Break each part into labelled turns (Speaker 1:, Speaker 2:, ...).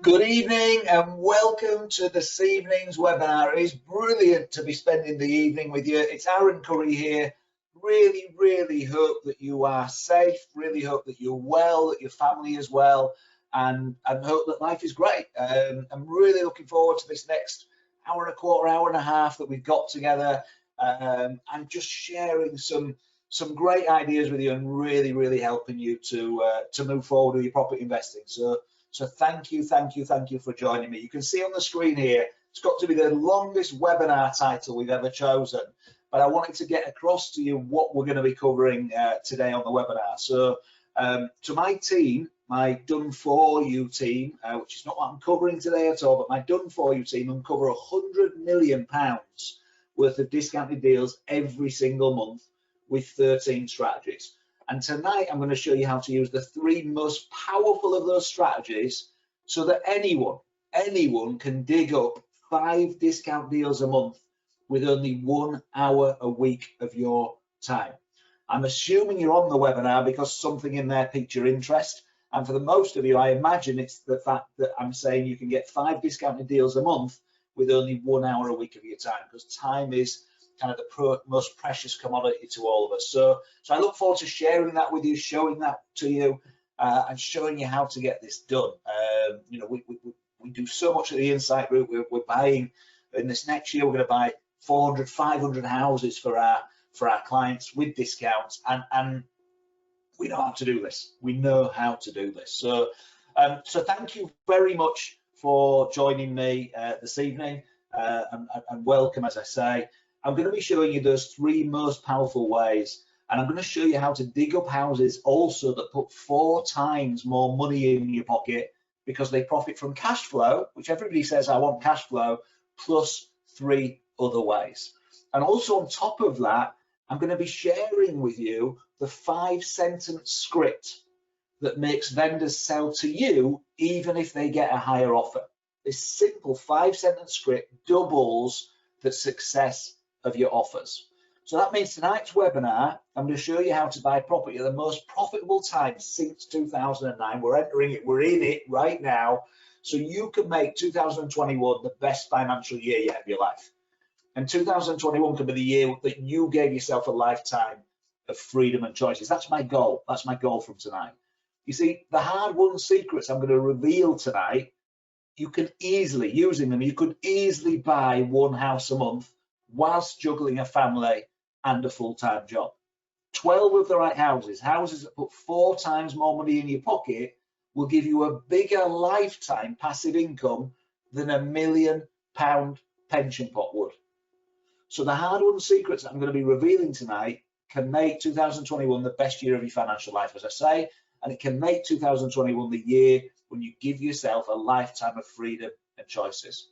Speaker 1: Good evening and welcome to this evening's webinar. It is brilliant to be spending the evening with you. It's Aaron Curry here. Really hope that you are safe, really hope that you're well, that your family is well, and hope that life is great. I'm really looking forward to this next hour and a quarter, hour and a half that we've got together, and just sharing some great ideas with you and really helping you to move forward with your property investing. So thank you for joining me. You can see on the screen here, it's got to be the longest webinar title we've ever chosen, but I wanted to get across to you what we're going to be covering today on the webinar. So to my team, my Done For You team, which is not what I'm covering today at all, but my Done For You team uncover £100 million worth of discounted deals every single month with 13 strategies. And tonight I'm going to show you how to use the 3 most powerful of those strategies so that anyone can dig up 5 discount deals a month with only 1 hour a week of your time. I'm assuming you're on the webinar because something in there piqued your interest. And for the most of you, I imagine it's the fact that I'm saying you can get 5 discounted deals a month with only 1 hour a week of your time, because time is kind of the most precious commodity to all of us. So I look forward to sharing that with you, showing that to you, and showing you how to get this done. You know, we do so much at the Insight Group. We're buying, in this next year, we're going to buy 400, 500 houses for our clients with discounts, and we know how to do this. We know how to do this. So thank you very much for joining me this evening, and welcome, as I say. I'm going to be showing you those 3 most powerful ways, and I'm going to show you how to dig up houses also that put 4 times more money in your pocket because they profit from cash flow, which everybody says, I want cash flow, plus 3 other ways. And also on top of that, I'm going to be sharing with you the 5-sentence script that makes vendors sell to you even if they get a higher offer. This simple 5-sentence script doubles the success of your offers. So that means tonight's webinar, I'm going to show you how to buy property at the most profitable time since 2009. We're entering it, we're in it right now. So you can make 2021 the best financial year yet of your life. And 2021 can be the year that you gave yourself a lifetime of freedom and choices. That's my goal. That's my goal from tonight. You see, the hard-won secrets I'm going to reveal tonight, you can easily, using them, you could easily buy 1 house a month whilst juggling a family and a full-time job. 12 of the right houses that put 4 times more money in your pocket, will give you a bigger lifetime passive income than £1 million pension pot would. So the hard-won secrets that I'm going to be revealing tonight can make 2021 the best year of your financial life, as I say, and it can make 2021 the year when you give yourself a lifetime of freedom and choices.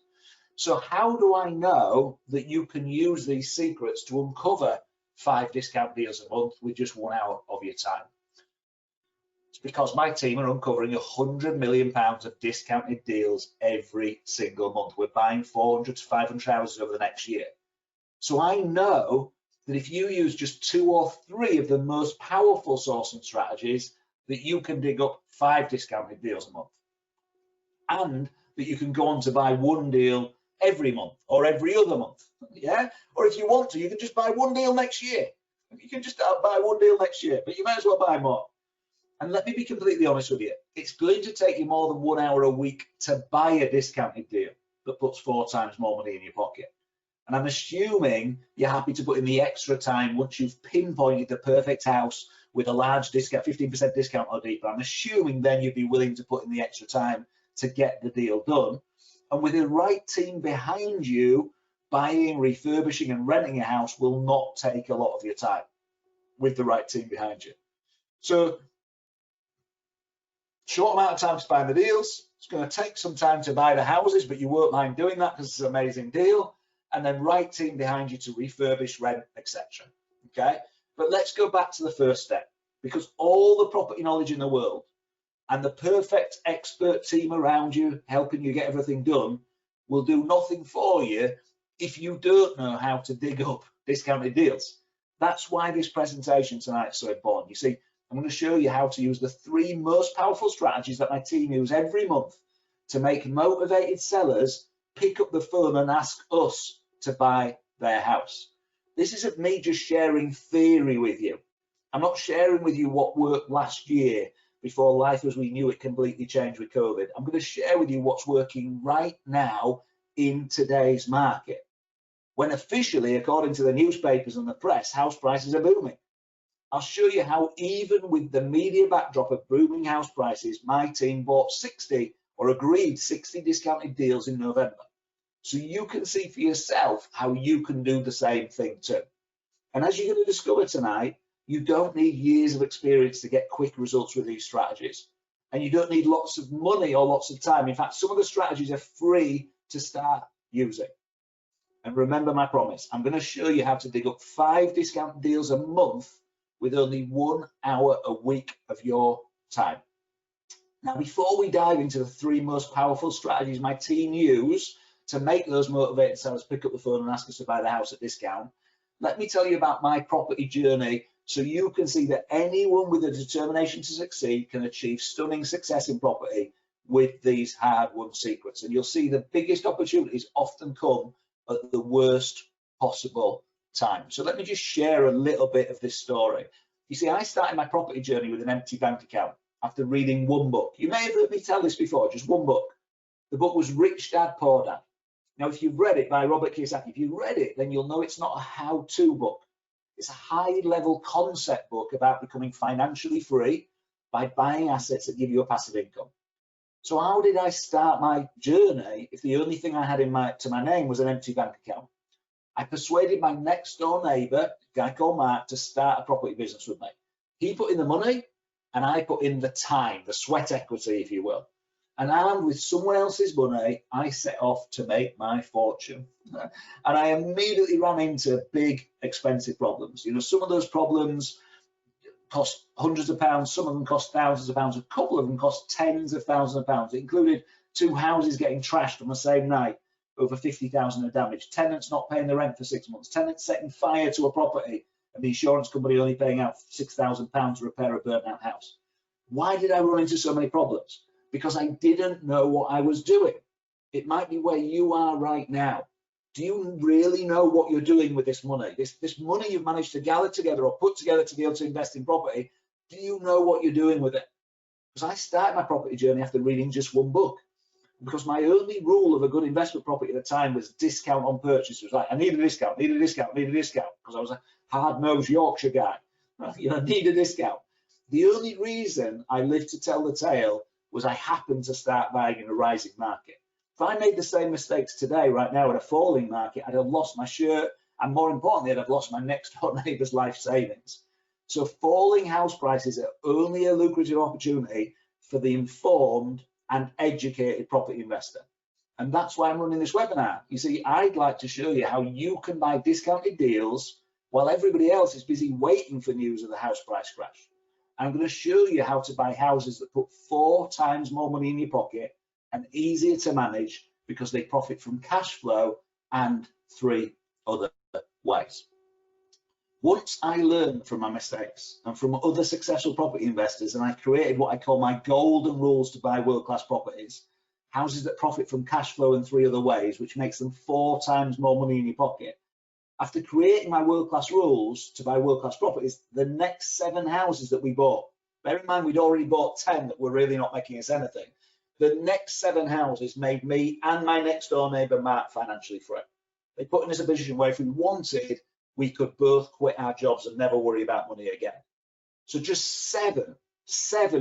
Speaker 1: So how do I know that you can use these secrets to uncover 5 discount deals a month with just 1 hour of your time? It's because my team are uncovering £100 million of discounted deals every single month. We're buying 400 to 500 houses over the next year. So I know that if you use just 2 or 3 of the most powerful sourcing strategies, that you can dig up 5 discounted deals a month, and that you can go on to buy 1 deal every month or every other month. Yeah, or if you want to, you can just buy 1 deal next year. You can just buy 1 deal next year, but you might as well buy more. And let me be completely honest with you, it's going to take you more than 1 hour a week to buy a discounted deal that puts 4 times more money in your pocket. And I'm assuming you're happy to put in the extra time once you've pinpointed the perfect house with a large discount, 15% discount or deeper. I'm assuming then you'd be willing to put in the extra time to get the deal done. And with the right team behind you, buying, refurbishing and renting a house will not take a lot of your time with the right team behind you. So short amount of time to buy the deals. It's going to take some time to buy the houses, but you won't mind doing that because it's an amazing deal. And then right team behind you to refurbish, rent, etc. Okay, but let's go back to the first step, because all the property knowledge in the world and the perfect expert team around you helping you get everything done will do nothing for you if you don't know how to dig up discounted deals. That's why this presentation tonight is so important. You see, I'm going to show you how to use the 3 most powerful strategies that my team use every month to make motivated sellers pick up the phone and ask us to buy their house. This isn't me just sharing theory with you. I'm not sharing with you what worked last year before life as we knew it completely changed with COVID. I'm going to share with you what's working right now in today's market, when officially, according to the newspapers and the press, house prices are booming. I'll show you how even with the media backdrop of booming house prices, my team bought 60 or agreed 60 discounted deals in November. So you can see for yourself how you can do the same thing too. And as you're going to discover tonight, you don't need years of experience to get quick results with these strategies. And you don't need lots of money or lots of time. In fact, some of the strategies are free to start using. And remember my promise, I'm going to show you how to dig up 5 discount deals a month with only 1 hour a week of your time. Now, before we dive into the 3 most powerful strategies my team use to make those motivated sellers pick up the phone and ask us to buy the house at discount, let me tell you about my property journey so you can see that anyone with a determination to succeed can achieve stunning success in property with these hard-won secrets. And you'll see the biggest opportunities often come at the worst possible time. So let me just share a little bit of this story. You see, I started my property journey with an empty bank account after reading 1 book. You may have heard me tell this before, just 1 book. The book was Rich Dad, Poor Dad. Now, if you've read it by Robert Kiyosaki, if you read it, then you'll know it's not a how-to book. It's a high-level concept book about becoming financially free by buying assets that give you a passive income. So how did I start my journey if the only thing I had to my name was an empty bank account? I persuaded my next door neighbor, a guy called Mark, to start a property business with me. He put in the money and I put in the time, the sweat equity, if you will. And armed with someone else's money, I set off to make my fortune. And I immediately ran into big, expensive problems. You know, some of those problems cost hundreds of pounds, some of them cost thousands of pounds, a couple of them cost tens of thousands of pounds. It included 2 houses getting trashed on the same night, over 50,000 of damage, tenants not paying the rent for 6 months, tenants setting fire to a property and the insurance company only paying out £6,000 to repair a burnt out house. Why did I run into so many problems? Because I didn't know what I was doing. It might be where you are right now. Do you really know what you're doing with this money? This money you've managed to gather together or put together to be able to invest in property, do you know what you're doing with it? Because I started my property journey after reading just 1 book. Because my only rule of a good investment property at the time was discount on purchase. It was like, I need a discount, need a discount, need a discount, because I was a hard-nosed Yorkshire guy. You know, need a discount. The only reason I lived to tell the tale was I happened to start buying in a rising market. If I made the same mistakes today, right now, at a falling market, I'd have lost my shirt, and more importantly, I'd have lost my next door neighbour's life savings. So falling house prices are only a lucrative opportunity for the informed and educated property investor. And that's why I'm running this webinar. You see, I'd like to show you how you can buy discounted deals while everybody else is busy waiting for news of the house price crash. And I'm going to show you how to buy houses that put 4 times more money in your pocket and easier to manage because they profit from cash flow and 3 other ways. Once I learned from my mistakes and from other successful property investors, and I created what I call my golden rules to buy world-class properties, houses that profit from cash flow in 3 other ways, which makes them 4 times more money in your pocket. After creating my world-class rules to buy world-class properties, the next 7 houses that we bought, bear in mind we'd already bought 10 that were really not making us anything, the next 7 houses made me and my next door neighbour Mark financially free. They put us in a position where if we wanted, we could both quit our jobs and never worry about money again. So just 7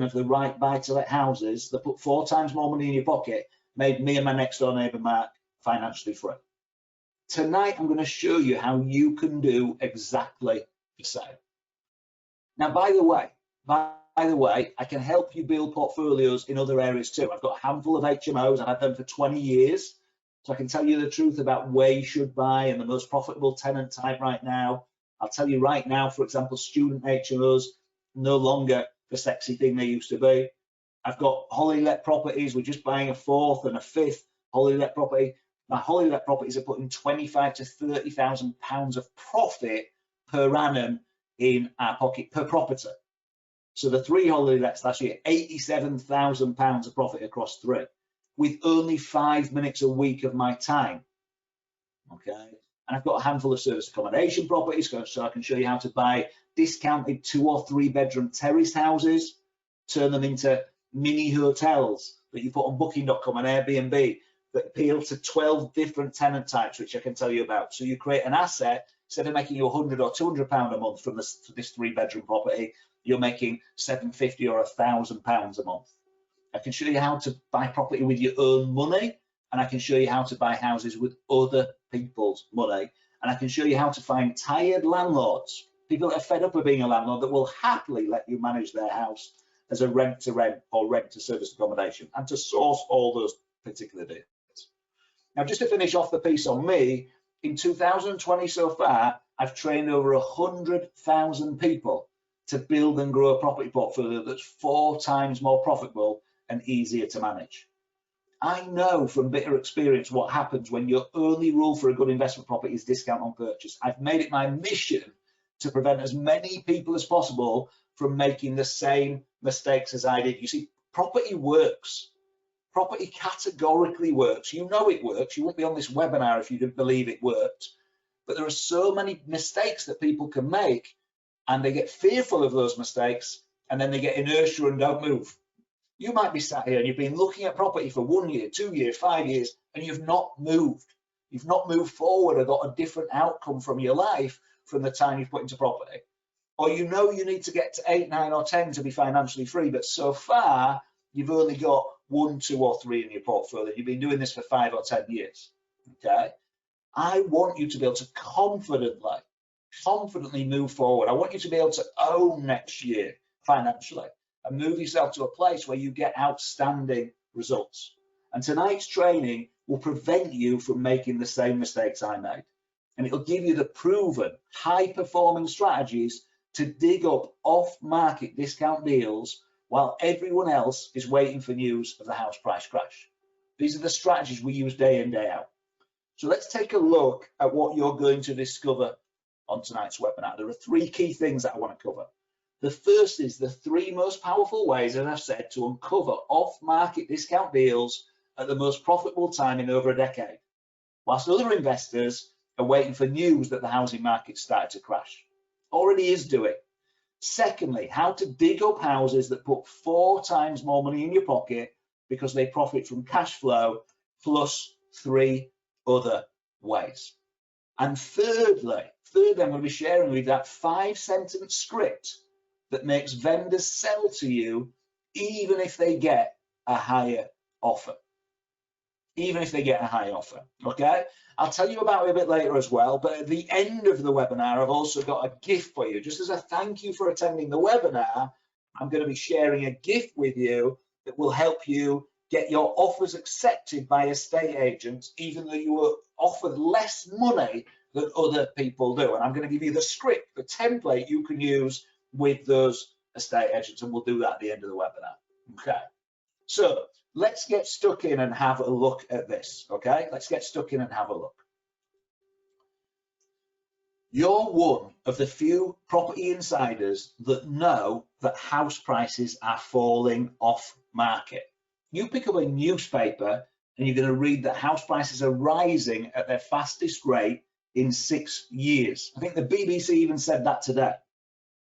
Speaker 1: of the right buy-to-let houses that put 4 times more money in your pocket made me and my next door neighbour Mark financially free. Tonight, I'm going to show you how you can do exactly the same. Now, by the way, I can help you build portfolios in other areas too. I've got a handful of HMOs. I've had them for 20 years. So I can tell you the truth about where you should buy and the most profitable tenant type right now. I'll tell you right now, for example, student HMOs, no longer the sexy thing they used to be. I've got holiday let properties. We're just buying a 4th and a 5th holiday let property. My holiday let properties are putting £25,000 to £30,000 of profit per annum in our pocket per property. So the 3 holiday lets last year, £87,000 of profit across 3. with only 5 minutes a week of my time. Okay, and I've got a handful of service accommodation properties, so I can show you how to buy discounted 2 or 3 bedroom terraced houses, turn them into mini hotels that you put on booking.com and Airbnb that appeal to 12 different tenant types, which I can tell you about. So you create an asset, instead of making you £100 or £200 a month from this 3-bedroom property, you're making £750 or £1,000 a month. I can show you how to buy property with your own money, and I can show you how to buy houses with other people's money, and I can show you how to find tired landlords, people that are fed up of being a landlord, that will happily let you manage their house as a rent to rent or rent to service accommodation, and to source all those particular deals. Now, just to finish off the piece on me, in 2020 so far, I've trained over 100,000 people to build and grow a property portfolio that's 4 times more profitable and easier to manage. I know from bitter experience what happens when your only rule for a good investment property is discount on purchase. I've made it my mission to prevent as many people as possible from making the same mistakes as I did. You see, property works. Property categorically works. You know it works. You wouldn't be on this webinar if you didn't believe it worked. But there are so many mistakes that people can make, and they get fearful of those mistakes, and then they get inertia and don't move. You might be sat here and you've been looking at property for 1 year, 2 years, 5 years, and you've not moved. You've not moved forward or got a different outcome from your life from the time you've put into property. Or you know you need to get to 8, 9, or 10 to be financially free, but so far you've only got 1, 2, or 3 in your portfolio. You've been doing this for 5 or 10 years. Okay, I want you to be able to confidently move forward. I want you to be able to own next year financially and move yourself to a place where you get outstanding results. And tonight's training will prevent you from making the same mistakes I made. And it'll give you the proven high-performing strategies to dig up off-market discount deals while everyone else is waiting for news of the house price crash. These are the strategies we use day in, day out. So let's take a look at what you're going to discover on tonight's webinar. There are 3 key things that I want to cover. The first is the 3 most powerful ways, as I've said, to uncover off-market discount deals at the most profitable time in over a decade, whilst other investors are waiting for news that the housing market started to crash. Already is doing. Secondly, how to dig up houses that put 4 times more money in your pocket because they profit from cash flow, plus 3 other ways. And thirdly, I'm going to be sharing with you that 5-sentence script that makes vendors sell to you even if they get a higher offer. Even if they get a high offer, okay? I'll tell you about it a bit later as well, but at the end of the webinar, I've also got a gift for you. Just as a thank you for attending the webinar, I'm going to be sharing a gift with you that will help you get your offers accepted by estate agents, even though you were offered less money than other people do. And I'm going to give you the script, the template you can use with those estate agents, and we'll do that at the end of the webinar, okay? So let's get stuck in and have a look at this, okay? Let's get stuck in and have a look. You're one of the few property insiders that know that house prices are falling off market. You pick up a newspaper and you're going to read that house prices are rising at their fastest rate in 6 years. I think the BBC even said that today.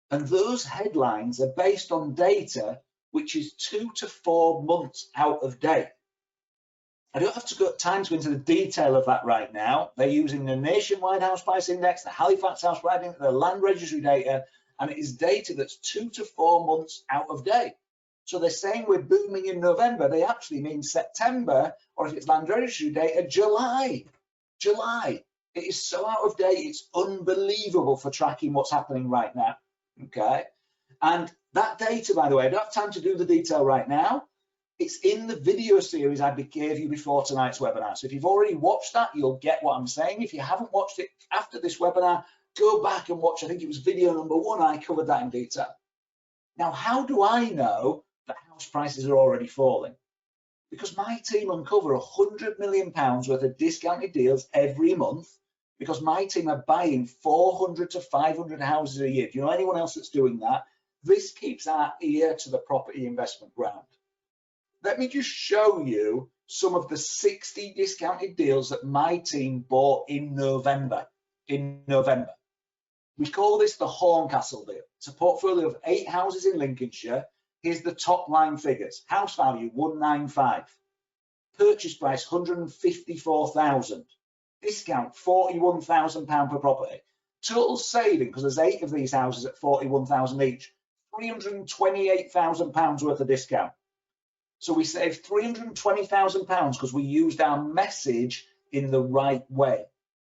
Speaker 1: And those headlines are based on data which is 2 to 4 months out of date. I don't have to go time to go into the detail of that right now. They're using the Nationwide House Price Index, the Halifax House Price Index, the Land Registry data, and it is data that's 2 to 4 months out of date. So they're saying we're booming in November. They actually mean September, or if it's Land Registry data, July. July. It is so out of date. It's unbelievable for tracking what's happening right now. Okay. And that data, by the way, I don't have time to do the detail right now. It's in the video series I gave you before tonight's webinar. So if you've already watched that, you'll get what I'm saying. If you haven't watched it after this webinar, go back and watch. I think it was video number 1. I covered that in detail. Now, how do I know that house prices are already falling? Because my team uncover £100 million worth of discounted deals every month, because my team are buying 400 to 500 houses a year. Do you know anyone else that's doing that? This keeps our ear to the property investment ground. Let me just show you some of the 60 discounted deals that my team bought in November. We call this the Horncastle deal. It's a portfolio of 8 houses in Lincolnshire. Here's the top line figures. House value 195. Purchase price 154,000. Discount £41,000 per property. Total saving, because there's 8 of these houses at 41,000 each, £328,000 worth of discount. So we saved £320,000 because we used our message in the right way.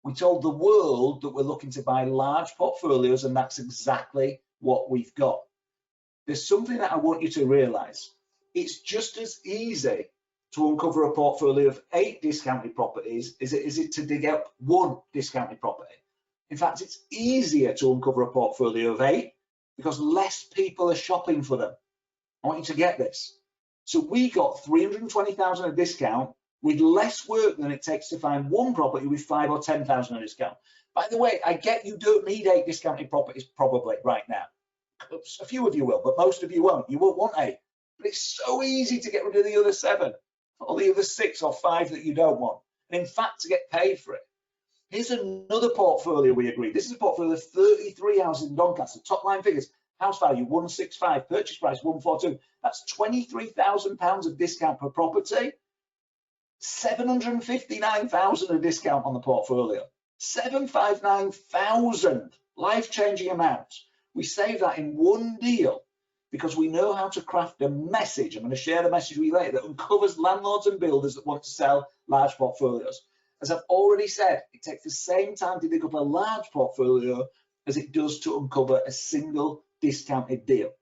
Speaker 1: We told the world that we're looking to buy large portfolios, and that's exactly what we've got. There's something that I want you to realize. It's just as easy to uncover a portfolio of 8 discounted properties as it is to dig up 1 discounted property. In fact, it's easier to uncover a portfolio of 8 because less people are shopping for them. I want you to get this. So we got 320,000 a discount with less work than it takes to find 1 property with 5 or 10,000 a discount. By the way, I get you don't need 8 discounted properties probably right now. A few of you will, but most of you won't. You won't want 8. But it's so easy to get rid of the other 7 or the other 6 or 5 that you don't want. And in fact, to get paid for it. Here's another portfolio we agreed. This is a portfolio of 33 houses in Doncaster. Top line figures. House value 165, purchase price 142. That's £23,000 of discount per property. 759,000 of discount on the portfolio. 759,000, life-changing amounts. We save that in 1 deal because we know how to craft a message. I'm going to share the message with you later that uncovers landlords and builders that want to sell large portfolios. As I've already said, it takes the same time to dig up a large portfolio as it does to uncover a single discounted deal.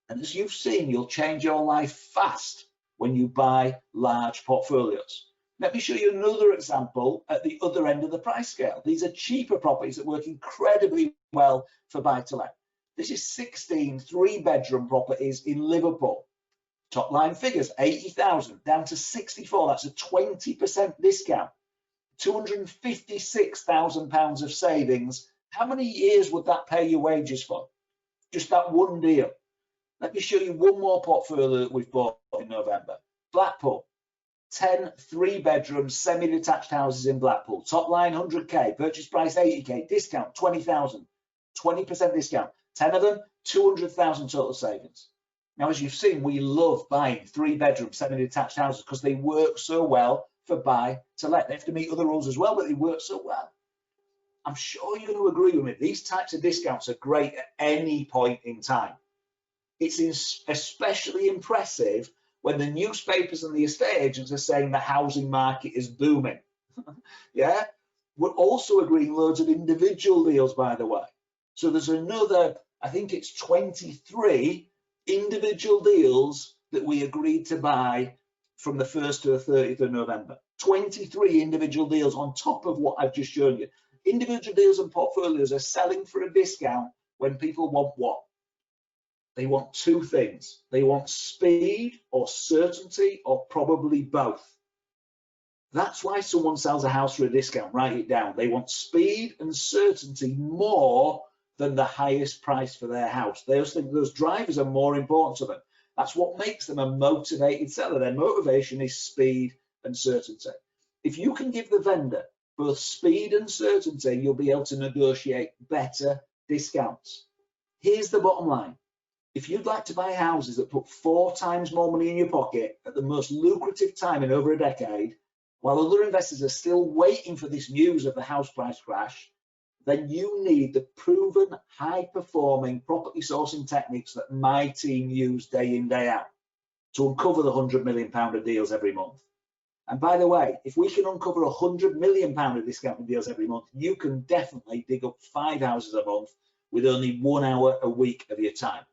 Speaker 1: And as you've seen, you'll change your life fast when you buy large portfolios. Let me show you another example at the other end of the price scale. These are cheaper properties that work incredibly well for buy-to-let. This is 16 3-bedroom properties in Liverpool. Top line figures, 80,000 down to 64. That's a 20% discount. £256,000 of savings. How many years would that pay your wages for? Just that 1 deal. Let me show you 1 more portfolio that we've bought in November. Blackpool, 10 3-bedroom semi-detached houses in Blackpool. Top line 100k, purchase price 80k, discount 20,000, 20% discount. 10 of them, 200,000 total savings. Now, as you've seen, we love buying 3-bedroom semi-detached houses because they work so well for buy to let. They have to meet other rules as well, but they work so well. I'm sure you're going to agree with me. These types of discounts are great at any point in time. It's especially impressive when the newspapers and the estate agents are saying the housing market is booming. Yeah, we're also agreeing loads of individual deals, by the way. So there's another, I think it's 23 individual deals that we agreed to buy from the 1st to the 30th of November. 23 individual deals on top of what I've just shown you. Individual deals and portfolios are selling for a discount when people want what? They want 2 things. They want speed or certainty or probably both. That's why someone sells a house for a discount. Write it down. They want speed and certainty more than the highest price for their house. They also think those drivers are more important to them. That's what makes them a motivated seller. Their motivation is speed and certainty. If you can give the vendor both speed and certainty, you'll be able to negotiate better discounts. Here's the bottom line. If you'd like to buy houses that put 4 times more money in your pocket at the most lucrative time in over a decade, while other investors are still waiting for this news of the house price crash, then you need the proven high-performing property sourcing techniques that my team use day in, day out to uncover the £100 million of deals every month. And by the way, if we can uncover £100 million of discounted deals every month, you can definitely dig up 5 houses a month with only 1 hour a week of your time,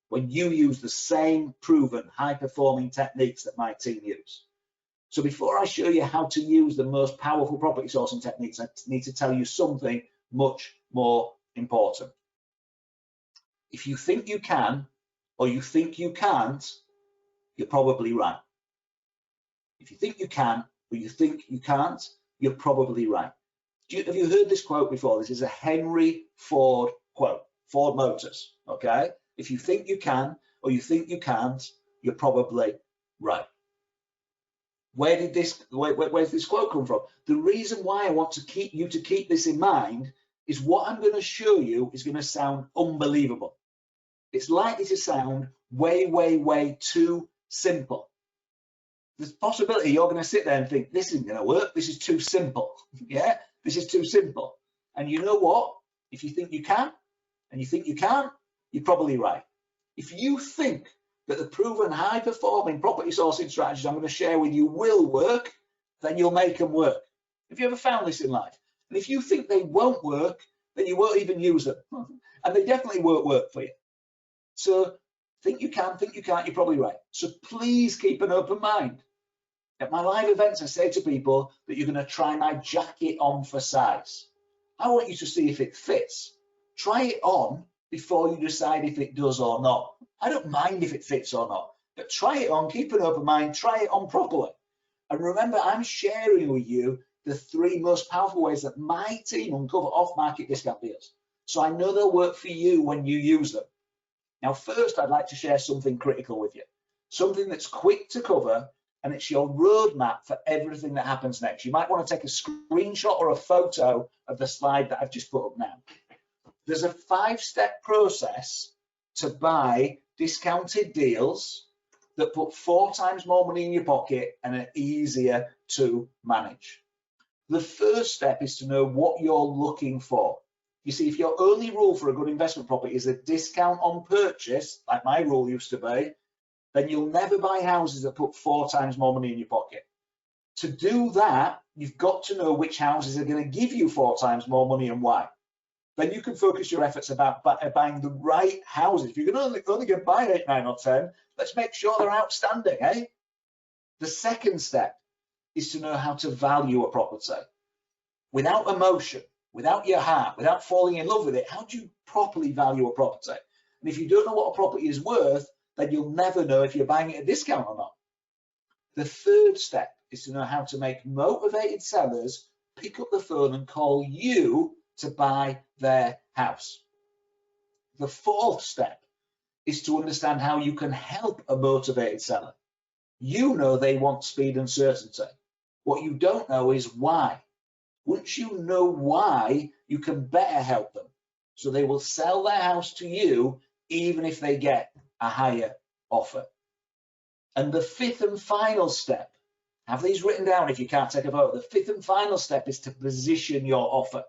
Speaker 1: when you use the same proven high-performing techniques that my team use. So before I show you how to use the most powerful property sourcing techniques, I need to tell you something much more important. If you think you can, or you think you can't, you're probably right. If you think you can, or you think you can't, you're probably right. Have you heard this quote before? This is a Henry Ford quote, Ford Motors, okay? If you think you can, or you think you can't, you're probably Right. Where's this quote come from? The reason why I want to keep this in mind is what I'm going to show you is going to sound unbelievable. It's likely to sound way, way, way too simple. There's a possibility you're going to sit there and think, this isn't going to work. This is too simple. Yeah, this is too simple. And you know what? If you think you can and you think you can't, you're probably right. If you think that the proven high-performing property sourcing strategies I'm going to share with you will work, then you'll make them work. Have you ever found this in life? And if you think they won't work, then you won't even use them. And they definitely won't work for you. So think you can, think you can't, you're probably right. So please keep an open mind. At my live events, I say to people that you're going to try my jacket on for size. I want you to see if it fits. Try it on before you decide if it does or not. I don't mind if it fits or not, but try it on, keep an open mind, try it on properly. And remember, I'm sharing with you the 3 most powerful ways that my team uncover off-market discount deals. So I know they'll work for you when you use them. Now, first, I'd like to share something critical with you, something that's quick to cover, and it's your roadmap for everything that happens next. You might want to take a screenshot or a photo of the slide that I've just put up now. There's a 5-step process to buy discounted deals that put 4 times more money in your pocket and are easier to manage. The first step is to know what you're looking for. You see, if your only rule for a good investment property is a discount on purchase, like my rule used to be, then you'll never buy houses that put 4 times more money in your pocket. To do that, you've got to know which houses are going to give you 4 times more money and why. Then you can focus your efforts about buying the right houses. If you're only going to buy 8, 9, or 10, let's make sure they're outstanding, eh? The second step is to know how to value a property. Without emotion, without your heart, without falling in love with it, how do you properly value a property? And if you don't know what a property is worth, then you'll never know if you're buying it at a discount or not. The third step is to know how to make motivated sellers pick up the phone and call you to buy their house. The fourth step is to understand how you can help a motivated seller. You know they want speed and certainty. What you don't know is why. Once you know why, you can better help them. So they will sell their house to you even if they get a higher offer. And the 5th and final step, have these written down if you can't take a photo. The 5th and final step is to position your offer.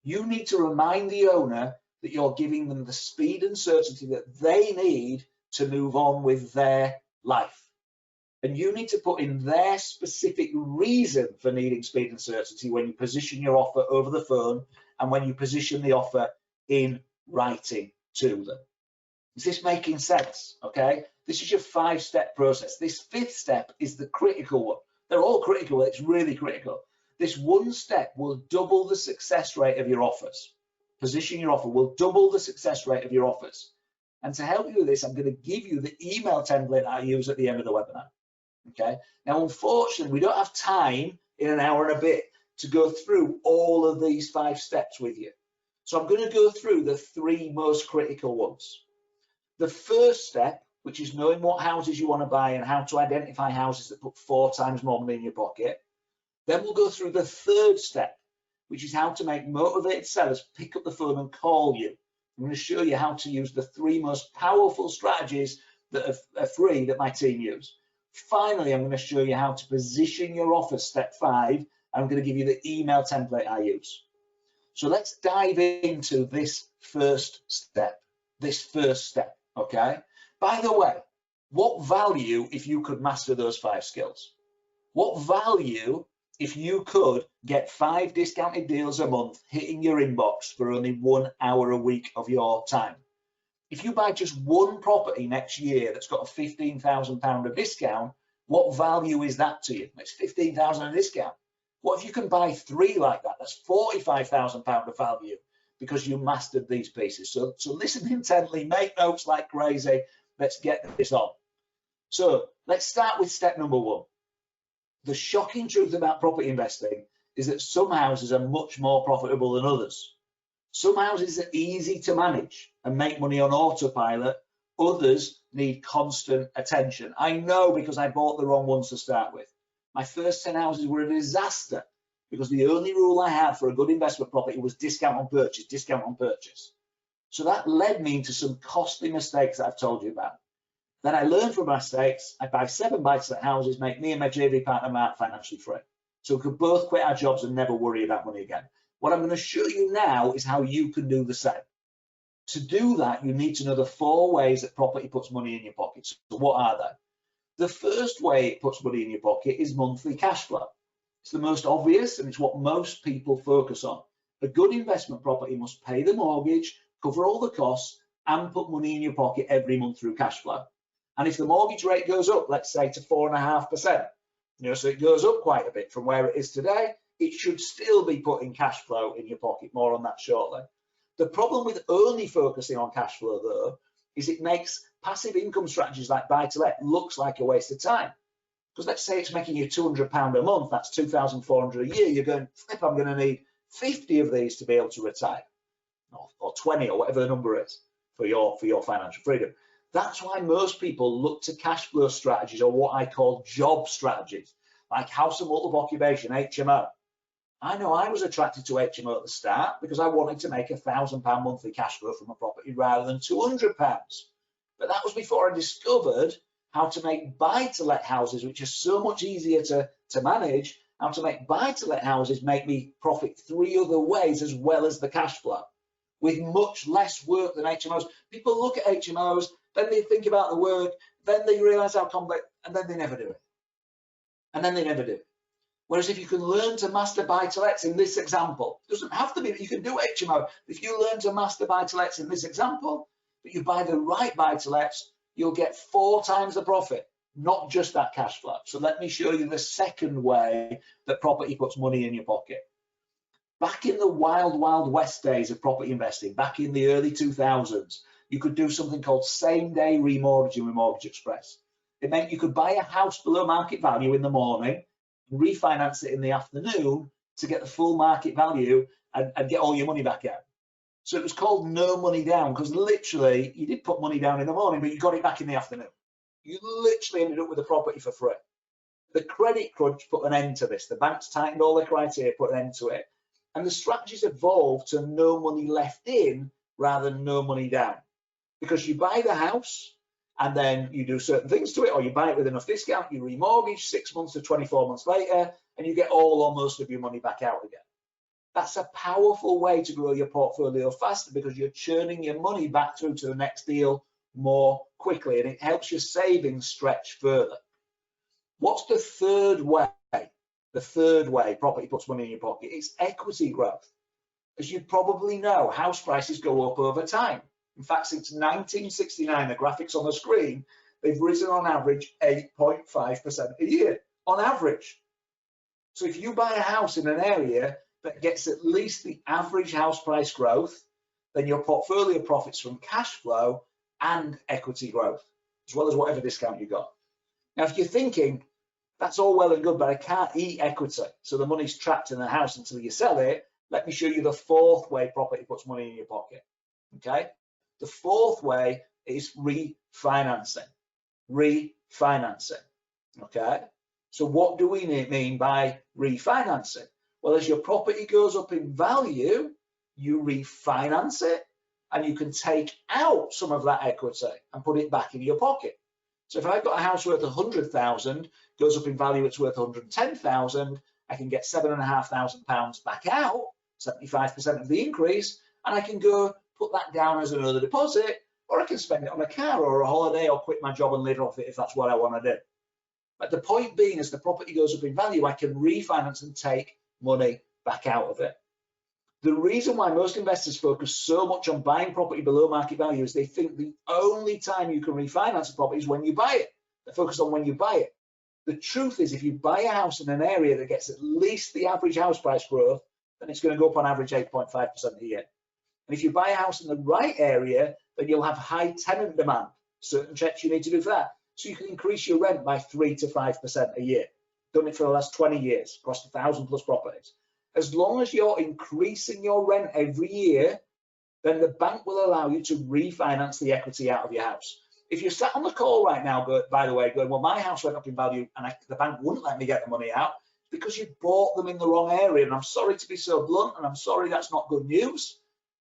Speaker 1: You need to remind the owner that you're giving them the speed and certainty that they need to move on with their life. And you need to put in their specific reason for needing speed and certainty when you position your offer over the phone and when you position the offer in writing to them. Is this making sense? Okay, this is your 5-step process. This 5th step is the critical one. They're all critical, it's really critical. This one step will double the success rate of your offers. Position your offer will double the success rate of your offers. And to help you with this, I'm going to give you the email template I use at the end of the webinar. Okay. Now, unfortunately, we don't have time in an hour and a bit to go through all of these 5 steps with you. So I'm going to go through the 3 most critical ones. The first step, which is knowing what houses you want to buy and how to identify houses that put 4 times more money in your pocket. Then we'll go through the 3rd step, which is how to make motivated sellers pick up the phone and call you. I'm going to show you how to use the 3 most powerful strategies that are free that my team use. Finally, I'm going to show you how to position your offer, step 5. I'm going to give you the email template I use. So let's dive into this first step, okay? By the way, what value if you could master those 5 skills? What value if you could get 5 discounted deals a month hitting your inbox for only 1 hour a week of your time? If you buy just 1 property next year that's got a £15,000 of discount, what value is that to you? It's £15,000 a discount. What if you can buy 3 like that? That's £45,000 of value because you mastered these pieces. So listen intently, make notes like crazy. Let's get this on. So let's start with step number 1. The shocking truth about property investing is that some houses are much more profitable than others. Some houses are easy to manage and make money on autopilot. Others need constant attention. I know because I bought the wrong ones to start with. My first 10 houses were a disaster because the only rule I had for a good investment property was discount on purchase, discount on purchase. So that led me into some costly mistakes that I've told you about. Then I learned from my mistakes. I buy 7 buy-to-let houses, make me and my JV partner Mark financially free. So we could both quit our jobs and never worry about money again. What I'm going to show you now is how you can do the same. To do that, you need to know the 4 ways that property puts money in your pocket. So what are they? The first way it puts money in your pocket is monthly cash flow. It's the most obvious and it's what most people focus on. A good investment property must pay the mortgage, cover all the costs, and put money in your pocket every month through cash flow. And if the mortgage rate goes up, let's say to 4.5%, so it goes up quite a bit from where it is today, it should still be putting cash flow in your pocket. More on that shortly. The problem with only focusing on cash flow, though, is it makes passive income strategies like buy-to-let looks like a waste of time. Because let's say it's making you £200 a month, that's 2,400 a year. You're going, flip, I'm going to need 50 of these to be able to retire, or 20, or whatever the number is for your financial freedom. That's why most people look to cash flow strategies, or what I call job strategies, like house and multiple occupation, HMO. I know I was attracted to HMO at the start because I wanted to make £1,000 monthly cash flow from a property rather than £200. But that was before I discovered how to make buy-to-let houses, which are so much easier to manage, how to make buy-to-let houses make me profit 3 other ways as well as the cash flow, with much less work than HMOs. People look at HMOs, then they think about the work, then they realize how complex, and then they never do it. And then they never do it. Whereas if you can learn to master buy-to-lets in this example, it doesn't have to be that you can do HMO. If you learn to master buy-to-lets in this example, but you buy the right buy-to-lets, you'll get 4 times the profit, not just that cash flow. So let me show you the second way that property puts money in your pocket. Back in the wild, wild west days of property investing, back in the early 2000s, you could do something called same-day remortgaging with Mortgage Express. It meant you could buy a house below market value in the morning, refinance it in the afternoon to get the full market value and get all your money back out. So it was called no money down because literally you did put money down in the morning, but you got it back in the afternoon. You literally ended up with the property for free. The credit crunch put an end to this. The banks tightened all their criteria, put an end to it. And the strategies evolved to no money left in rather than no money down. Because you buy the house and then you do certain things to it, or you buy it with enough discount, you remortgage 6 months to 24 months later, and you get all or most of your money back out again. That's a powerful way to grow your portfolio faster because you're churning your money back through to the next deal more quickly, and it helps your savings stretch further. What's the third way? The third way property puts money in your pocket is equity growth. As you probably know, house prices go up over time. In fact, since 1969, the graphics on the screen, they've risen on average 8.5% a year, on average. So if you buy a house in an area that gets at least the average house price growth, then your portfolio profits from cash flow and equity growth, as well as whatever discount you got. Now, if you're thinking, that's all well and good, but I can't eat equity, so the money's trapped in the house until you sell it, let me show you the fourth way property puts money in your pocket, okay? The fourth way is refinancing, okay? So what do we mean by refinancing? Well, as your property goes up in value, you refinance it and you can take out some of that equity and put it back in your pocket. So if I've got a house worth 100,000, goes up in value, it's worth 110,000, I can get £7,500 back out, 75% of the increase, and I can go put that down as another deposit, or I can spend it on a car or a holiday or quit my job and live off it if that's what I want to do. But the point being, as the property goes up in value, I can refinance and take money back out of it. The reason why most investors focus so much on buying property below market value is they think the only time you can refinance a property is when you buy it. They focus on when you buy it. The truth is, if you buy a house in an area that gets at least the average house price growth, then it's going to go up on average 8.5% a year. And if you buy a house in the right area, then you'll have high tenant demand. Certain checks you need to do for that. So you can increase your rent by 3 to 5% a year. Done it for the last 20 years, across 1,000+ properties. As long as you're increasing your rent every year, then the bank will allow you to refinance the equity out of your house. If you're sat on the call right now, by the way, going, well, my house went up in value and the bank wouldn't let me get the money out because you bought them in the wrong area. And I'm sorry to be so blunt, and I'm sorry that's not good news,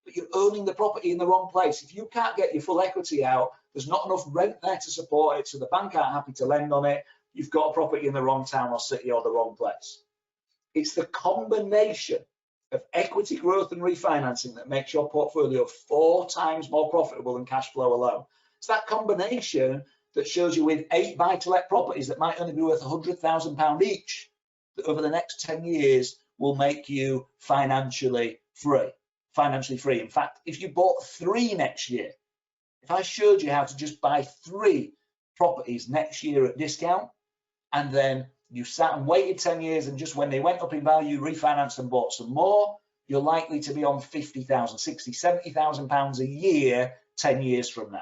Speaker 1: but you're owning the property in the wrong place. If you can't get your full equity out, there's not enough rent there to support it, so the bank aren't happy to lend on it. You've got a property in the wrong town or city or the wrong place. It's the combination of equity growth and refinancing that makes your portfolio 4 times more profitable than cash flow alone. It's that combination that shows you with 8 buy-to-let properties that might only be worth £100,000 each, that over the next 10 years will make you financially free. In fact, if you bought 3 next year, if I showed you how to just buy 3 properties next year at discount, and then you sat and waited 10 years, and just when they went up in value, refinanced and bought some more, you're likely to be on £50,000, £60,000, £70,000 a year 10 years from now.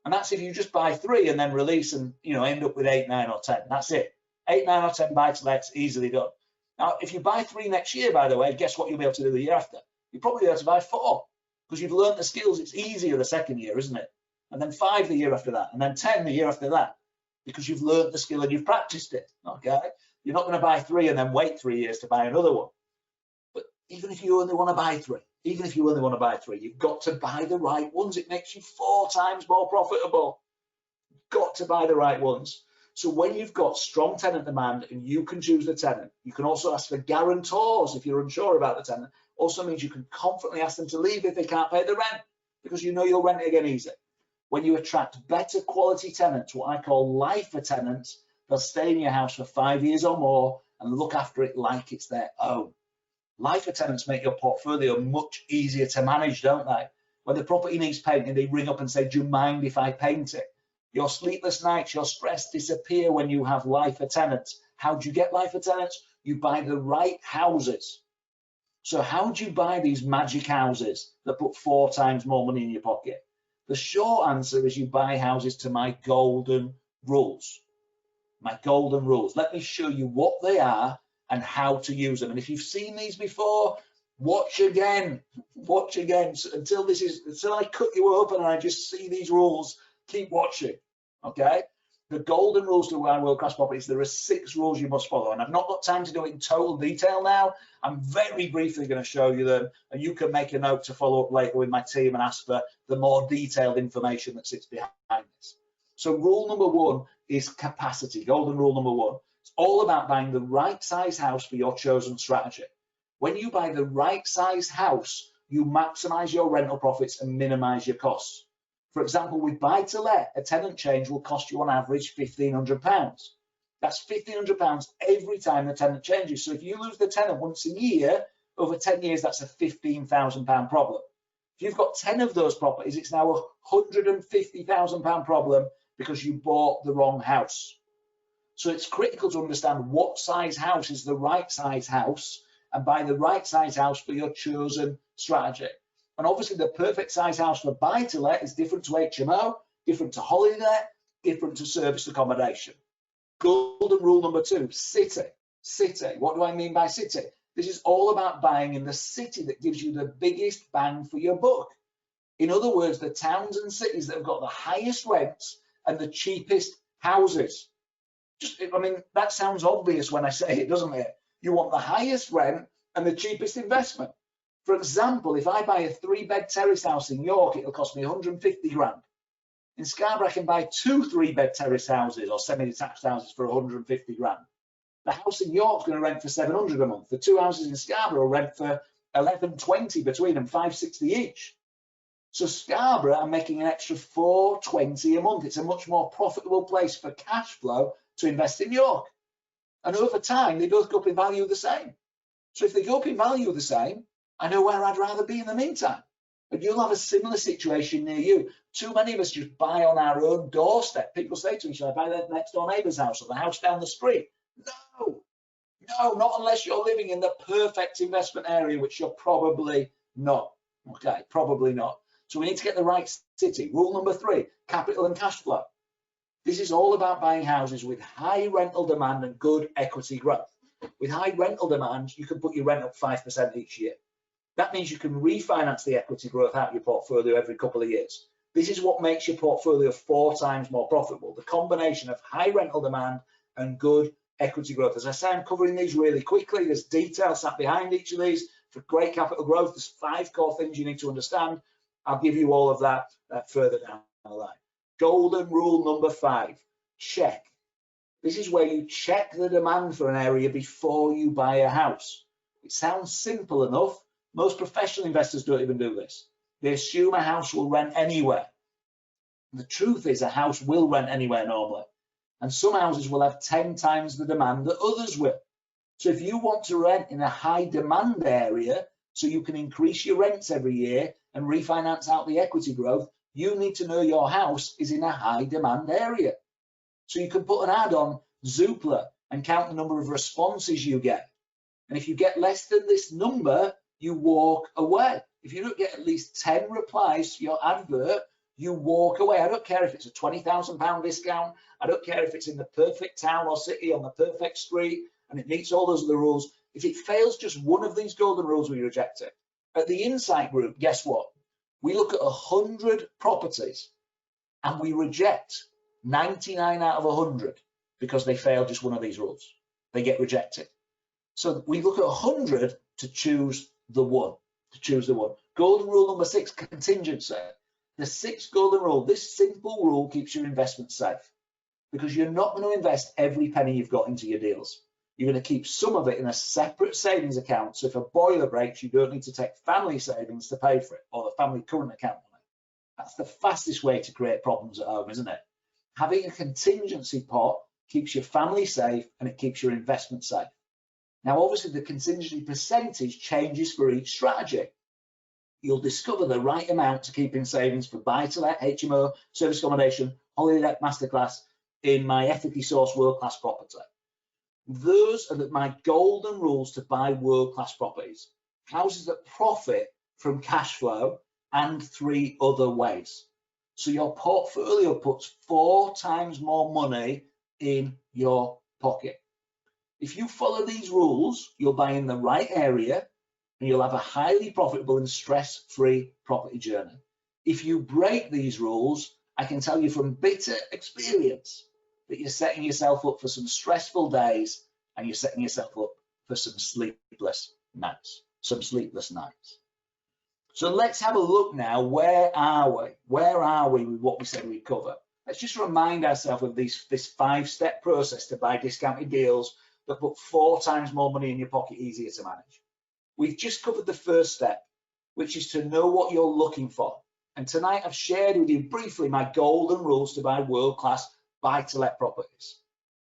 Speaker 1: And that's if you just buy 3 and then release and end up with 8, 9, or 10. That's it. 8, 9, or 10 buy-to-lets, easily done. Now, if you buy 3 next year, by the way, guess what you'll be able to do the year after? You'll probably be able to buy 4 because you've learned the skills. It's easier the second year, isn't it? And then 5 the year after that, and then 10 the year after that, because you've learned the skill and you've practiced it. Okay, you're not going to buy 3 and then wait 3 years to buy another one. But even if you only want to buy 3, you've got to buy the right ones. It makes you 4 times more profitable. You've got to buy the right ones. So when you've got strong tenant demand and you can choose the tenant, you can also ask for guarantors if you're unsure about the tenant. Also means you can confidently ask them to leave if they can't pay the rent, because you know you'll rent it again easy. When you attract better quality tenants, what I call lifer tenants, they'll stay in your house for 5 years or more and look after it like it's their own. Lifer tenants make your portfolio much easier to manage, don't they? When the property needs painting, they ring up and say, do you mind if I paint it? Your sleepless nights, your stress disappear when you have lifer tenants. How do you get lifer tenants? You buy the right houses. So how do you buy these magic houses that put 4 times more money in your pocket? The short answer is you buy houses to my golden rules. My golden rules. Let me show you what they are and how to use them. And if you've seen these before, watch again. Watch again. So until I cut you open and I just see these rules, keep watching. Okay? The golden rules to buy world-class properties, there are 6 rules you must follow. And I've not got time to do it in total detail now. I'm very briefly going to show you them, and you can make a note to follow up later with my team and ask for the more detailed information that sits behind this. So rule number 1 is capacity. Golden rule number 1. It's all about buying the right size house for your chosen strategy. When you buy the right size house, you maximize your rental profits and minimize your costs. For example, with buy-to-let, a tenant change will cost you on average £1,500. That's £1,500 every time the tenant changes. So if you lose the tenant once a year, over 10 years, that's a £15,000 problem. If you've got 10 of those properties, it's now a £150,000 problem because you bought the wrong house. So it's critical to understand what size house is the right size house and buy the right size house for your chosen strategy. And obviously the perfect size house for buy-to-let is different to HMO, different to holiday let, different to serviced accommodation. Golden rule number 2, city. City. What do I mean by city? This is all about buying in the city that gives you the biggest bang for your buck. In other words, the towns and cities that have got the highest rents and the cheapest houses. That sounds obvious when I say it, doesn't it? You want the highest rent and the cheapest investment. For example, if I buy a 3-bed terrace house in York, it'll cost me 150 grand. In Scarborough, I can buy 2 3-bed terrace houses or semi-detached houses for 150 grand. The house in York's going to rent for 700 a month. The 2 houses in Scarborough rent for 1120 between them, 560 each. So Scarborough, I'm making an extra 420 a month. It's a much more profitable place for cash flow to invest in York. And over time, they both go up in value the same. So if they go up in value the same, I know where I'd rather be in the meantime. But you'll have a similar situation near you. Too many of us just buy on our own doorstep. People say to each other, buy their next door neighbour's house or the house down the street. No, not unless you're living in the perfect investment area, which you're probably not. Okay, probably not. So we need to get the right city. Rule number 3, capital and cash flow. This is all about buying houses with high rental demand and good equity growth. With high rental demand, you can put your rent up 5% each year. That means you can refinance the equity growth out of your portfolio every couple of years. This is what makes your portfolio 4 times more profitable, the combination of high rental demand and good equity growth. As I say, I'm covering these really quickly. There's detail sat behind each of these. For great capital growth, there's 5 core things you need to understand. I'll give you all of that further down the line. Golden rule number 5, check. This is where you check the demand for an area before you buy a house. It sounds simple enough. Most professional investors don't even do this. They assume a house will rent anywhere. The truth is a house will rent anywhere normally. And some houses will have 10 times the demand that others will. So if you want to rent in a high demand area so you can increase your rents every year and refinance out the equity growth, you need to know your house is in a high demand area. So you can put an ad on Zoopla and count the number of responses you get. And if you get less than this number, you walk away. If you don't get at least 10 replies to your advert, you walk away. I don't care if it's a £20,000 discount. I don't care if it's in the perfect town or city on the perfect street and it meets all those other rules. If it fails just one of these golden rules, we reject it. At the Insight Group, guess what? We look at 100 properties and we reject 99 out of 100 because they fail just one of these rules. They get rejected. So we look at 100 to choose the one. Golden rule number 6, contingency. The 6th golden rule, this simple rule keeps your investment safe because you're not going to invest every penny you've got into your deals. You're going to keep some of it in a separate savings account. So if a boiler breaks, you don't need to take family savings to pay for it or the family current account money. That's the fastest way to create problems at home, isn't it? Having a contingency pot keeps your family safe and it keeps your investment safe. Now, obviously, the contingency percentage changes for each strategy. You'll discover the right amount to keep in savings for buy-to-let, HMO, service accommodation, holiday let masterclass in my ethically sourced world-class property. Those are my golden rules to buy world-class properties. Houses that profit from cash flow and 3 other ways. So your portfolio puts 4 times more money in your pocket. If you follow these rules, you'll buy in the right area and you'll have a highly profitable and stress-free property journey. If you break these rules, I can tell you from bitter experience that you're setting yourself up for some stressful days and you're setting yourself up for some sleepless nights. So let's have a look now. Where are we? Where are we with what we said we'd cover? Let's just remind ourselves of this 5-step process to buy discounted deals that put 4 times more money in your pocket, easier to manage. We've just covered the first step, which is to know what you're looking for. And tonight I've shared with you briefly my golden rules to buy world-class buy-to-let properties.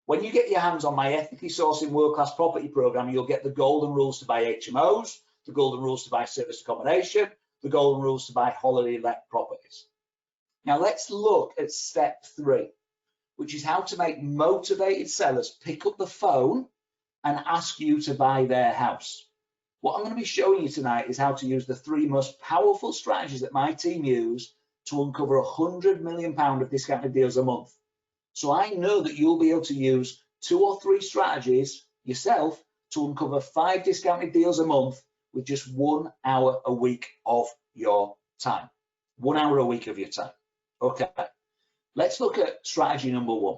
Speaker 1: When you get your hands on my ethically sourcing world-class property program, you'll get the golden rules to buy HMOs, the golden rules to buy service accommodation, the golden rules to buy holiday let properties. Now let's look at step 3, which is how to make motivated sellers pick up the phone and ask you to buy their house. What I'm going to be showing you tonight is how to use the 3 most powerful strategies that my team use to uncover £100 million of discounted deals a month. So I know that you'll be able to use 2 or 3 strategies yourself to uncover 5 discounted deals a month with just 1 hour a week of your time. 1 hour a week of your time. Okay, let's look at strategy number 1.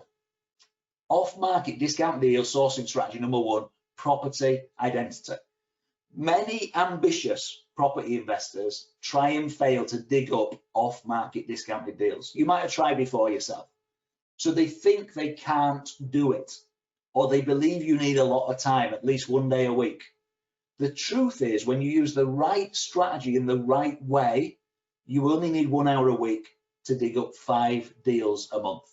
Speaker 1: Off-market discount deal sourcing strategy number 1, property identity. Many ambitious property investors try and fail to dig up off-market discounted deals. You might have tried before yourself. So they think they can't do it, or they believe you need a lot of time, at least 1 day a week. The truth is, when you use the right strategy in the right way, you only need 1 hour a week to dig up 5 deals a month.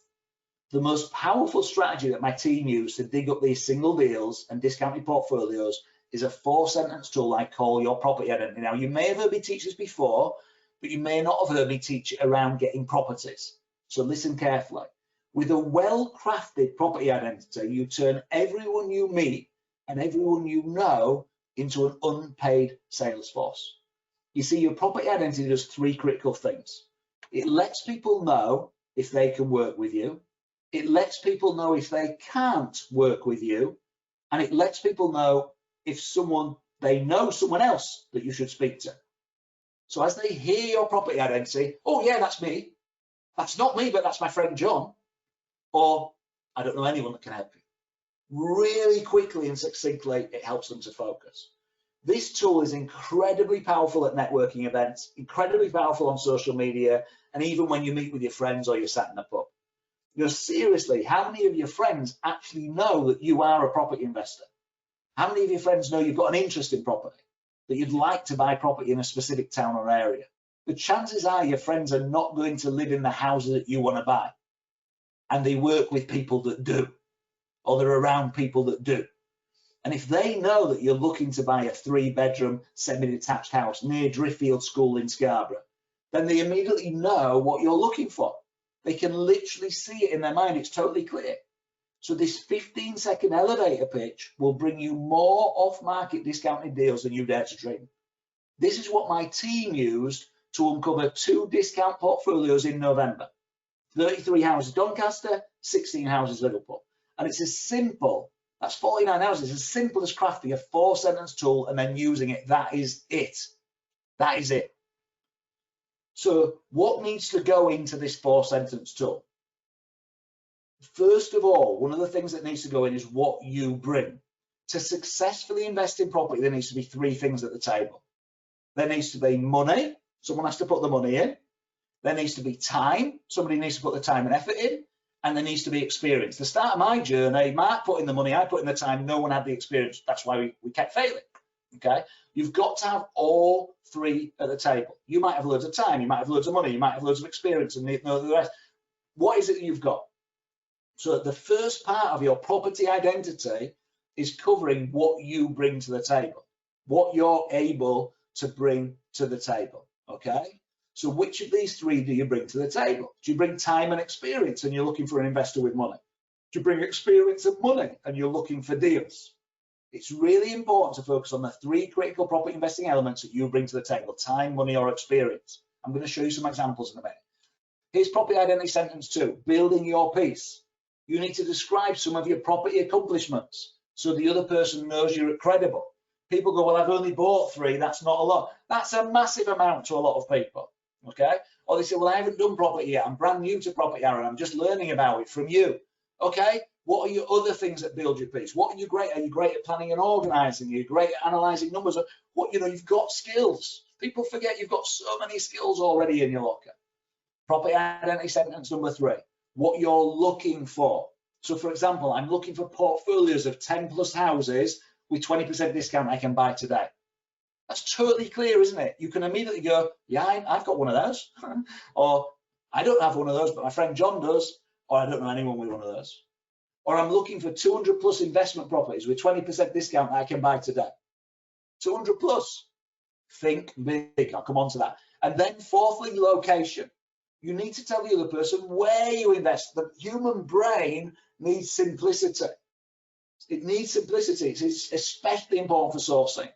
Speaker 1: The most powerful strategy that my team use to dig up these single deals and discounted portfolios is a 4-sentence tool I call your property identity. Now, you may have heard me teach this before, but you may not have heard me teach it around getting properties. So listen carefully. With a well-crafted property identity, you turn everyone you meet and everyone you know into an unpaid sales force. You see, your property identity does 3 critical things. It lets people know if they can work with you. It lets people know if they can't work with you. And it lets people know if they know someone else that you should speak to. So as they hear your property identity, oh yeah, that's me, That's not me, but that's my friend John. Or I don't know anyone that can help you. Really quickly and succinctly, it helps them to focus. This tool is incredibly powerful at networking events, incredibly powerful on social media, and even when you meet with your friends or you're sat in a pub. You know, seriously, how many of your friends actually know that you are a property investor? How many of your friends know you've got an interest in property, that you'd like to buy property in a specific town or area? The chances are your friends are not going to live in the houses that you want to buy, and they work with people that do, or they're around people that do. And if they know that you're looking to buy a 3-bedroom semi-detached house near Driffield School in Scarborough, then they immediately know what you're looking for. They can literally see it in their mind. It's totally clear. So this 15-second elevator pitch will bring you more off-market discounted deals than you dare to dream. This is what my team used to uncover 2 discount portfolios in November. 33 houses Doncaster, 16 houses Liverpool. And it's as simple, that's 49 houses, as simple as crafting a 4-sentence tool and then using it. That is it. That is it. So what needs to go into this 4-sentence tool? First of all, one of the things that needs to go in is what you bring. To successfully invest in property, there needs to be 3 things at the table. There needs to be money. Someone has to put the money in. There needs to be time. Somebody needs to put the time and effort in. And there needs to be experience. The start of my journey, Mark put in the money, I put in the time, no one had the experience. That's why we kept failing. Okay, you've got to have all 3 at the table. You might have loads of time, you might have loads of money, you might have loads of experience, and know the rest. What is it that you've got? So the first part of your property identity is covering what you bring to the table, what you're able to bring to the table. Okay, so which of these 3 do you bring to the table? Do you bring time and experience and you're looking for an investor with money? Do you bring experience and money and you're looking for deals? It's really important to focus on the 3 critical property investing elements that you bring to the table: time, money, or experience. I'm going to show you some examples in a minute. Here's property identity sentence 2, building your piece. You need to describe some of your property accomplishments so the other person knows you're credible. People go, well, I've only bought 3, that's not a lot. That's a massive amount to a lot of people, okay? Or they say, well, I haven't done property yet. I'm brand new to property, Aaron. I'm just learning about it from you, okay? What are your other things that build your piece? What are you great at? Are you great at planning and organizing? Are you great at analyzing numbers? What, you know, you've got skills. People forget you've got so many skills already in your locker. Property identity sentence number 3, what you're looking for. So for example, I'm looking for portfolios of 10+ houses with 20% discount I can buy today. That's totally clear, isn't it? You can immediately go, yeah, I've got one of those. Or I don't have one of those, but my friend John does. Or I don't know anyone with one of those. Or I'm looking for 200+ investment properties with 20% discount I can buy today. 200+. Think big. I'll come on to that. And then fourthly, location. You need to tell the other person where you invest. The human brain needs simplicity. It needs simplicity. It's especially important for sourcing.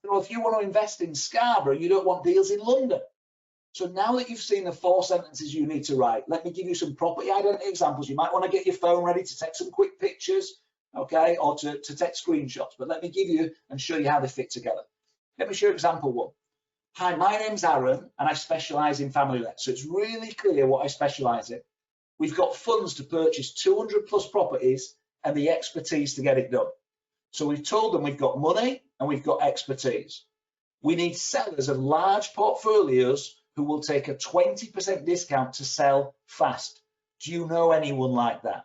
Speaker 1: If you want to invest in Scarborough, you don't want deals in London. So now that you've seen the 4 sentences you need to write, let me give you some property identity examples. You might want to get your phone ready to take some quick pictures, okay, or to take screenshots. But let me give you and show you how they fit together. Let me show you example 1. Hi, my name's Aaron, and I specialize in family lets. So it's really clear what I specialize in. We've got funds to purchase 200+ properties and the expertise to get it done. So we've told them we've got money and we've got expertise. We need sellers of large portfolios who will take a 20% discount to sell fast. Do you know anyone like that?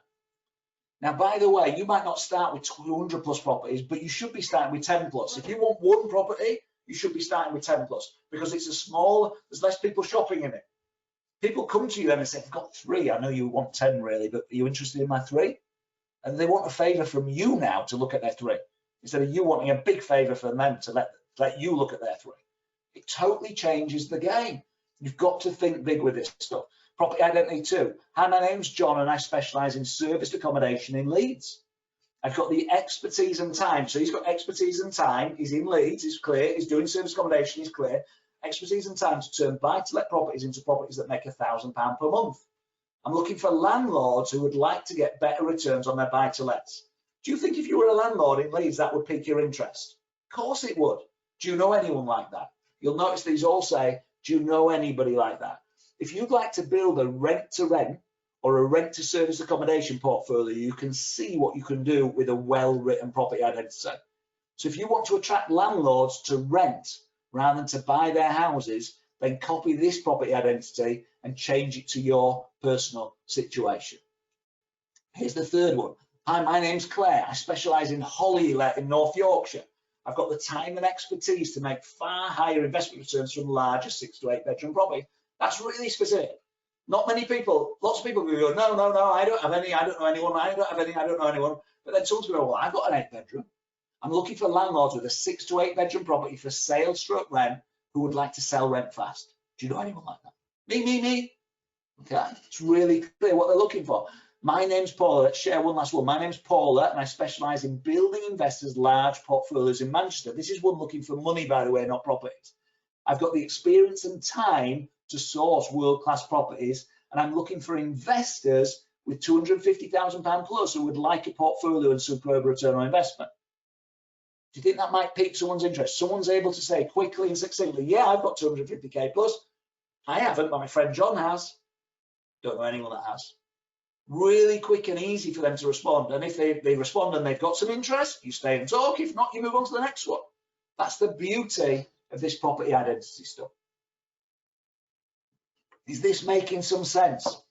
Speaker 1: Now, by the way, you might not start with 200+ properties, but you should be starting with 10+. If you want 1 property, you should be starting with 10+, because it's a small, there's less people shopping in it. People come to you then and say, I've got 3. I know you want 10 really, but are you interested in my 3? And they want a favor from you now to look at their 3, instead of you wanting a big favor from them to let you look at their 3. It totally changes the game. You've got to think big with this stuff. Property identity 2. Hi, my name's John and I specialize in serviced accommodation in Leeds. I've got the expertise and time. So he's got expertise and time. He's in Leeds, he's clear. He's doing service accommodation, he's clear. Expertise and time to turn buy-to-let properties into properties that make £1,000 per month. I'm looking for landlords who would like to get better returns on their buy-to-lets. Do you think if you were a landlord in Leeds, that would pique your interest? Of course it would. Do you know anyone like that? You'll notice these all say, do you know anybody like that? If you'd like to build a rent-to-rent or a rent-to-service accommodation portfolio, you can see what you can do with a well-written property identity. So if you want to attract landlords to rent rather than to buy their houses, then copy this property identity and change it to your personal situation. Here's the third one. Hi, my name's Claire. I specialise in holiday let in North Yorkshire. I've got the time and expertise to make far higher investment returns from larger 6 to 8 bedroom property. That's really specific. Not many people, lots of people will go, no, I don't have any, I don't know anyone, I don't know anyone. But then someone's going to go, well, I've got an 8 bedroom. I'm looking for landlords with a 6 to 8 bedroom property for sale stroke rent who would like to sell rent fast. Do you know anyone like that? Me. Okay, it's really clear what they're looking for. My name's Paula. Let's share one last one. My name's Paula, and I specialise in building investors large portfolios in Manchester. This is one looking for money, by the way, not properties. I've got the experience and time to source world-class properties, and I'm looking for investors with £250,000 plus who would like a portfolio and superb return on investment. Do you think that might pique someone's interest? Someone's able to say quickly and succinctly, yeah, I've got 250k plus. I haven't, but my friend John has. Don't know anyone that has. Really quick and easy for them to respond. And if they respond and they've got some interest, you stay and talk. If not, you move on to the next one. That's the beauty of this property identity stuff. Is this making some sense?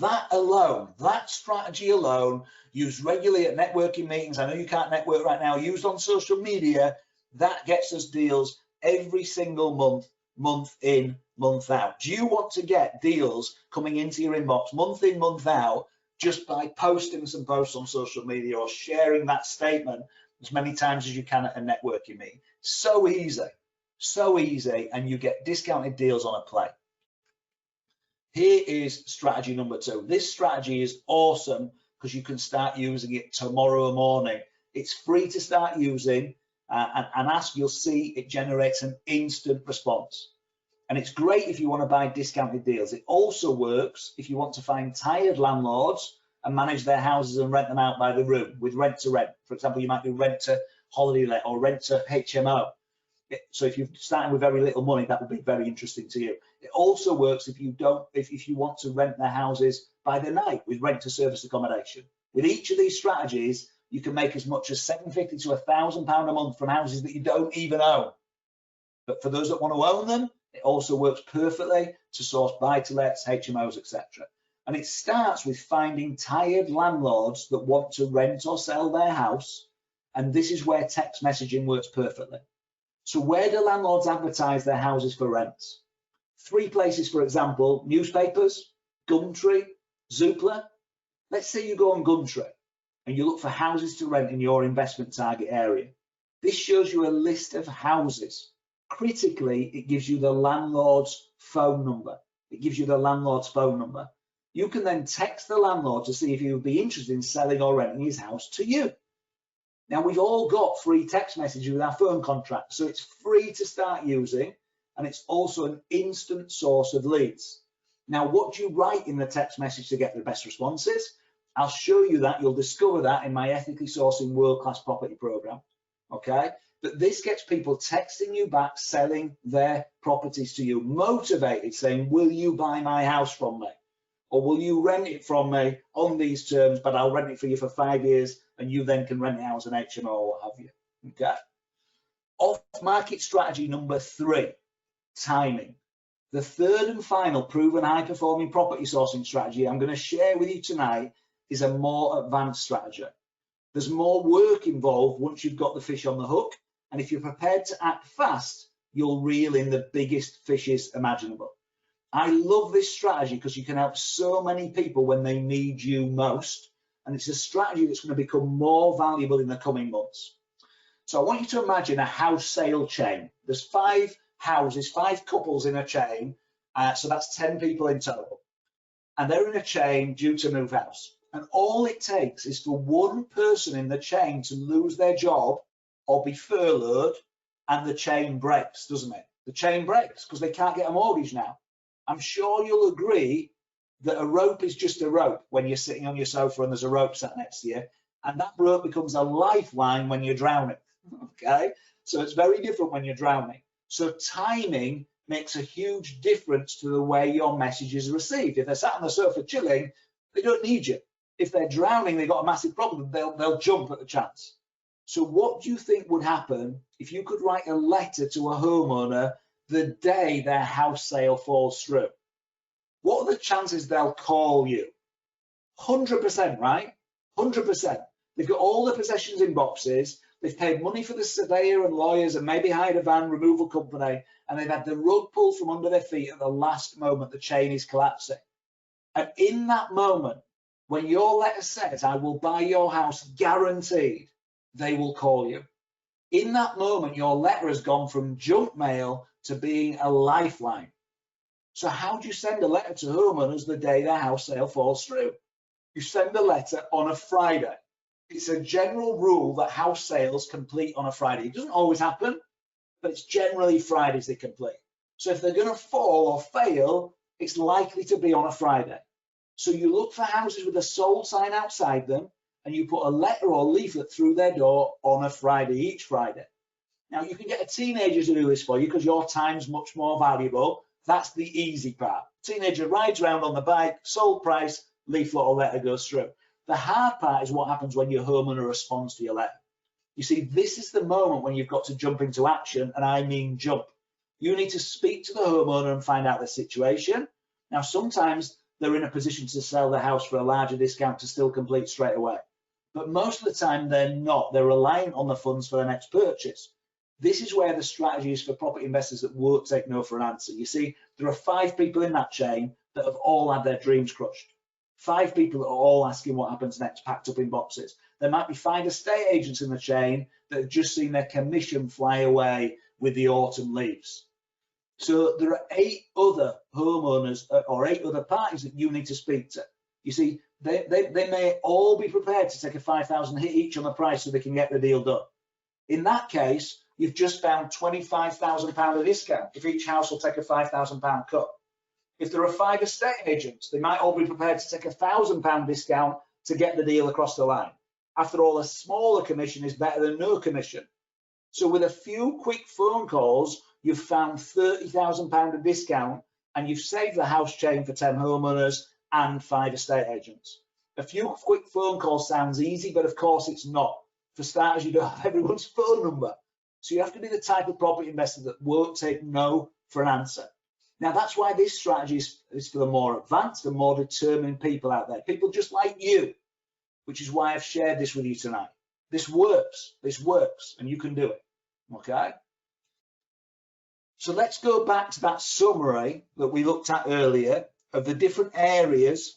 Speaker 1: That alone, that strategy alone, used regularly at networking meetings, I know you can't network right now, used on social media, that gets us deals every single month in, month out. Do you want to get deals coming into your inbox month in, month out, just by posting some posts on social media or sharing that statement as many times as you can at a networking meeting? So easy, and you get discounted deals on a play. Here is strategy number 2. This strategy is awesome because you can start using it tomorrow morning. It's free to start using, and as you'll see, it generates an instant response. And it's great if you want to buy discounted deals. It also works if you want to find tired landlords and manage their houses and rent them out by the room with rent to rent. For example, you might do rent to holiday let or rent to HMO. So if you're starting with very little money, that would be very interesting to you. It also works if you want to rent their houses by the night with rent to service accommodation. With each of these strategies, you can make as much as £750 to £1,000 a month from houses that you don't even own. But for those that want to own them, it also works perfectly to source buy-to-lets, HMOs, etc. And it starts with finding tired landlords that want to rent or sell their house. And this is where text messaging works perfectly. So where do landlords advertise their houses for rents? 3 places, for example, newspapers, Gumtree, Zoopla. Let's say you go on Gumtree and you look for houses to rent in your investment target area. This shows you a list of houses. Critically, it gives you the landlord's phone number. You can then text the landlord to see if he would be interested in selling or renting his house to you. Now, we've all got free text messages with our phone contract, so it's free to start using, and it's also an instant source of leads. Now, what do you write in the text message to get the best responses? I'll show you that. You'll discover that in my Ethically Sourcing World-Class Property program, okay? But this gets people texting you back, selling their properties to you, motivated, saying, will you buy my house from me? Or will you rent it from me on these terms, but I'll rent it for you for 5 years, and you then can rent it out as an HMO or what have you, okay? Off-market strategy number 3, timing. The third and final proven high-performing property sourcing strategy I'm going to share with you tonight is a more advanced strategy. There's more work involved once you've got the fish on the hook, and if you're prepared to act fast, you'll reel in the biggest fishes imaginable. I love this strategy because you can help so many people when they need you most, and it's a strategy that's going to become more valuable in the coming months. So I want you to imagine a house sale chain. There's 5 houses, 5 couples in a chain, so that's 10 people in total. And they're in a chain due to move house. And all it takes is for one person in the chain to lose their job or be furloughed, and the chain breaks, doesn't it? The chain breaks because they can't get a mortgage now. I'm sure you'll agree that a rope is just a rope when you're sitting on your sofa and there's a rope sat next to you, and that rope becomes a lifeline when you're drowning, okay? So it's very different when you're drowning. So timing makes a huge difference to the way your message is received. If they're sat on the sofa chilling, they don't need you. If they're drowning, they've got a massive problem, they'll jump at the chance. So what do you think would happen if you could write a letter to a homeowner the day their house sale falls through? What are the chances they'll call you? 100%, right? 100%. They've got all the possessions in boxes. They've paid money for the surveyor and lawyers and maybe hired a van removal company, and they've had the rug pulled from under their feet at the last moment the chain is collapsing. And in that moment, when your letter says, I will buy your house guaranteed, they will call you. In that moment, your letter has gone from junk mail to being a lifeline. So how do you send a letter to homeowners the day their house sale falls through? You send a letter on a Friday. It's a general rule that house sales complete on a Friday. It doesn't always happen, but it's generally Fridays they complete. So if they're going to fall or fail, it's likely to be on a Friday. So you look for houses with a sold sign outside them, and you put a letter or leaflet through their door on a Friday, each Friday. Now, you can get a teenager to do this for you because your time's much more valuable. That's the easy part. Teenager rides around on the bike, sold price, leaflet or letter goes through. The hard part is what happens when your homeowner responds to your letter. You see, this is the moment when you've got to jump into action, and I mean jump. You need to speak to the homeowner and find out the situation. Now, sometimes they're in a position to sell the house for a larger discount to still complete straight away. But most of the time they're not. They're reliant on the funds for the next purchase. This is where the strategy is for property investors that won't take no for an answer. You see, there are 5 people in that chain that have all had their dreams crushed. 5 people that are all asking what happens next, packed up in boxes. There might be 5 estate agents in the chain that have just seen their commission fly away with the autumn leaves. So there are 8 other homeowners or 8 other parties that you need to speak to. You see, they may all be prepared to take a 5,000 hit each on the price so they can get the deal done. In that case, you've just found £25,000 of discount if each house will take a £5,000 cut. If there are 5 estate agents, they might all be prepared to take a £1,000 discount to get the deal across the line. After all, a smaller commission is better than no commission. So with a few quick phone calls, you've found £30,000 of discount, and you've saved the house chain for 10 homeowners and 5 estate agents. A few quick phone calls sounds easy, but of course it's not. For starters, you don't have everyone's phone number. So you have to be the type of property investor that won't take no for an answer. Now, that's why this strategy is for the more advanced and more determined people out there, people just like you, which is why I've shared this with you tonight. This works, and you can do it, okay? So let's go back to that summary that we looked at earlier of the different areas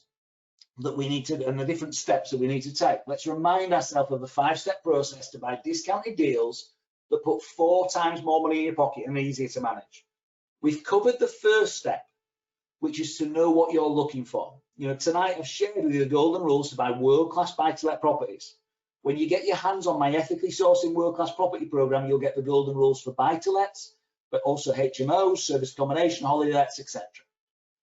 Speaker 1: that we need to, and the different steps that we need to take. Let's remind ourselves of the 5-step process to buy discounted deals that put 4 times more money in your pocket and easier to manage. We've covered the first step, which is to know what you're looking for. You know, tonight I've shared with you the golden rules to buy world-class buy-to-let properties. When you get your hands on my ethically sourcing world-class property program, you'll get the golden rules for buy-to-lets, but also HMOs, service accommodation, holiday lets, etc.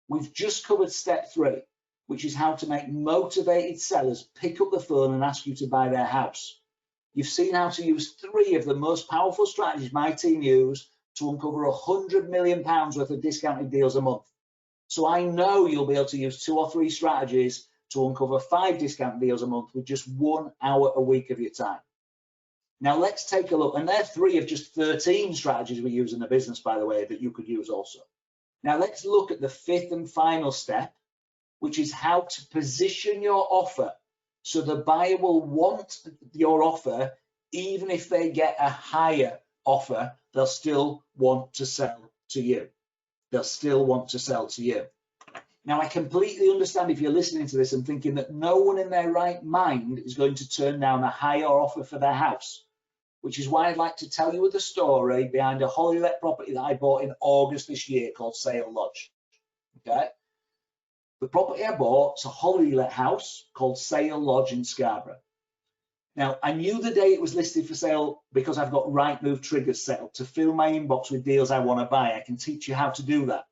Speaker 1: We've just covered step 3, which is how to make motivated sellers pick up the phone and ask you to buy their house. You've seen how to use 3 of the most powerful strategies my team use to uncover £100 million worth of discounted deals a month. So I know you'll be able to use 2 or 3 strategies to uncover 5 discounted deals a month with just 1 hour a week of your time. Now let's take a look, and they're 3 of just 13 strategies we use in the business, by the way, that you could use also. Now let's look at the 5th and final step, which is how to position your offer so the buyer will want your offer. Even if they get a higher offer, they'll still want to sell to you. They'll still want to sell to you. Now, I completely understand if you're listening to this and thinking that no one in their right mind is going to turn down a higher offer for their house, which is why I'd like to tell you the story behind a holiday let property that I bought in August this year called Sale Lodge. Okay. The property I bought is a holiday let house called Sale Lodge in Scarborough. Now, I knew the day it was listed for sale because I've got Rightmove triggers set up to fill my inbox with deals I want to buy. I can teach you how to do that.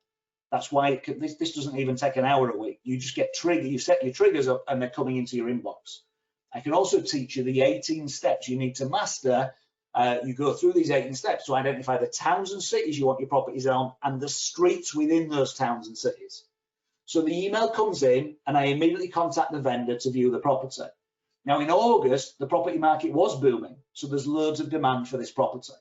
Speaker 1: That's why this doesn't even take an hour a week. You just get triggered, you set your triggers up and they're coming into your inbox. I can also teach you the 18 steps you need to master You go through these 18 steps to identify the towns and cities you want your properties on and the streets within those towns and cities. So the email comes in and I immediately contact the vendor to view the property. Now in August, the property market was booming, so there's loads of demand for this property.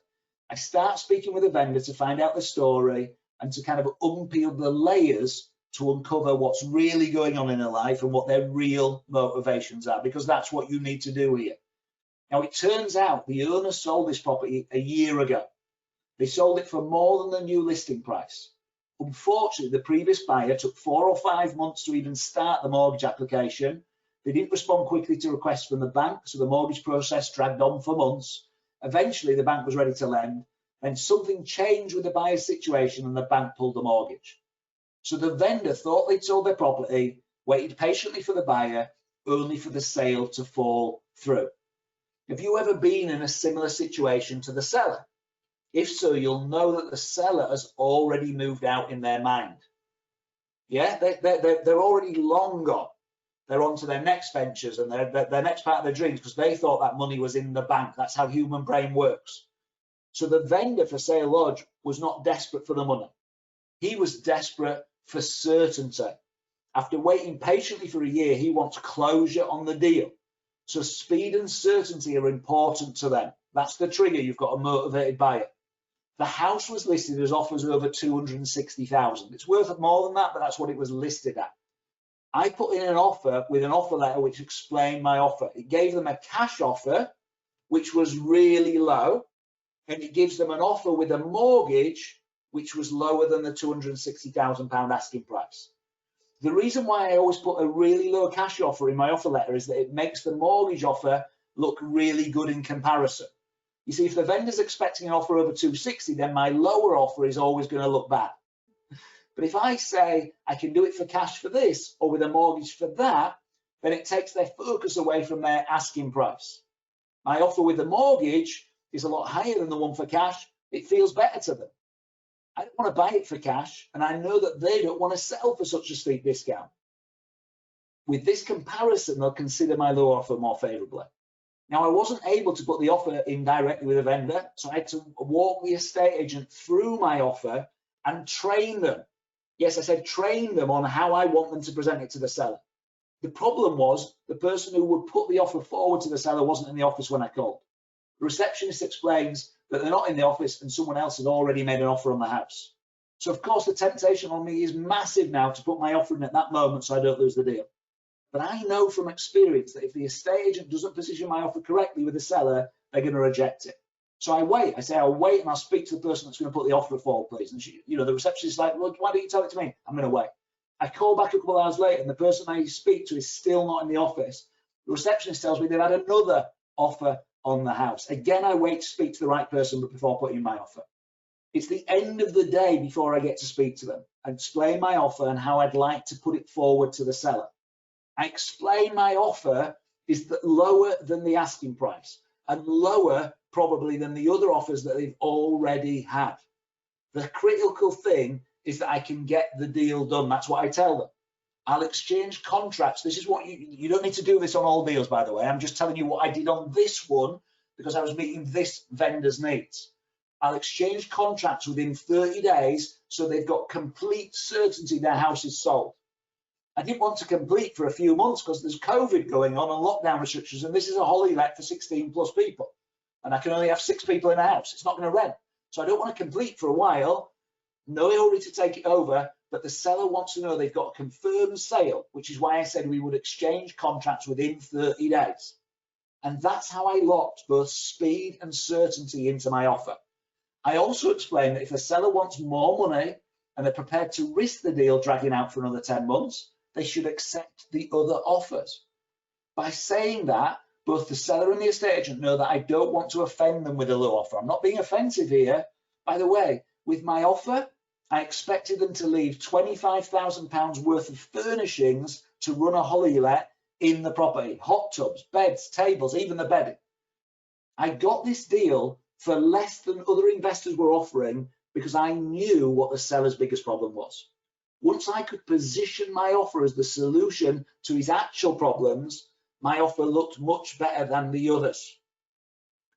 Speaker 1: I start speaking with the vendor to find out the story and to kind of unpeel the layers to uncover what's really going on in their life and what their real motivations are, because that's what you need to do here. Now it turns out the owner sold this property a year ago. They sold it for more than the new listing price. Unfortunately, the previous buyer took 4 or 5 months to even start the mortgage application. They didn't respond quickly to requests from the bank, so the mortgage process dragged on for months. Eventually, the bank was ready to lend. Then something changed with the buyer's situation and the bank pulled the mortgage. So the vendor thought they'd sold their property, waited patiently for the buyer, only for the sale to fall through. Have you ever been in a similar situation to the seller? If so, you'll know that the seller has already moved out in their mind. Yeah, they're already long gone. They're on to their next ventures and their next part of their dreams because they thought that money was in the bank. That's how human brain works. So the vendor for Sale Lodge was not desperate for the money. He was desperate for certainty. After waiting patiently for a year, he wants closure on the deal. So speed and certainty are important to them. That's the trigger. You've got a motivated buyer. The house was listed as offers over 260,000. It's worth more than that, but that's what it was listed at. I put in an offer with an offer letter which explained my offer. It gave them a cash offer, which was really low, and it gives them an offer with a mortgage, which was lower than the £260,000 asking price. The reason why I always put a really low cash offer in my offer letter is that it makes the mortgage offer look really good in comparison. You see, if the vendor's expecting an offer over 260, then my lower offer is always going to look bad. But if I say I can do it for cash for this or with a mortgage for that, then it takes their focus away from their asking price. My offer with the mortgage is a lot higher than the one for cash. It feels better to them. I don't want to buy it for cash, and I know that they don't want to sell for such a steep discount. With this comparison, they'll consider my low offer more favorably. Now, I wasn't able to put the offer in directly with a vendor, so I had to walk the estate agent through my offer and train them. Yes, I said train them on how I want them to present it to the seller. The problem was the person who would put the offer forward to the seller wasn't in the office when I called. The receptionist explains that they're not in the office and someone else had already made an offer on the house. So of course the temptation on me is massive now to put my offer in at that moment so I don't lose the deal. But I know from experience that if the estate agent doesn't position my offer correctly with the seller, they're going to reject it. So I wait. I say, I'll wait and I'll speak to the person that's going to put the offer forward, please. And she, the receptionist is like, well, why don't you tell it to me? I'm going to wait. I call back a couple of hours later and the person I speak to is still not in the office. The receptionist tells me they've had another offer on the house. Again, I wait to speak to the right person before putting my offer. It's the end of the day before I get to speak to them. I explain my offer and how I'd like to put it forward to the seller. I explain my offer is that lower than the asking price and lower probably than the other offers that they've already had. The critical thing is that I can get the deal done. That's what I tell them. I'll exchange contracts. This is what you don't need to do this on all deals, by the way. I'm just telling you what I did on this one because I was meeting this vendor's needs. I'll exchange contracts within 30 days so they've got complete certainty their house is sold. I didn't want to complete for a few months because there's COVID going on and lockdown restrictions, and this is a holiday let for 16 plus people. And I can only have 6 people in a house. It's not going to rent. So I don't want to complete for a while. No hurry to take it over, but the seller wants to know they've got a confirmed sale, which is why I said we would exchange contracts within 30 days. And that's how I locked both speed and certainty into my offer. I also explained that if the seller wants more money and they're prepared to risk the deal dragging out for another 10 months, they should accept the other offers. By saying that, both the seller and the estate agent know that I don't want to offend them with a low offer. I'm not being offensive here. By the way, with my offer, I expected them to leave £25,000 worth of furnishings to run a holiday let in the property. Hot tubs, beds, tables, even the bedding. I got this deal for less than other investors were offering because I knew what the seller's biggest problem was. Once I could position my offer as the solution to his actual problems, my offer looked much better than the others.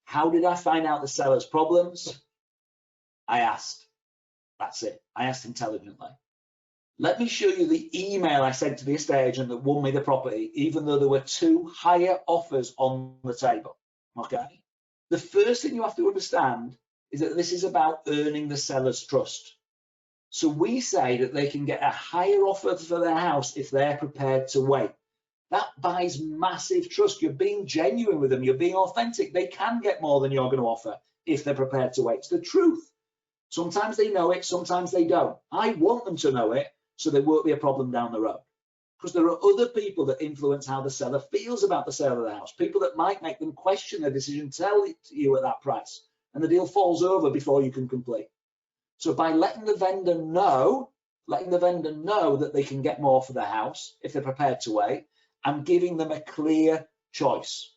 Speaker 1: How did I find out the seller's problems? I asked. That's it. I asked intelligently. Let me show you the email I sent to the estate agent that won me the property, even though there were 2 higher offers on the table. Okay. The first thing you have to understand is that this is about earning the seller's trust. So we say that they can get a higher offer for their house if they're prepared to wait. That buys massive trust. You're being genuine with them. You're being authentic. They can get more than you're going to offer if they're prepared to wait. It's the truth. Sometimes they know it, sometimes they don't. I want them to know it so there won't be a problem down the road. Because there are other people that influence how the seller feels about the sale of the house. People that might make them question their decision, tell it to you at that price, and the deal falls over before you can complete. So by letting the vendor know that they can get more for the house if they're prepared to wait, I'm giving them a clear choice.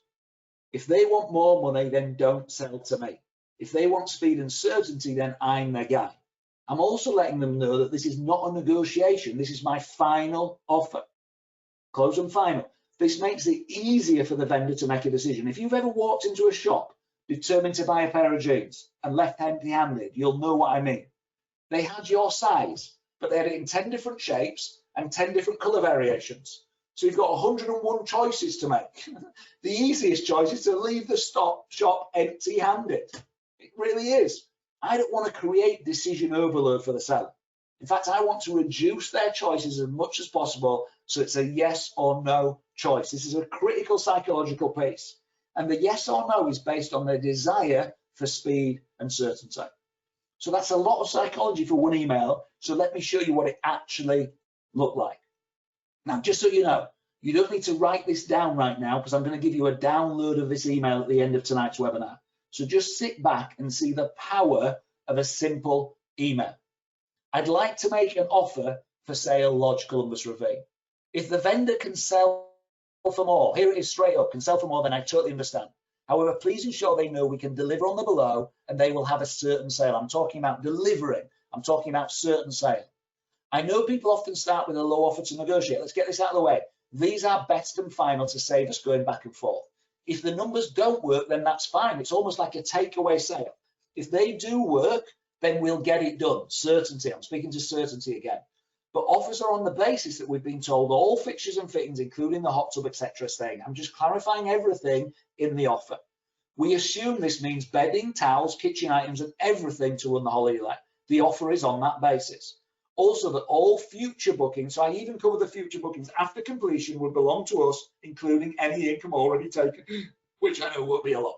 Speaker 1: If they want more money, then don't sell to me. If they want speed and certainty, then I'm the guy. I'm also letting them know that this is not a negotiation. This is my final offer. Close and final. This makes it easier for the vendor to make a decision. If you've ever walked into a shop determined to buy a pair of jeans and left empty-handed, you'll know what I mean. They had your size, but they had it in 10 different shapes and 10 different color variations. So you've got 101 choices to make. The easiest choice is to leave the shop empty-handed. It really is. I don't want to create decision overload for the seller. In fact, I want to reduce their choices as much as possible so it's a yes or no choice. This is a critical psychological piece. And the yes or no is based on their desire for speed and certainty. So that's a lot of psychology for one email. So let me show you what it actually looked like. Now, just so you know, you don't need to write this down right now because I'm going to give you a download of this email at the end of tonight's webinar. So just sit back and see the power of a simple email. I'd like to make an offer for sale Lodge Columbus Ravine. If the vendor can sell for more, here it is straight up, can sell for more, then I totally understand. However, please ensure they know we can deliver on the below and they will have a certain sale. I'm talking about delivering. I'm talking about certain sale. I know people often start with a low offer to negotiate. Let's get this out of the way. These are best and final to save us going back and forth. If the numbers don't work, then that's fine. It's almost like a takeaway sale. If they do work, then we'll get it done. Certainty. I'm speaking to certainty again. But offers are on the basis that we've been told all fixtures and fittings, including the hot tub, etc., are staying. I'm just clarifying everything in the offer. We assume this means bedding, towels, kitchen items, and everything to run the holiday let. The offer is on that basis. Also, that all future bookings, so I even cover the future bookings after completion, would belong to us, including any income already taken, which I know will be a lot.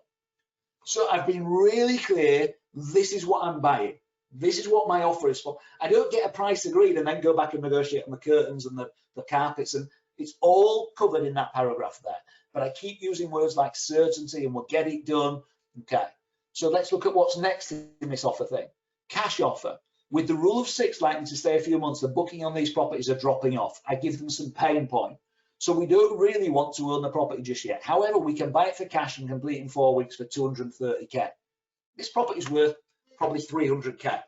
Speaker 1: So I've been really clear. This is what I'm buying. This is what my offer is for. I don't get a price agreed and then go back and negotiate on the curtains and the carpets, and it's all covered in that paragraph there. But I keep using words like certainty and we'll get it done. Okay, so let's look at what's next in this offer thing. Cash offer. With the rule of 6 likely to stay a few months, the booking on these properties are dropping off. I give them some pain point. So we don't really want to own the property just yet. However, we can buy it for cash and complete in 4 weeks for 230k. This property is worth probably 300k.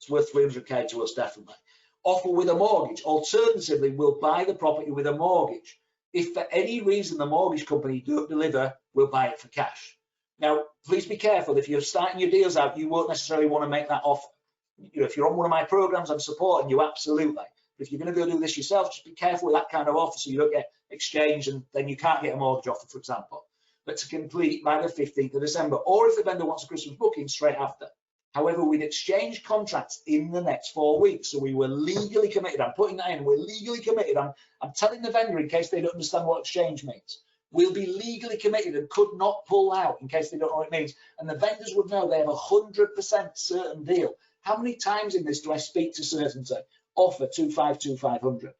Speaker 1: It's worth 300k to us, definitely. Offer with a mortgage. Alternatively, we'll buy the property with a mortgage. If for any reason the mortgage company don't deliver, we'll buy it for cash. Now, please be careful. If you're starting your deals out, you won't necessarily want to make that offer. You know, if you're on one of my programs, I'm supporting you, absolutely. But if you're going to go do this yourself, just be careful with that kind of offer so you don't get exchanged and then you can't get a mortgage offer, for example. But to complete by the 15th of December, or if the vendor wants a Christmas booking, straight after. However, we'd exchange contracts in the next 4 weeks, so we were legally committed. I'm putting that in. We're legally committed. I'm telling the vendor in case they don't understand what exchange means. We'll be legally committed and could not pull out in case they don't know what it means. And the vendors would know they have a 100% certain deal. How many times in this do I speak to certainty? Offer 252500.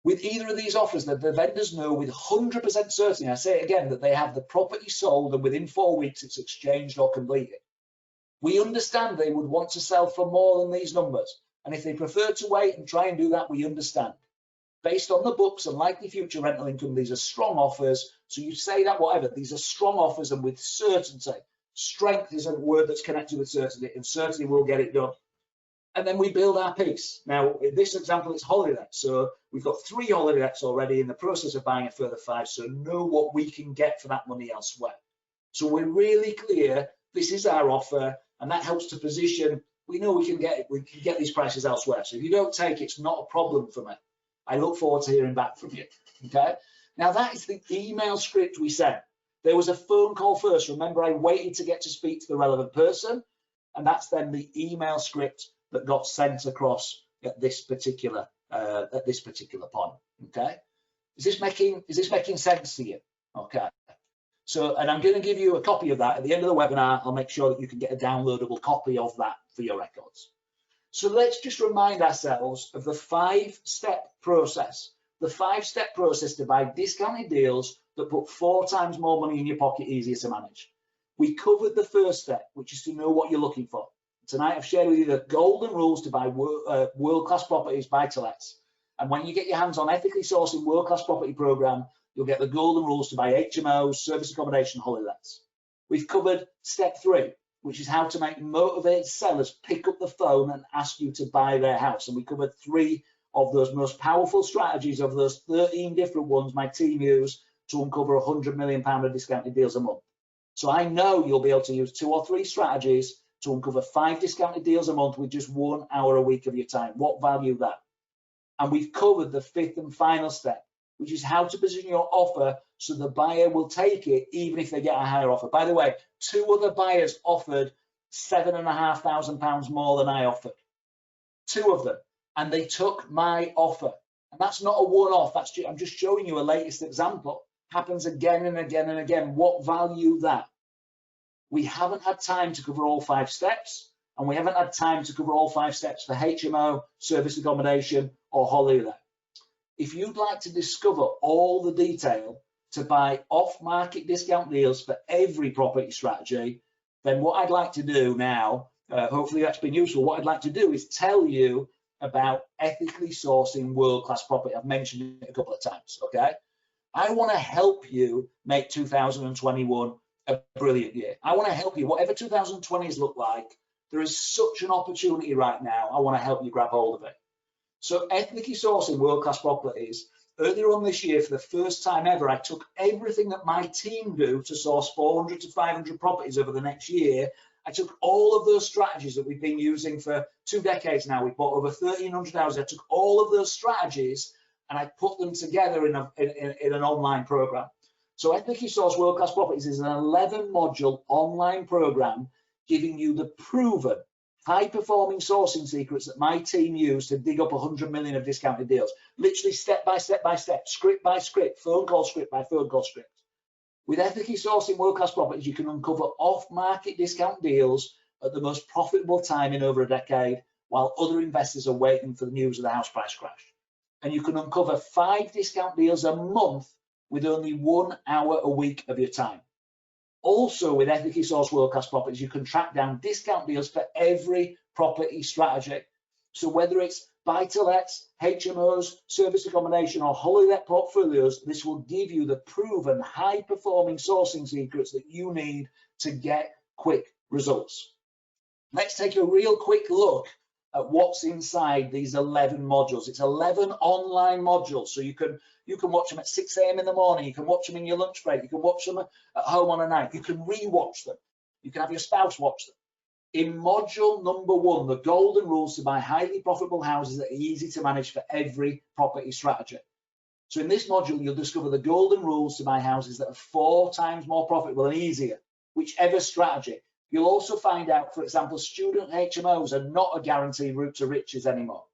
Speaker 1: With either of these offers, the vendors know with 100% certainty, I say it again, that they have the property sold and within 4 weeks it's exchanged or completed. We understand they would want to sell for more than these numbers. And if they prefer to wait and try and do that, we understand. Based on the books and likely future rental income, these are strong offers. So you say that whatever, these are strong offers and with certainty. Strength is a word that's connected with certainty, and certainty will get it done. And then we build our piece. Now, in this example, it's holiday lets. So we've got 3 holiday lets already in the process of buying a further 5. So know what we can get for that money elsewhere. So we're really clear, this is our offer, and that helps to position. We know we can get these prices elsewhere. So if you don't take it, it's not a problem for me. I look forward to hearing back from you. Okay. Now that is the email script we sent. There was a phone call first. Remember, I waited to get to speak to the relevant person, and that's then the email script that got sent across at this particular point. Okay. Is this making sense to you? Okay. So, and I'm going to give you a copy of that at the end of the webinar. I'll make sure that you can get a downloadable copy of that for your records. So let's just remind ourselves of the 5-step process. The 5-step process to buy discounted deals that put 4 times more money in your pocket, easier to manage. We covered the first step, which is to know what you're looking for. Tonight I've shared with you the golden rules to buy world-class properties, buy-to-lets. And when you get your hands on Ethically Sourcing World-Class Property Program, you'll get the golden rules to buy HMOs, service accommodation, holiday lets. We've covered step 3, which is how to make motivated sellers pick up the phone and ask you to buy their house. And we covered 3 of those most powerful strategies of those 13 different ones my team use to uncover £100 million of discounted deals a month. So I know you'll be able to use 2 or 3 strategies to uncover 5 discounted deals a month with just 1 hour a week of your time. What value that? And we've covered the 5th and final step, which is how to position your offer so the buyer will take it even if they get a higher offer. By the way, 2 other buyers offered £7,500 more than I offered. 2 of them, and they took my offer. And that's not a one-off. I'm just showing you a latest example. Happens again and again and again. What value that? We haven't had time to cover all 5 steps, and we haven't had time to cover all 5 steps for HMO, service accommodation, or holiday let. If you'd like to discover all the detail to buy off-market discount deals for every property strategy, then what I'd like to do now, hopefully that's been useful, what I'd like to do is tell you about ethically sourcing world-class property. I've mentioned it a couple of times, okay? I want to help you make 2021 a brilliant year. I want to help you, whatever 2020s look like, there is such an opportunity right now. I want to help you grab hold of it. So ethically sourcing world-class properties, earlier on this year, for the first time ever, I took everything that my team do to source 400 to 500 properties over the next year. I took all of those strategies that we've been using for 2 decades now. We've bought over 1,300 houses. I took all of those strategies and I put them together in an online program. So Ethically Sourced World-Class Properties is an 11-module online program giving you the proven high-performing sourcing secrets that my team use to dig up 100 million of discounted deals. Literally step by step by step, script by script, phone call script by phone call script. With Ethically Sourcing World-Class Properties, you can uncover off-market discount deals at the most profitable time in over a decade, while other investors are waiting for the news of the house price crash. And you can uncover 5 discount deals a month with only 1 hour a week of your time. Also, with Ethically Sourced World-Class Properties, you can track down discount deals for every property strategy. So whether it's buy-to-lets, HMOs, service accommodation, or holiday let portfolios, this will give you the proven high-performing sourcing secrets that you need to get quick results. Let's take a real quick look at what's inside these 11 modules. It's 11 online modules, so you can watch them at 6 a.m. in the morning, you can watch them in your lunch break, you can watch them at home on a night, you can re-watch them, you can have your spouse watch them. In module number 1, the golden rules to buy highly profitable houses that are easy to manage for every property strategy. So in this module, you'll discover the golden rules to buy houses that are 4 times more profitable and easier, whichever strategy. You'll also find out, for example, student HMOs are not a guaranteed route to riches anymore.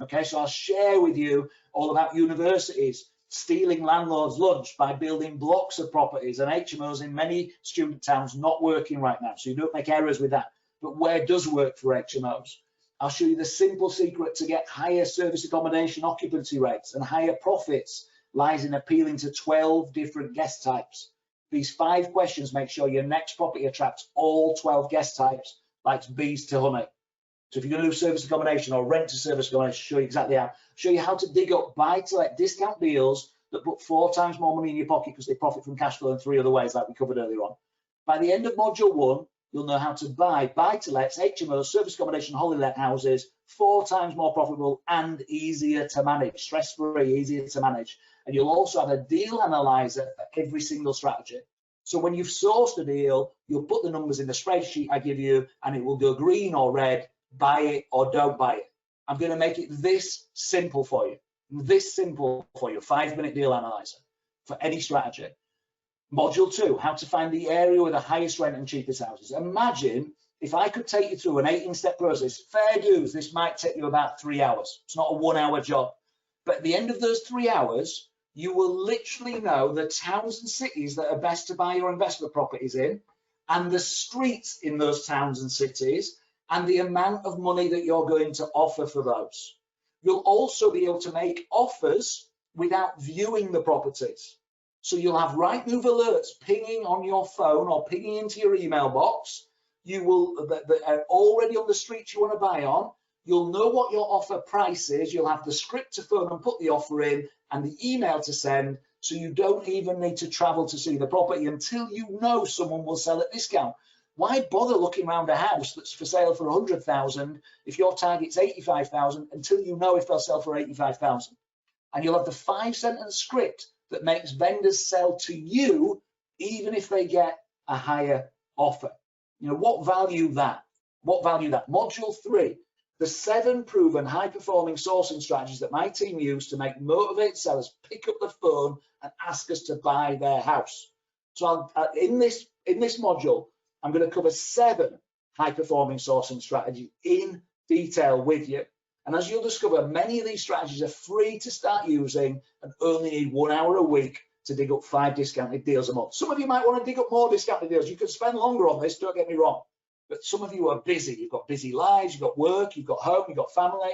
Speaker 1: Okay, so I'll share with you all about universities stealing landlords' lunch by building blocks of properties, and HMOs in many student towns not working right now. So you don't make errors with that. But where does work for HMOs? I'll show you the simple secret to get higher service accommodation occupancy rates and higher profits lies in appealing to 12 different guest types. These 5 questions make sure your next property attracts all 12 guest types like bees to honey. So if you're going to do service accommodation or rent to service accommodation, show you exactly how. Show you how to dig up buy-to-let discount deals that put 4 times more money in your pocket because they profit from cash flow in 3 other ways like we covered earlier on. By the end of module 1, you'll know how to buy buy-to-lets, HMOs, service accommodation, holiday let houses 4 times more profitable and easier to manage, stress-free, easier to manage. And you'll also have a deal analyzer for every single strategy. So when you've sourced a deal, you'll put the numbers in the spreadsheet I give you, and it will go green or red, buy it or don't buy it. I'm going to make it this simple for you, 5-minute deal analyzer for any strategy. Module 2, how to find the area with the highest rent and cheapest houses. Imagine if I could take you through an 18-step process, fair dues, this might take you about 3 hours. It's not a 1-hour job. But at the end of those 3 hours, you will literally know the towns and cities that are best to buy your investment properties in, and the streets in those towns and cities, and the amount of money that you're going to offer for those. You'll also be able to make offers without viewing the properties. So you'll have Rightmove alerts pinging on your phone or pinging into your email box. You will, that are already on the streets you want to buy on. You'll know what your offer price is. You'll have the script to phone and put the offer in and the email to send. So you don't even need to travel to see the property until you know someone will sell at discount. Why bother looking around a house that's for sale for 100,000 if your target's 85,000 until you know if they'll sell for 85,000? And you'll have the 5-sentence script that makes vendors sell to you even if they get a higher offer. You know, what value that? What value that? Module 3, the 7 proven high-performing sourcing strategies that my team use to make motivated sellers pick up the phone and ask us to buy their house. So in this module, I'm going to cover 7 high-performing sourcing strategies in detail with you. And as you'll discover, many of these strategies are free to start using and only need 1 hour a week to dig up 5 discounted deals a month. Some of you might want to dig up more discounted deals. You could spend longer on this, don't get me wrong. But some of you are busy. You've got busy lives, you've got work, you've got home, you've got family.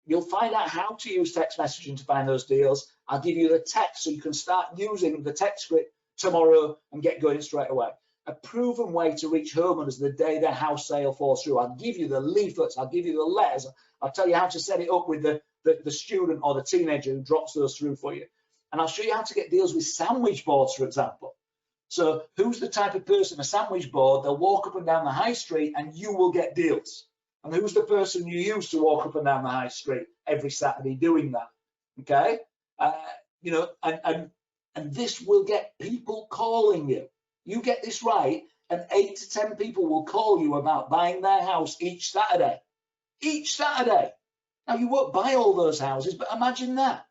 Speaker 1: You'll find out how to use text messaging to find those deals. I'll give you the text so you can start using the text script tomorrow and get going straight away. A proven way to reach homeowners the day their house sale falls through. I'll give you the leaflets, I'll give you the letters, I'll tell you how to set it up with the student or the teenager who drops those through for you. And I'll show you how to get deals with sandwich boards, for example. So who's the type of person, a sandwich board, they'll walk up and down the high street and you will get deals. And who's the person you use to walk up and down the high street every Saturday doing that? Okay, you know, and this will get people calling you. You get this right, and 8 to 10 people will call you about buying their house each Saturday. Each Saturday. Now, you won't buy all those houses, but imagine that.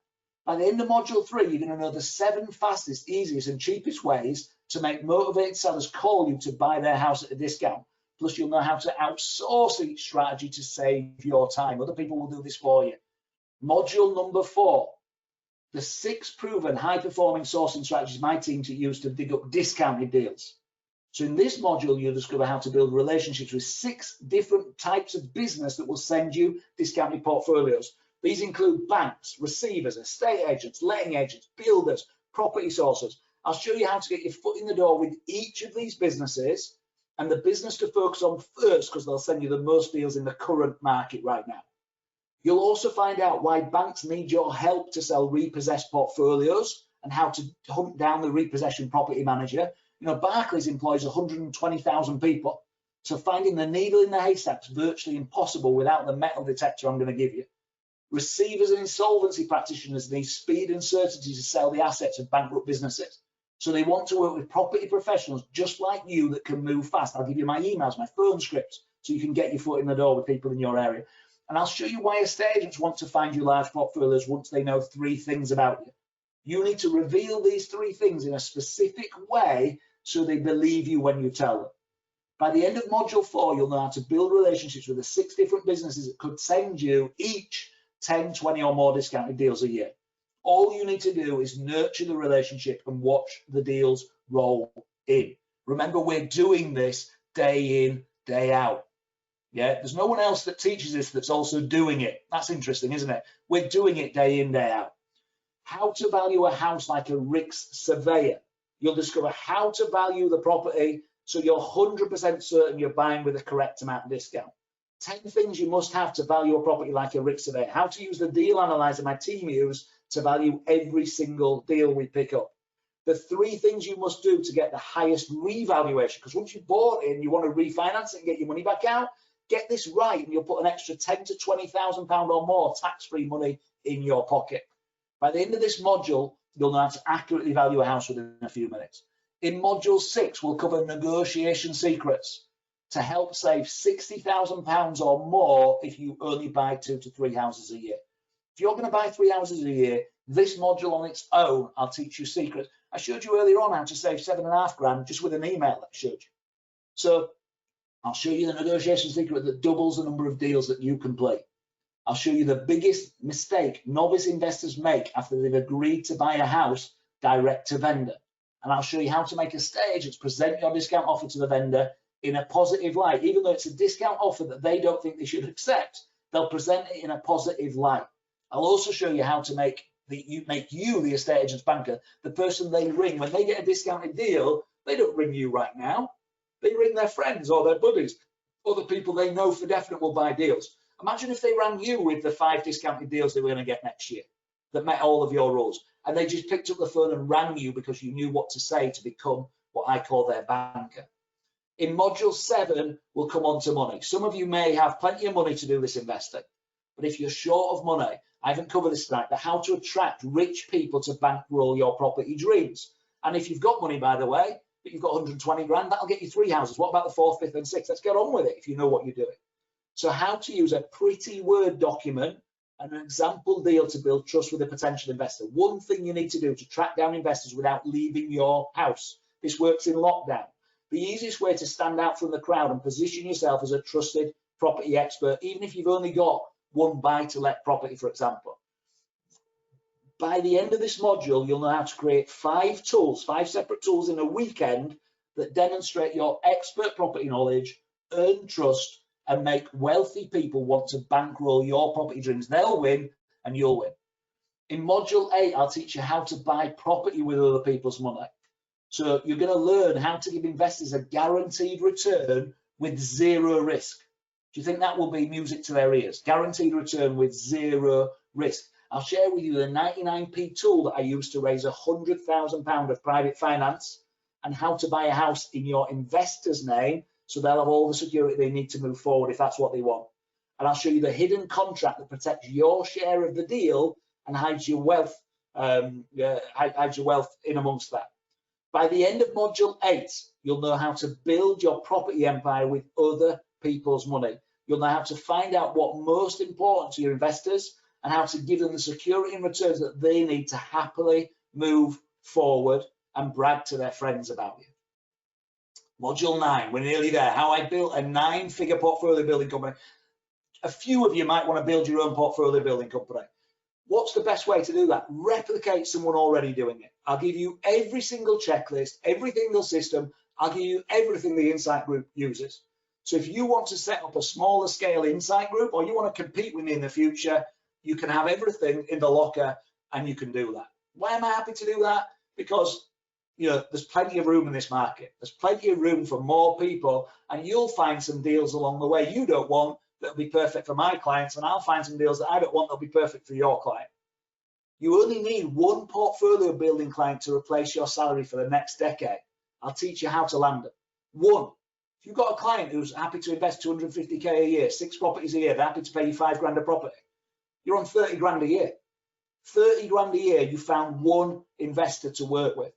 Speaker 1: By the end of module 3, you're going to know the 7 fastest, easiest, and cheapest ways to make motivated sellers call you to buy their house at a discount. Plus, you'll know how to outsource each strategy to save your time. Other people will do this for you. Module number 4. The 6 proven high-performing sourcing strategies my team to use to dig up discounted deals. So in this module, you'll discover how to build relationships with 6 different types of business that will send you discounted portfolios. These include banks, receivers, estate agents, letting agents, builders, property sources. I'll show you how to get your foot in the door with each of these businesses and the business to focus on first because they'll send you the most deals in the current market right now. You'll also find out why banks need your help to sell repossessed portfolios and how to hunt down the repossession property manager. You know, Barclays employs 120,000 people. So finding the needle in the haystack is virtually impossible without the metal detector I'm going to give you. Receivers and insolvency practitioners need speed and certainty to sell the assets of bankrupt businesses. So they want to work with property professionals just like you that can move fast. I'll give you my emails, my phone scripts, so you can get your foot in the door with people in your area. And I'll show you why estate agents want to find you large portfolios once they know 3 things about you. You need to reveal these 3 things in a specific way so they believe you when you tell them. By the end of module 4, you'll know how to build relationships with the 6 different businesses that could send you each 10, 20 or more discounted deals a year. All you need to do is nurture the relationship and watch the deals roll in. Remember, we're doing this day in, day out. Yeah, there's no one else that teaches this that's also doing it. That's interesting, isn't it? We're doing it day in, day out. How to value a house like a RICS surveyor. You'll discover how to value the property so you're 100% certain you're buying with the correct amount of discount. 10 things you must have to value a property like a RICS surveyor. How to use the deal analyzer my team use to value every single deal we pick up. The 3 things you must do to get the highest revaluation, because once you've bought it and you want to refinance it and get your money back out, get this right and you'll put an extra £10,000 to £20,000 or more tax-free money in your pocket. By the end of this module, you'll know how to accurately value a house within a few minutes. In module 6, we'll cover negotiation secrets to help save £60,000 or more if you only buy 2 to 3 houses a year. If you're going to buy 3 houses a year, this module on its own, I'll teach you secrets. I showed you earlier on how to save £7,500 just with an email that I showed you. So I'll show you the negotiation secret that doubles the number of deals that you complete. I'll show you the biggest mistake novice investors make after they've agreed to buy a house direct to vendor. And I'll show you how to make estate agents present your discount offer to the vendor in a positive light. Even though it's a discount offer that they don't think they should accept, they'll present it in a positive light. I'll also show you how to make you, the estate agent's banker, the person they ring. When they get a discounted deal, they don't ring you right now. They ring their friends or their buddies or the people they know for definite will buy deals. Imagine if they rang you with the 5 discounted deals they were going to get next year that met all of your rules, and they just picked up the phone and rang you because you knew what to say to become what I call their banker. In module 7, we'll come on to money. Some of you may have plenty of money to do this investing, but if you're short of money, I haven't covered this tonight, but how to attract rich people to bankroll your property dreams. And if you've got money, by the way, but you've got 120 grand, that'll get you 3 houses. What about the 4th, 5th, and 6th? Let's get on with it if you know what you're doing. So how to use a pretty Word document and an example deal to build trust with a potential investor. One thing you need to do to track down investors without leaving your house. This works in lockdown. The easiest way to stand out from the crowd and position yourself as a trusted property expert, even if you've only got one buy-to-let property, for example. By the end of this module, you'll know how to create 5 separate tools in a weekend that demonstrate your expert property knowledge, earn trust, and make wealthy people want to bankroll your property dreams. They'll win and you'll win. In module 8, I'll teach you how to buy property with other people's money. So you're going to learn how to give investors a guaranteed return with 0 risk. Do you think that will be music to their ears? Guaranteed return with 0 risk. I'll share with you the 99p tool that I use to raise £100,000 of private finance and how to buy a house in your investor's name so they'll have all the security they need to move forward if that's what they want. And I'll show you the hidden contract that protects your share of the deal and hides your wealth, in amongst that. By the end of module 8, you'll know how to build your property empire with other people's money. You'll know how to find out what most important to your investors and how to give them the security and returns that they need to happily move forward and brag to their friends about you. Module 9, we're nearly there. How I built a 9-figure portfolio building company. A few of you might want to build your own portfolio building company. What's the best way to do that? Replicate someone already doing it. I'll give you every single checklist, every single system. I'll give you everything the Insight Group uses. So if you want to set up a smaller scale Insight Group or you want to compete with me in the future, you can have everything in the locker and you can do that. Why am I happy to do that? Because there's plenty of room in this market. There's plenty of room for more people, and you'll find some deals along the way you don't want that'll be perfect for my clients, and I'll find some deals that I don't want that'll be perfect for your client. You only need one portfolio building client to replace your salary for the next decade. I'll teach you how to land it. One. If you've got a client who's happy to invest 250k a year, 6 properties a year, they're happy to pay you 5 grand a property, you're on 30 grand a year. 30 grand a year, you found one investor to work with.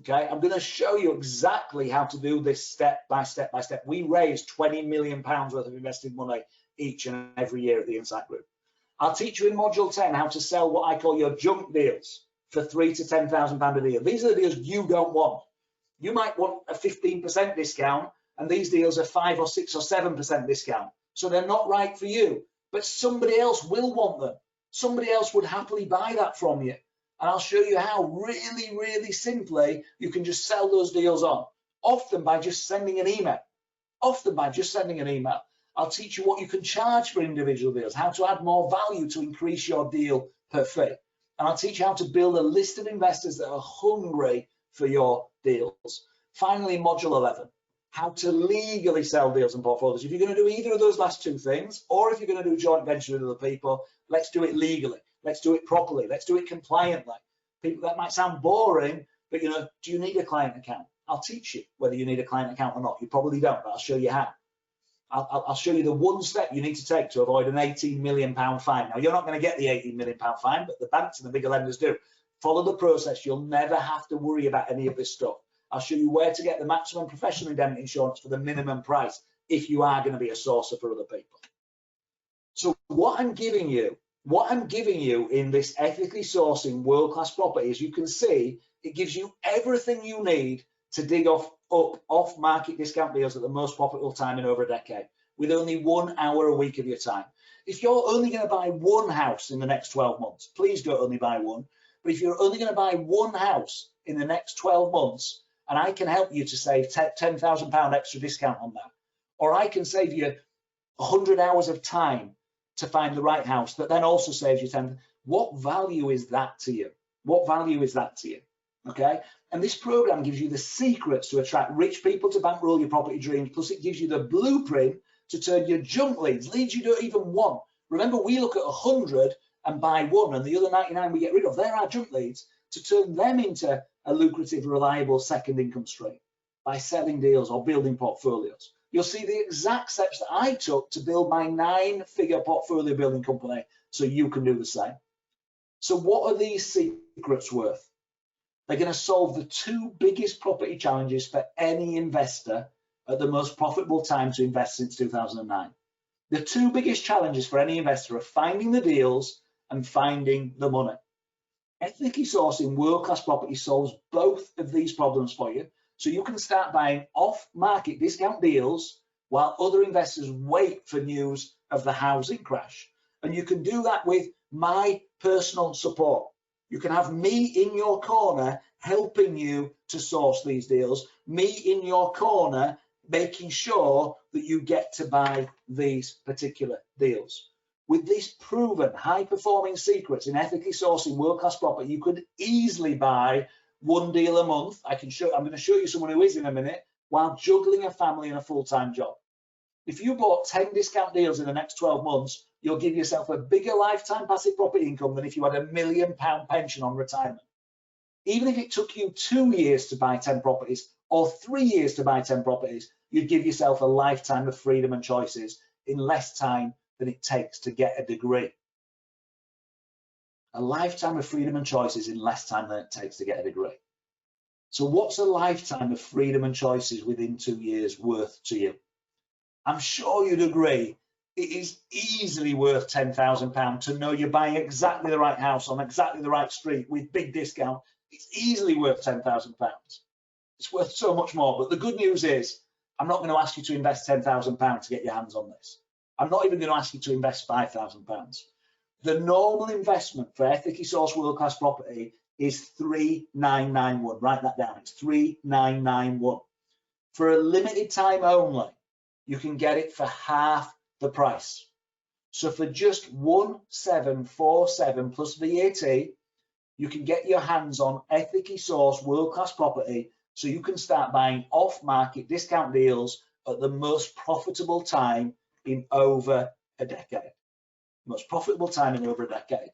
Speaker 1: Okay, I'm going to show you exactly how to do this step by step by step. We raise £20 million worth of invested money each and every year at the Insight Group. I'll teach you in module 10 how to sell what I call your junk deals for £3,000 to £10,000 a deal. These are the deals you don't want. You might want a 15% discount, and these deals are 5 or 6 or 7% discount. So they're not right for you, but somebody else will want them. Somebody else would happily buy that from you. And I'll show you how really, really simply you can just sell those deals on, often by just sending an email. I'll teach you what you can charge for individual deals, how to add more value to increase your deal per fee. And I'll teach you how to build a list of investors that are hungry for your deals. Finally, module 11, how to legally sell deals and portfolios. If you're going to do either of those last 2 things, or if you're going to do joint venture with other people, let's do it legally. Let's do it properly. Let's do it compliantly. People, that might sound boring, but do you need a client account? I'll teach you whether you need a client account or not. You probably don't, but I'll show you how. I'll show you the one step you need to take to avoid an £18 million fine. Now, you're not going to get the £18 million fine, but the banks and the bigger lenders do. Follow the process. You'll never have to worry about any of this stuff. I'll show you where to get the maximum professional indemnity insurance for the minimum price if you are going to be a sourcer for other people. So what I'm giving you in this ethically sourcing world-class property, as you can see, it gives you everything you need to dig up off-market discount deals at the most profitable time in over a decade, with only 1 hour a week of your time. If you're only going to buy one house in the next 12 months, please don't only buy one. But if you're only going to buy one house in the next 12 months, and I can help you to save £10,000 extra discount on that, or I can save you 100 hours of time to find the right house that then also saves you 10, what value is that to you? What value is that to you? Okay, and this program gives you the secrets to attract rich people to bankroll your property dreams, plus it gives you the blueprint to turn your junk leads you don't even want. Remember, we look at 100 and buy one, and the other 99 we get rid of. They're our junk leads, to turn them into a lucrative, reliable second income stream by selling deals or building portfolios. You'll see the exact steps that I took to build my 9-figure portfolio building company, so you can do the same. So what are these secrets worth? They're going to solve the 2 biggest property challenges for any investor at the most profitable time to invest since 2009. The 2 biggest challenges for any investor are finding the deals and finding the money. Ethically sourcing world-class property solves both of these problems for you, so you can start buying off-market discount deals while other investors wait for news of the housing crash. And you can do that with my personal support. You can have me in your corner helping you to source these deals, me in your corner making sure that you get to buy these particular deals. With these proven high-performing secrets in ethically sourcing world-class property, you could easily buy 1 deal a month. I'm going to show you someone who is in a minute, while juggling a family and a full-time job. If you bought 10 discount deals in the next 12 months, you'll give yourself a bigger lifetime passive property income than if you had £1 million pension on retirement. Even if it took you 2 years to buy 10 properties or 3 years to buy 10 properties, you'd give yourself a lifetime of freedom and choices in less time than it takes to get a degree. A lifetime of freedom and choices in less time than it takes to get a degree. So what's a lifetime of freedom and choices within 2 years worth to you? I'm sure you'd agree it is easily worth £10,000 to know you're buying exactly the right house on exactly the right street with big discount. It's easily worth £10,000. It's worth so much more. But the good news is, I'm not going to ask you to invest £10,000 to get your hands on this. I'm not even going to ask you to invest £5,000. The normal investment for ethically sourced world-class property is $3,991. Write that down. It's $3,991. For a limited time only, you can get it for half the price. So for just $1,747 plus VAT, you can get your hands on ethically sourced world-class property, so you can start buying off-market discount deals at the most profitable time in over a decade. Most profitable time in over a decade.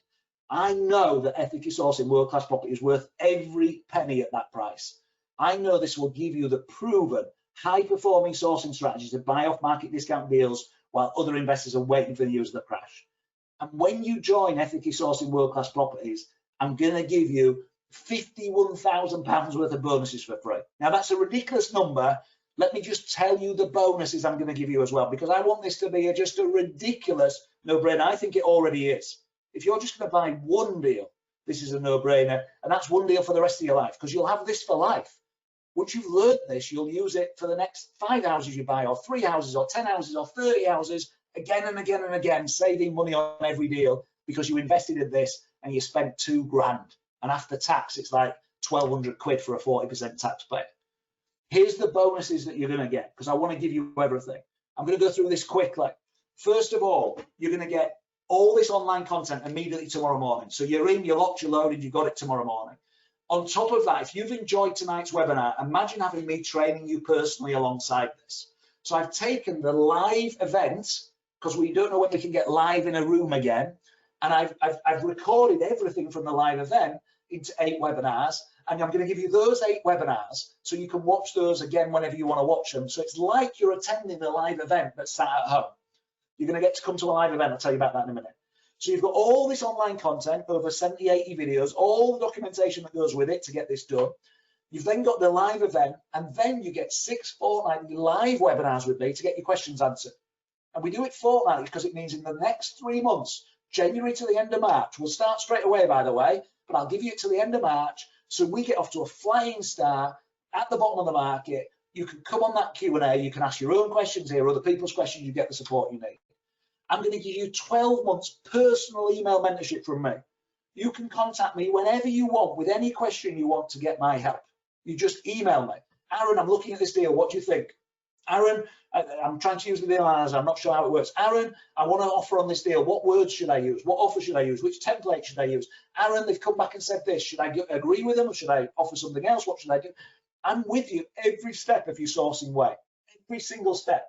Speaker 1: I know that ethically sourcing world-class property is worth every penny at that price. I know this will give you the proven high-performing sourcing strategies to buy off-market discount deals while other investors are waiting for the news of the crash. And when you join ethically sourcing world-class properties, I'm going to give you £51,000 worth of bonuses for free. Now, that's a ridiculous number. Let me just tell you the bonuses I'm going to give you as well, because I want this to be just a ridiculous no-brainer. I think it already is. If you're just going to buy one deal, this is a no-brainer, and that's one deal for the rest of your life, because you'll have this for life. Once you've learned this, you'll use it for the next 5 houses you buy, or 3 houses, or 10 houses, or 30 houses, again and again and again, saving money on every deal because you invested in this and you spent £2,000. And after tax, it's like 1,200 quid for a 40% tax paid. Here's the bonuses that you're going to get, because I want to give you everything. I'm going to go through this quickly. First of all, you're going to get all this online content immediately tomorrow morning. So you're in, you're locked, you're loaded, you've got it tomorrow morning. On top of that, if you've enjoyed tonight's webinar, imagine having me training you personally alongside this. So I've taken the live event, because we don't know when we can get live in a room again, and I've recorded everything from the live event into 8 webinars, and I'm going to give you those 8 webinars so you can watch those again whenever you want to watch them. So it's like you're attending a live event but sat at home. You're going to get to come to a live event. I'll tell you about that in a minute. So you've got all this online content, over 70, 80 videos, all the documentation that goes with it to get this done. You've then got the live event, and then you get 6 fortnightly live webinars with me to get your questions answered. And we do it fortnightly because it means in the next 3 months, January to the end of March, we'll start straight away, by the way, but I'll give you it to the end of March, so we get off to a flying start at the bottom of the market. You can come on that Q&A, you can ask your own questions here, other people's questions, you get the support you need. I'm going to give you 12 months personal email mentorship from me. You can contact me whenever you want with any question you want to get my help. You just email me. Aaron, I'm looking at this deal, what do you think? Aaron, I'm trying to use the deal analyzer, I'm not sure how it works. Aaron, I want to offer on this deal, what words should I use? What offer should I use? Which template should I use? Aaron, they've come back and said this, should I agree with them or should I offer something else? What should I do? I'm with you every step of your sourcing way, every single step.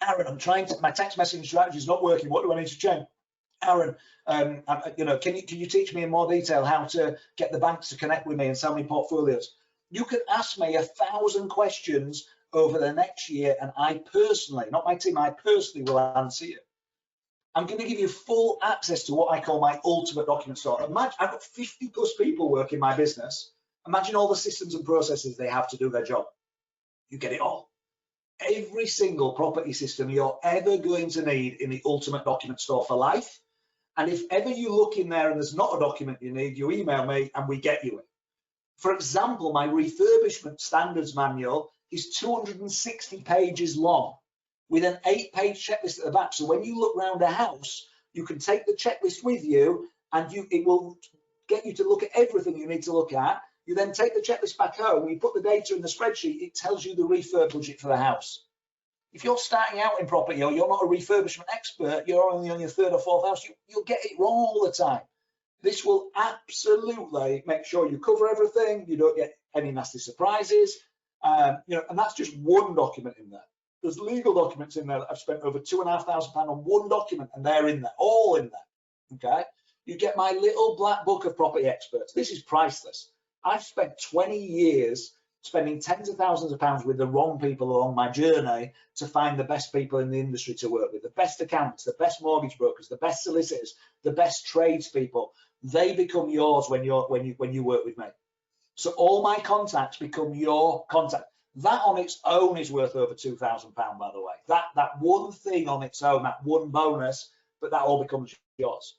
Speaker 1: Aaron, I'm trying to, my text messaging strategy is not working, what do I need to change? Aaron, can you teach me in more detail how to get the banks to connect with me and sell me portfolios? You can ask me 1,000 questions over the next year, and I personally, not my team, I personally will answer you. I'm going to give you full access to what I call my ultimate document store. Imagine, I've got 50 plus people working my business. Imagine all the systems and processes they have to do their job. You get it all. Every single property system you're ever going to need in the ultimate document store for life. And if ever you look in there and there's not a document you need, you email me and we get you it. For example, my refurbishment standards manual is 260 pages long with an 8-page checklist at the back. So when you look around a house, you can take the checklist with you and it will get you to look at everything you need to look at. You then take the checklist back home, you put the data in the spreadsheet, it tells you the refurb budget for the house. If you're starting out in property or you're not a refurbishment expert, you're only on your 3rd or 4th house, you'll get it wrong all the time. This will absolutely make sure you cover everything, you don't get any nasty surprises, and that's just one document in there. There's legal documents in there that I've spent over £2,500 on one document, and they're in there, all in there, okay? You get my little black book of property experts. This is priceless. I've spent 20 years spending tens of thousands of pounds with the wrong people along my journey to find the best people in the industry to work with, the best accountants, the best mortgage brokers, the best solicitors, the best tradespeople. They become yours when you work with me. So all my contacts become your contact. That on its own is worth over £2,000, by the way. That one thing on its own, that one bonus, but that all becomes yours.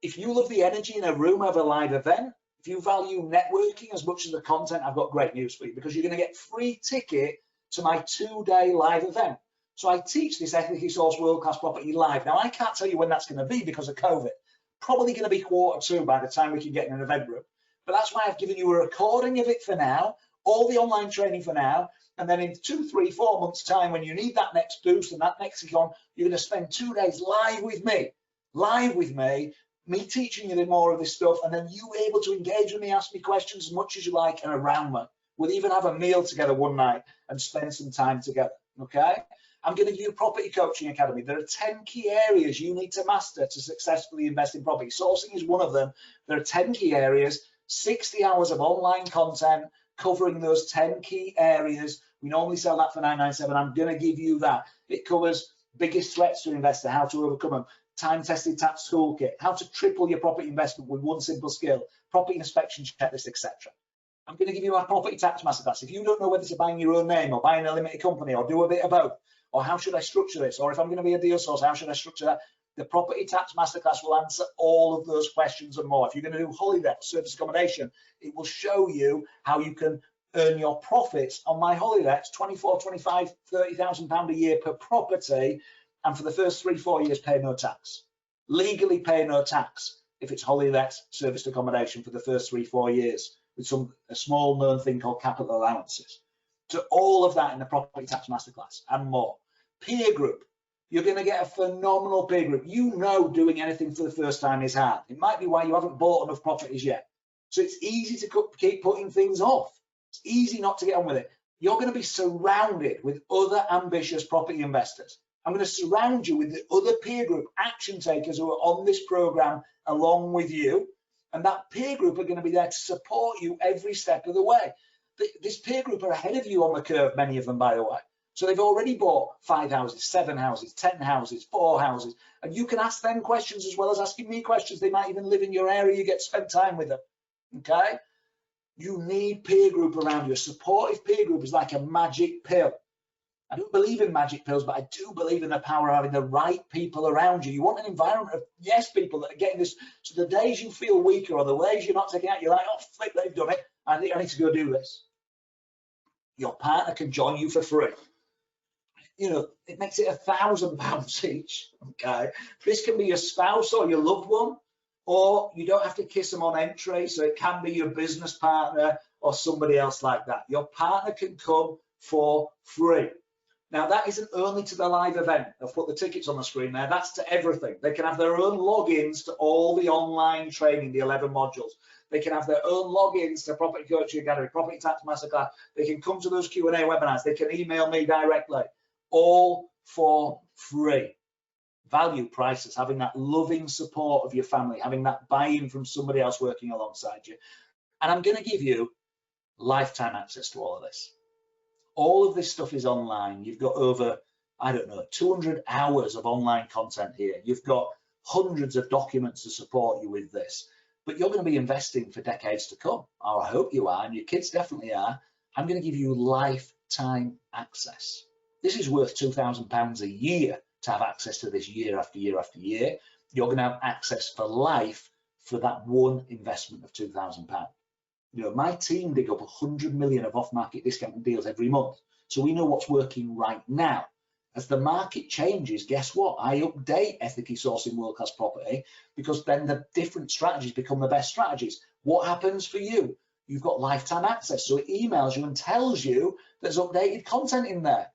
Speaker 1: If you love the energy in a room of a live event, if you value networking as much as the content, I've got great news for you, because you're going to get free ticket to my 2-day live event. So I teach this ethically sourced world-class property live. Now, I can't tell you when that's going to be because of COVID. Probably going to be Q2 by the time we can get in an event room. But that's why I've given you a recording of it for now, all the online training for now, and then in 2, 3, 4 months' time, when you need that next boost and that next econ, you're going to spend 2 days live with me, me teaching you more of this stuff, and then you able to engage with me, ask me questions as much as you like, and around me. We'll even have a meal together one night and spend some time together, okay? I'm going to give you a property coaching academy. There are 10 key areas you need to master to successfully invest in property. Sourcing is one of them. There are 10 key areas, 60 hours of online content covering those 10 key areas. We normally sell that for $997. I'm going to give you that. It covers biggest threats to an investor, how to overcome them, time-tested tax toolkit, how to triple your property investment with one simple skill, property inspection checklist, etc. I'm going to give you my property tax masterclass. If you don't know whether to buy in your own name or buy in a limited company or do a bit of both, or how should I structure this, or if I'm going to be a deal source, how should I structure that? The property tax masterclass will answer all of those questions and more. If you're going to do holiday service accommodation, it will show you how you can earn your profits on my holiday. It's 24, 25, £30,000 a year per property, and for the first 3-4 years pay no tax. Legally pay no tax if it's holiday service accommodation for the first 3-4 years with a small known thing called capital allowances. To all of that in the property tax masterclass and more. Peer group. You're going to get a phenomenal peer group. You know doing anything for the first time is hard. It might be why you haven't bought enough properties yet. So it's easy to keep putting things off. It's easy not to get on with it. You're going to be surrounded with other ambitious property investors. I'm going to surround you with the other peer group action takers who are on this program along with you. And that peer group are going to be there to support you every step of the way. This peer group are ahead of you on the curve, many of them, by the way. So they've already bought 5 houses, 7 houses, 10 houses, 4 houses. And you can ask them questions as well as asking me questions. They might even live in your area. You get to spend time with them, okay? You need peer group around you. A supportive peer group is like a magic pill. I don't believe in magic pills, but I do believe in the power of having the right people around you. You want an environment of yes people that are getting this. So the days you feel weaker or the days you're not taking out, you're like, oh, flip, they've done it. I need to go do this. Your partner can join you for free. You know, it makes it £1,000 each, okay? This can be your spouse or your loved one, or you don't have to kiss them on entry, so it can be your business partner or somebody else like that. Your partner can come for free. Now, that isn't only to the live event. I've put the tickets on the screen there. That's to everything. They can have their own logins to all the online training, the 11 modules. They can have their own logins to Property Coaching Academy, Property Tax Masterclass. They can come to those Q&A webinars. They can email me directly, all for free. Value prices, having that loving support of your family, having that buy-in from somebody else working alongside you. And I'm going to give you lifetime access to all of this. All of this stuff is online. You've got over, I don't know, 200 hours of online content here. You've got hundreds of documents to support you with this. But you're going to be investing for decades to come. Or I hope you are, and your kids definitely are. I'm going to give you lifetime access. This is worth £2,000 a year to have access to this year after year after year. You're going to have access for life for that one investment of £2,000. You know, my team dig up 100 million of off-market discounted deals every month. So we know what's working right now. As the market changes, guess what? I update ethically sourcing world-class property, because then the different strategies become the best strategies. What happens for you? You've got lifetime access. So it emails you and tells you there's updated content in there.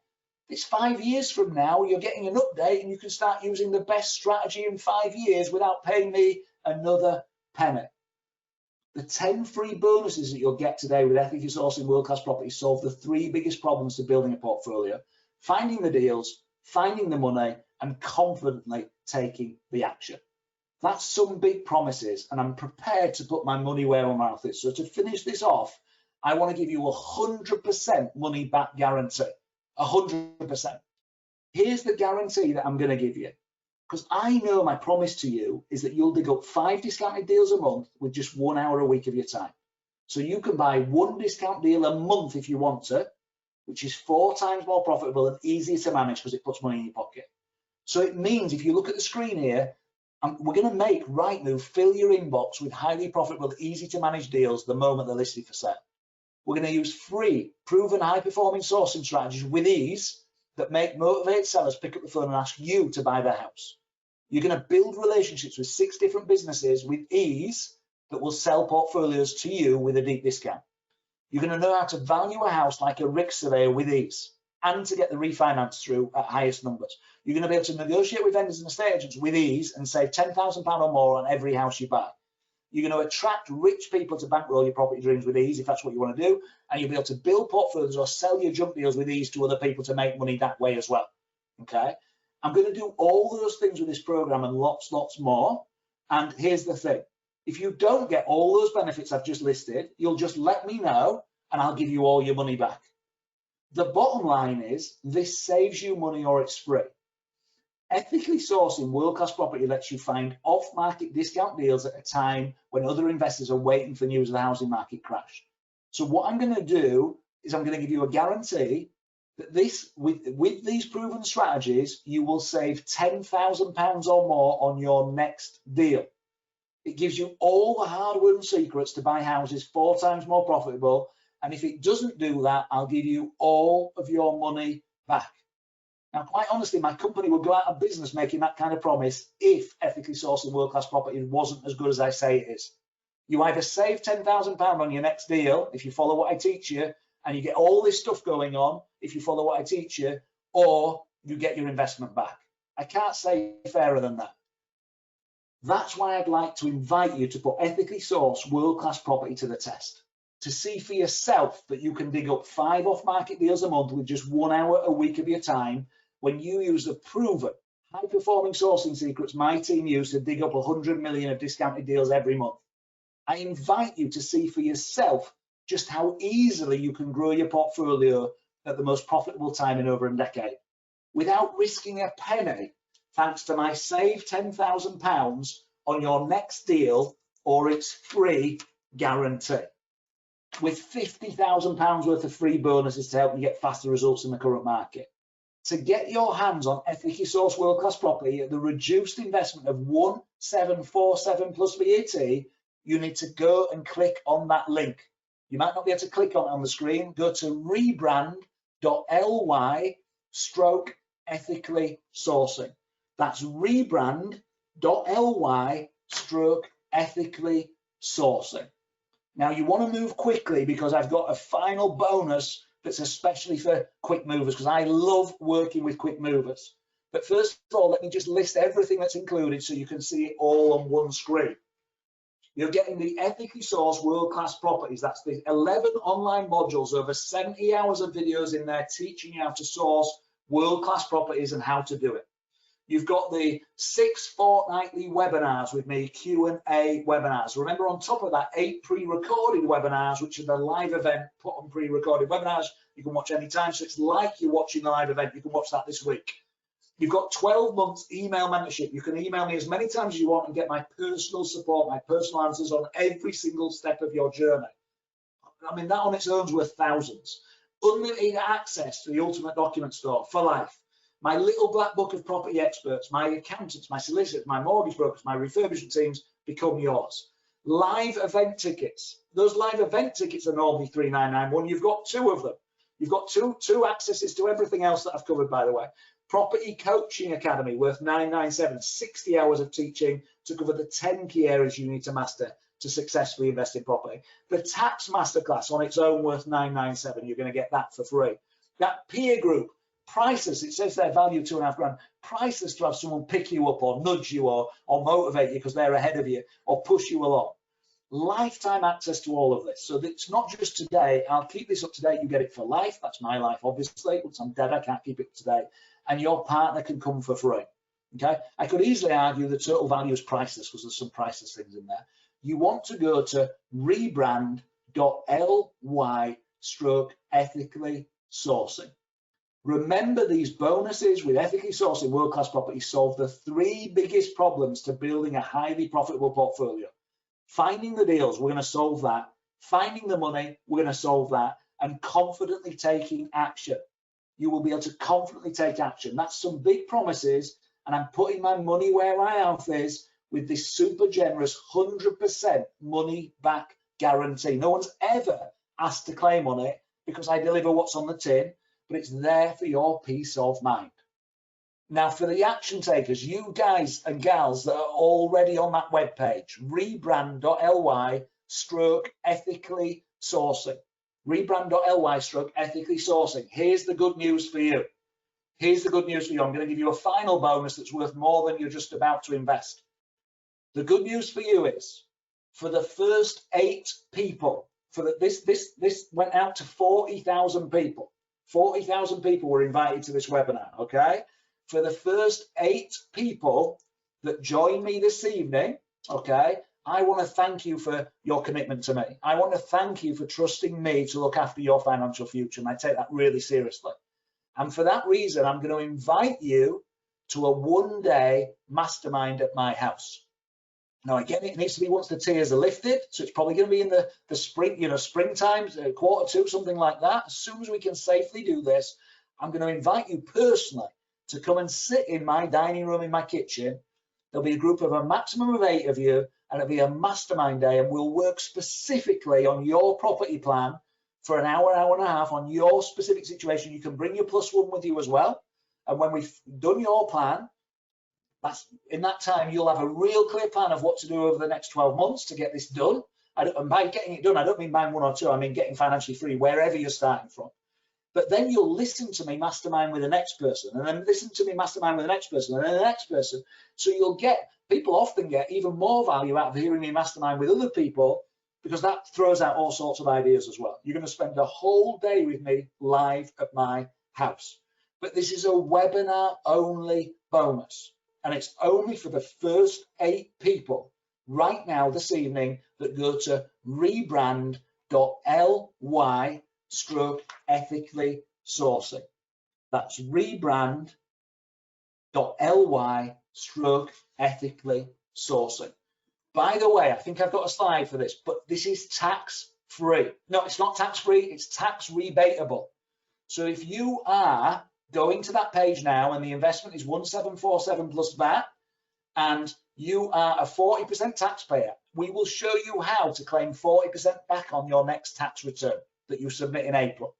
Speaker 1: It's 5 years from now, you're getting an update and you can start using the best strategy in 5 years without paying me another penny. The 10 free bonuses that you'll get today with ethically sourcing world-class property solve the 3 biggest problems to building a portfolio: finding the deals, finding the money, and confidently taking the action. That's some big promises, and I'm prepared to put my money where my mouth is. So to finish this off, I want to give you 100% money back guarantee. 100%. Here's the guarantee that I'm going to give you, because I know my promise to you is that you'll dig up 5 discounted deals a month with just 1 hour a week of your time. So you can buy 1 discount deal a month if you want to, which is 4 times more profitable and easier to manage because it puts money in your pocket. So it means if you look at the screen here, we're going to make Rightmove fill your inbox with highly profitable, easy to manage deals the moment they're listed for sale. We're going to use free, proven, high-performing sourcing strategies with ease that motivate sellers pick up the phone and ask you to buy their house. You're going to build relationships with 6 different businesses with ease that will sell portfolios to you with a deep discount. You're going to know how to value a house like a RICS surveyor with ease and to get the refinance through at highest numbers. You're going to be able to negotiate with vendors and estate agents with ease and save £10,000 or more on every house you buy. You're going to attract rich people to bankroll your property dreams with ease if that's what you want to do, and you'll be able to build portfolios or sell your junk deals with ease to other people to make money that way as well. Okay, I'm going to do all those things with this program and lots more. And here's the thing: if you don't get all those benefits I've just listed, you'll just let me know and I'll give you all your money back. The bottom line is this saves you money or it's free. Ethically sourcing world-class property lets you find off-market discount deals at a time when other investors are waiting for news of the housing market crash. So what I'm going to do is I'm going to give you a guarantee that with these proven strategies, you will save £10,000 or more on your next deal. It gives you all the hard-won secrets to buy houses 4 times more profitable. And if it doesn't do that, I'll give you all of your money back. Now, quite honestly, my company would go out of business making that kind of promise if ethically sourcing world-class property wasn't as good as I say it is. You either save £10,000 on your next deal if you follow what I teach you, and you get all this stuff going on if you follow what I teach you, or you get your investment back. I can't say fairer than that. That's why I'd like to invite you to put ethically sourced world-class property to the test, to see for yourself that you can dig up 5 off-market deals a month with just 1 hour a week of your time when you use the proven high-performing sourcing secrets my team use to dig up 100 million of discounted deals every month. I invite you to see for yourself just how easily you can grow your portfolio at the most profitable time in over a decade without risking a penny, thanks to my save £10,000 on your next deal or its free guarantee. with £50,000 worth of free bonuses to help you get faster results in the current market. To get your hands on ethically sourced world-class property at the reduced investment of 1747 plus VAT, you need to go and click on that link. You might not be able to click on it on the screen. Go to rebrand.ly/ethically sourcing. That's rebrand.ly/ethically sourcing. Now you want to move quickly because I've got a final bonus that's especially for quick movers, because I love working with quick movers. But first of all, let me just list everything that's included so you can see it all on one screen. You're getting the ethically sourced world-class properties. That's the 11 online modules, over 70 hours of videos in there teaching you how to source world-class properties and how to do it. You've got the 6 fortnightly webinars with me, Q&A webinars. Remember, on top of that, 8 pre-recorded webinars, which are the live event put on pre-recorded webinars. You can watch anytime, so it's like you're watching the live event. You can watch that this week. You've got 12 months email membership. You can email me as many times as you want and get my personal support, my personal answers on every single step of your journey. I mean, that on its own is worth thousands. Unlimited access to the Ultimate Document Store for life. My little black book of property experts, my accountants, my solicitors, my mortgage brokers, my refurbishment teams become yours. Live event tickets. Those live event tickets are normally $3,991. You've got 2 of them. You've got two accesses to everything else that I've covered, by the way. Property Coaching Academy worth $997, 60 hours of teaching to cover the 10 key areas you need to master to successfully invest in property. The Tax Masterclass on its own worth $997. You're going to get that for free. That peer group, priceless. It says their value $2.5 grand. Priceless to have someone pick you up or nudge you or motivate you because they're ahead of you or push you along. Lifetime access to all of this. So it's not just today. I'll keep this up to date. You get it for life. That's my life, obviously. Once I'm dead, I can't keep it up to date. And your partner can come for free. Okay. I could easily argue the total value is priceless because there's some priceless things in there. You want to go to rebrand.ly/ethically sourcing. Remember, these bonuses with ethically sourcing world-class property solve the 3 biggest problems to building a highly profitable portfolio. Finding the deals, we're going to solve that. Finding the money, we're going to solve that. And confidently taking action. You will be able to confidently take action. That's some big promises, and I'm putting my money where my mouth is with this super generous 100% money back guarantee. No one's ever asked to claim on it because I deliver what's on the tin, but it's there for your peace of mind. Now, for the action takers, you guys and gals that are already on that webpage, rebrand.ly/ethically sourcing. Rebrand.ly/ethically sourcing. Here's the good news for you. Here's the good news for you. I'm going to give you a final bonus that's worth more than you're just about to invest. The good news for you is, for the first 8 people, this went out to 40,000 people. 40,000 people were invited to this webinar, okay? For the first 8 people that join me this evening, okay, I want to thank you for your commitment to me. I want to thank you for trusting me to look after your financial future, and I take that really seriously. And for that reason, I'm going to invite you to a one-day mastermind at my house. Now, again, it needs to be once the tiers are lifted, so it's probably going to be in the spring, springtime, Q2, something like that. As soon as we can safely do this, I'm going to invite you personally to come and sit in my dining room, in my kitchen. There'll be a group of a maximum of 8 of you, and it'll be a mastermind day, and we'll work specifically on your property plan for an hour, hour and a half on your specific situation. You can bring your +1 with you as well. And when we've done your plan, in that time, you'll have a real clear plan of what to do over the next 12 months to get this done. And by getting it done, I don't mean buying 1 or 2, I mean getting financially free wherever you're starting from. But then you'll listen to me mastermind with the next person, and then listen to me mastermind with the next person, and then the next person. So people often get even more value out of hearing me mastermind with other people, because that throws out all sorts of ideas as well. You're going to spend a whole day with me live at my house. But this is a webinar only bonus, and it's only for the first 8 people right now this evening that go to rebrand.ly/ethically sourcing. That's rebrand.ly/ethically sourcing. By the way, I think I've got a slide for this, but this is tax free. No, it's not tax free, it's tax rebatable. So if you are going to that page now and the investment is 1747 plus VAT, and you are a 40% taxpayer, we will show you how to claim 40% back on your next tax return that you submit in April.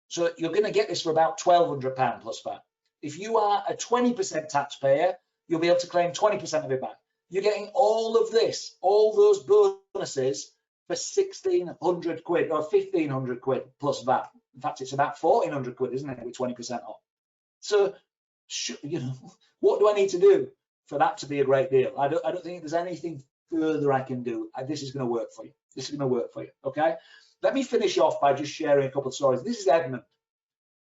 Speaker 1: So you're going to get this for about £1,200 plus VAT. If you are a 20% taxpayer, you'll be able to claim 20% of it back. You're getting all of this, all those bonuses for 1,600 quid or 1,500 quid plus VAT. In fact, it's about 1,400 quid, isn't it, with 20% off? So, you know, what do I need to do for that to be a great deal? I don't think there's anything further I can do. This is going to work for you. This is going to work for you, okay? Let me finish off by just sharing a couple of stories. This is Edmund.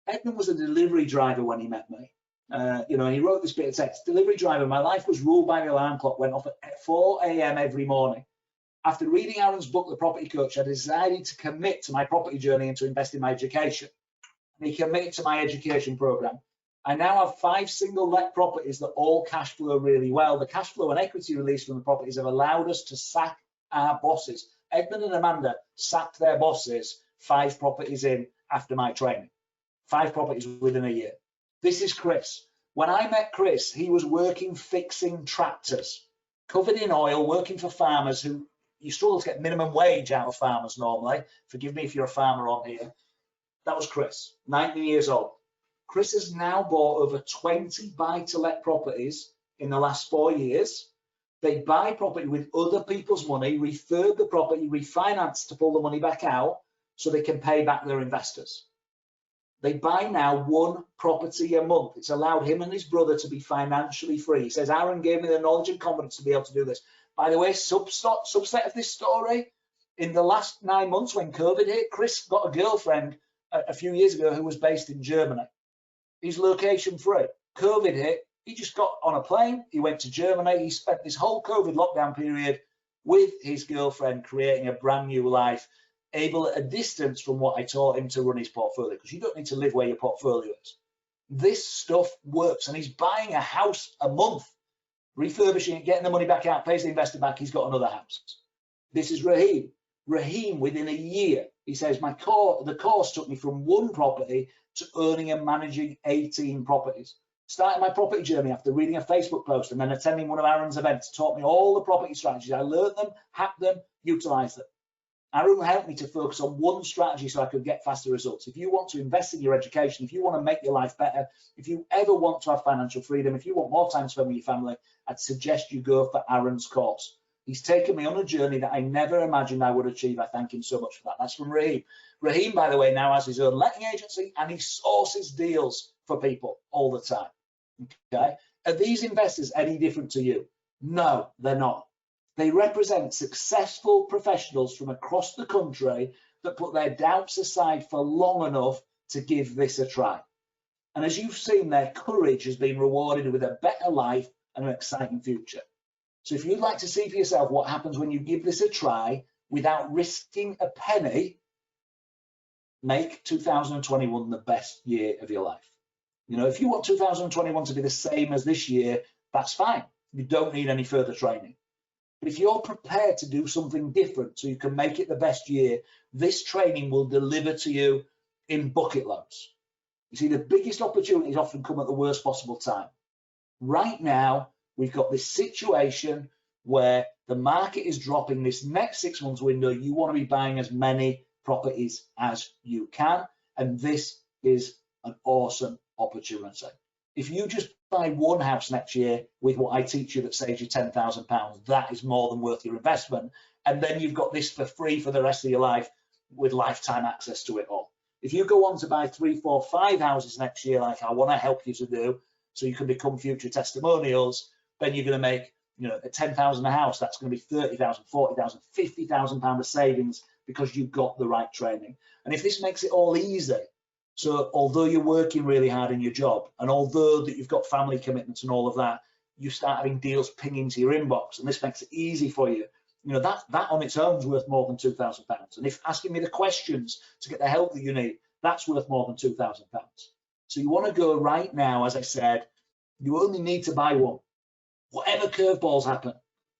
Speaker 1: Edmund was a delivery driver when he met me. You know, and he wrote this bit of text. Delivery driver, my life was ruled by the alarm clock, went off at 4 a.m. every morning. After reading Aaron's book, The Property Coach, I decided to commit to my property journey and to invest in my education. And he committed to my education program. I now have 5 single let properties that all cash flow really well. The cash flow and equity release from the properties have allowed us to sack our bosses. Edmund and Amanda sacked their bosses 5 properties in after my training. 5 properties within a year. This is Chris. When I met Chris, he was working fixing tractors, covered in oil, working for farmers who, you struggle to get minimum wage out of farmers normally. Forgive me if you're a farmer on here. That was Chris, 19 years old. Chris has now bought over 20 buy-to-let properties in the last 4 years. They buy property with other people's money, refurb the property, refinance to pull the money back out so they can pay back their investors. They buy now 1 property a month. It's allowed him and his brother to be financially free. He says, Aaron gave me the knowledge and confidence to be able to do this. By the way, subset of this story, in the last 9 months when COVID hit, Chris got a girlfriend a few years ago who was based in Germany. He's location free. COVID hit, he just got on a plane, he went to Germany, he spent this whole COVID lockdown period with his girlfriend creating a brand new life, able at a distance from what I taught him to run his portfolio, because you don't need to live where your portfolio is. This stuff works, and he's buying a house a month, refurbishing it, getting the money back out, pays the investor back, he's got another house. This is Raheem. Raheem, within a year, he says, the course took me from 1 property to owning and managing 18 properties. Starting my property journey after reading a Facebook post and then attending one of Aaron's events, taught me all the property strategies. I learned them, hacked them, utilized them. Aaron helped me to focus on 1 strategy so I could get faster results. If you want to invest in your education, if you want to make your life better, if you ever want to have financial freedom, if you want more time to spend with your family, I'd suggest you go for Aaron's course. He's taken me on a journey that I never imagined I would achieve. I thank him so much for that. That's from Raheem. Raheem, by the way, now has his own letting agency and he sources deals for people all the time. Okay? Are these investors any different to you? No, they're not. They represent successful professionals from across the country that put their doubts aside for long enough to give this a try. And as you've seen, their courage has been rewarded with a better life and an exciting future. So if you'd like to see for yourself what happens when you give this a try without risking a penny, make 2021 the best year of your life. You know, if you want 2021 to be the same as this year, that's fine. You don't need any further training. But if you're prepared to do something different so you can make it the best year, this training will deliver to you in bucket loads. You see, the biggest opportunities often come at the worst possible time. Right now, we've got this situation where the market is dropping. This next 6 months window, you want to be buying as many properties as you can. And this is an awesome opportunity. If you just buy 1 house next year with what I teach you that saves you £10,000, that is more than worth your investment. And then you've got this for free for the rest of your life with lifetime access to it all. If you go on to buy 3, 4, 5 houses next year, like I want to help you to do, so you can become future testimonials, then you're going to make, you know, at 10,000 a house, that's going to be 30,000, 40,000, 50,000 pounds of savings because you've got the right training. And if this makes it all easy, so although you're working really hard in your job, and although that you've got family commitments and all of that, you start having deals ping into your inbox, and this makes it easy for you. You know, that on its own is worth more than £2,000. And if asking me the questions to get the help that you need, that's worth more than £2,000. So you want to go right now, as I said, you only need to buy 1. Whatever curveballs happen,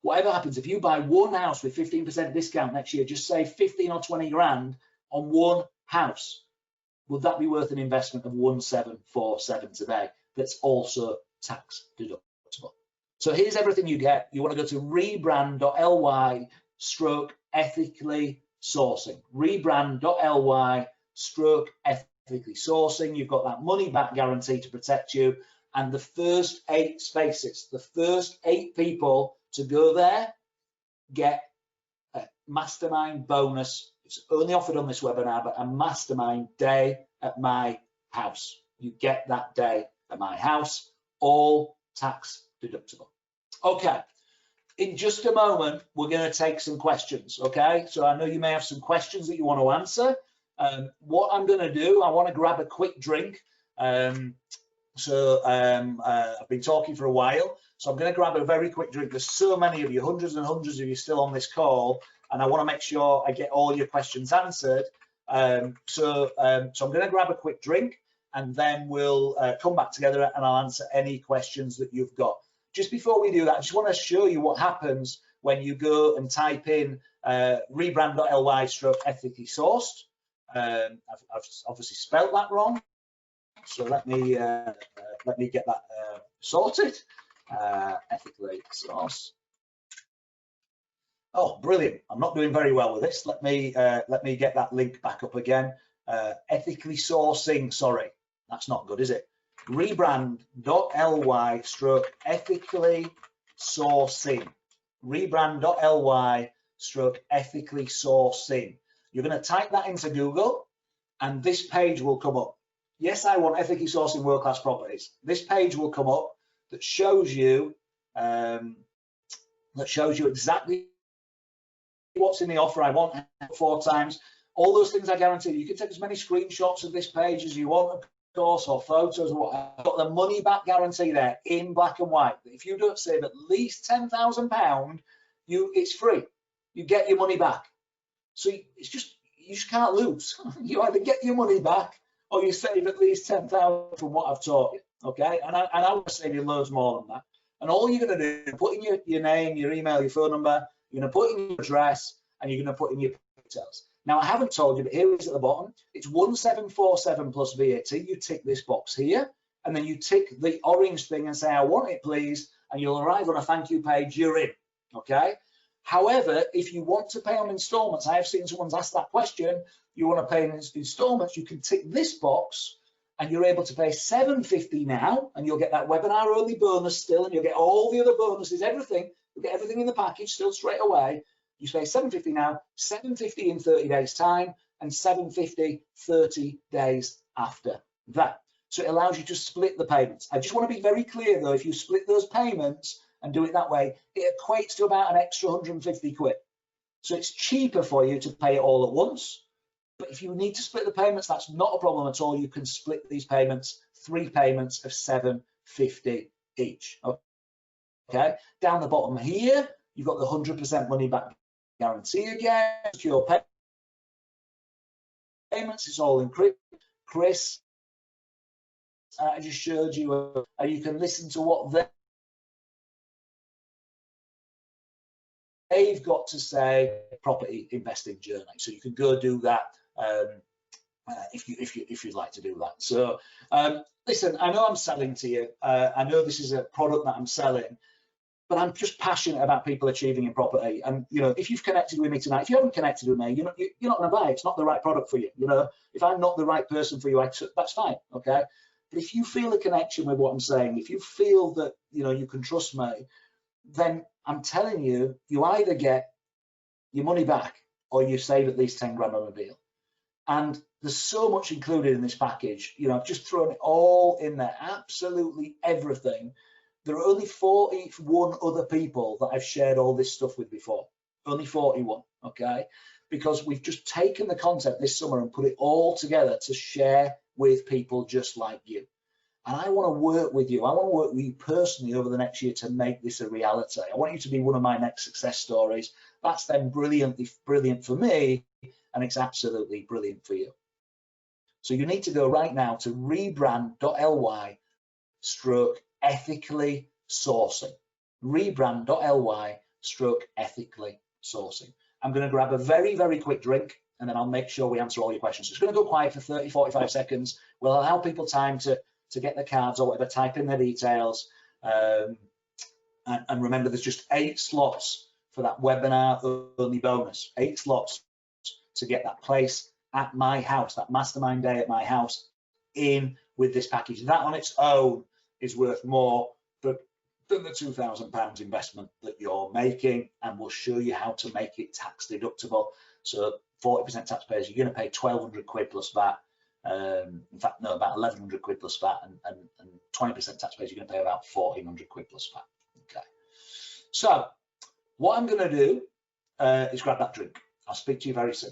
Speaker 2: whatever happens, if you buy one house with 15% discount next year, just say 15 or 20 grand on one house, would that be worth an investment of 1747 today that's also tax deductible? So here's everything you get. You want to go to rebrand.ly/ethically sourcing. Rebrand.ly/ethically sourcing. You've got that money back guarantee to protect you. And the first 8 spaces, the first 8 people to go there get a mastermind bonus. It's only offered on this webinar, but a mastermind day at my house. You get that day at my house, all tax deductible. Okay, in just a moment, we're going to take some questions, okay? So I know you may have some questions that you want to answer. What I'm going to do, I want to grab a quick drink. I've been talking for a while, so I'm going to grab a very quick drink. There's so many of you, hundreds and hundreds of you still on this call, and I want to make sure I get all your questions answered. So I'm going to grab a quick drink, and then we'll come back together and I'll answer any questions that you've got. Just before we do that, I just want to show you what happens when you go and type in rebrand.ly/ethically sourced. I've obviously spelled that wrong, so let me get that sorted. Ethically sourced. Oh, brilliant! I'm not doing very well with this. Let me get that link back up again. Ethically sourcing. Sorry, that's not good, is it? Rebrand.ly/ethically sourcing. Rebrand.ly/ethically sourcing. You're going to type that into Google, and this page will come up. Yes, I want ethically sourcing world-class properties. This page will come up that shows you exactly what's in the offer. I want 4 times. All those things I guarantee. You can take as many screenshots of this page as you want, of course, or photos or whatever. I've got the money back guarantee there in black and white. If you don't save at least £10,000, it's free. You get your money back. So it's just, you just can't lose. You either get your money back or you save at least 10,000 from what I've taught you. Okay, and I want to save you loads more than that. And all you're going to do, put in your name, your email, your phone number. You're going to put in your address, and you're going to put in your details. Now, I haven't told you, but here it is at the bottom. It's 1747 plus VAT. You tick this box here, and then you tick the orange thing and say, I want it, please, and you'll arrive on a thank you page. You're in, okay? However, if you want to pay on installments, I have seen someone's asked that question, you want to pay in installments, you can tick this box, and you're able to pay $750 now, and you'll get that webinar early bonus still, and you'll get all the other bonuses, everything. You'll get everything in the package still straight away. You pay $750 now, $750 in 30 days time, and $750 30 days after that. So it allows you to split the payments. I just want to be very clear though, if you split those payments and do it that way, it equates to about an extra 150 quid. So it's cheaper for you to pay it all at once. But if you need to split the payments, that's not a problem at all. You can split these payments, 3 payments of $750 each. Okay, down the bottom here, you've got the 100% money back guarantee again. Secure payments, it's all encrypted. Chris, I just showed you, you can listen to what they've got to say, property investing journey. So you can go do that if you'd like to do that. So listen, I know I'm selling to you. I know this is a product that I'm selling, but I'm just passionate about people achieving in property. And you know, if you've connected with me tonight, if you haven't connected with me, you're not going to buy it. It's not the right product for you. You know, if I'm not the right person for you, that's fine. Okay. But if you feel a connection with what I'm saying, if you feel that you can trust me, then I'm telling you, you either get your money back or you save at least 10 grand on a deal. And there's so much included in this package. I've just thrown it all in there, absolutely everything. There are only 41 other people that I've shared all this stuff with before. Only 41, okay? Because we've just taken the concept this summer and put it all together to share with people just like you. And I want to work with you. I want to work with you personally over the next year to make this a reality. I want you to be one of my next success stories. That's then brilliant for me, and it's absolutely brilliant for you. So you need to go right now to rebrand.ly/ethically sourcing. Rebrand.ly/ stroke ethically sourcing. I'm going to grab a very, very quick drink, and then I'll make sure we answer all your questions. So it's going to go quiet for 30, 45 seconds. We'll allow people time to get the cards or whatever, type in their details. And remember, there's just 8 slots for that webinar only bonus, 8 slots to get that place at my house, that mastermind day at my house in with this package. That on its own is worth more than the £2,000 investment that you're making, and we'll show you how to make it tax deductible. So 40% taxpayers, you're going to pay 1,200 quid plus VAT. In fact, no, about 1,100 quid plus VAT, and 20% taxpayers, you're going to pay about 1,400 quid plus VAT. Okay. So what I'm going to do is grab that drink. I'll speak to you very soon.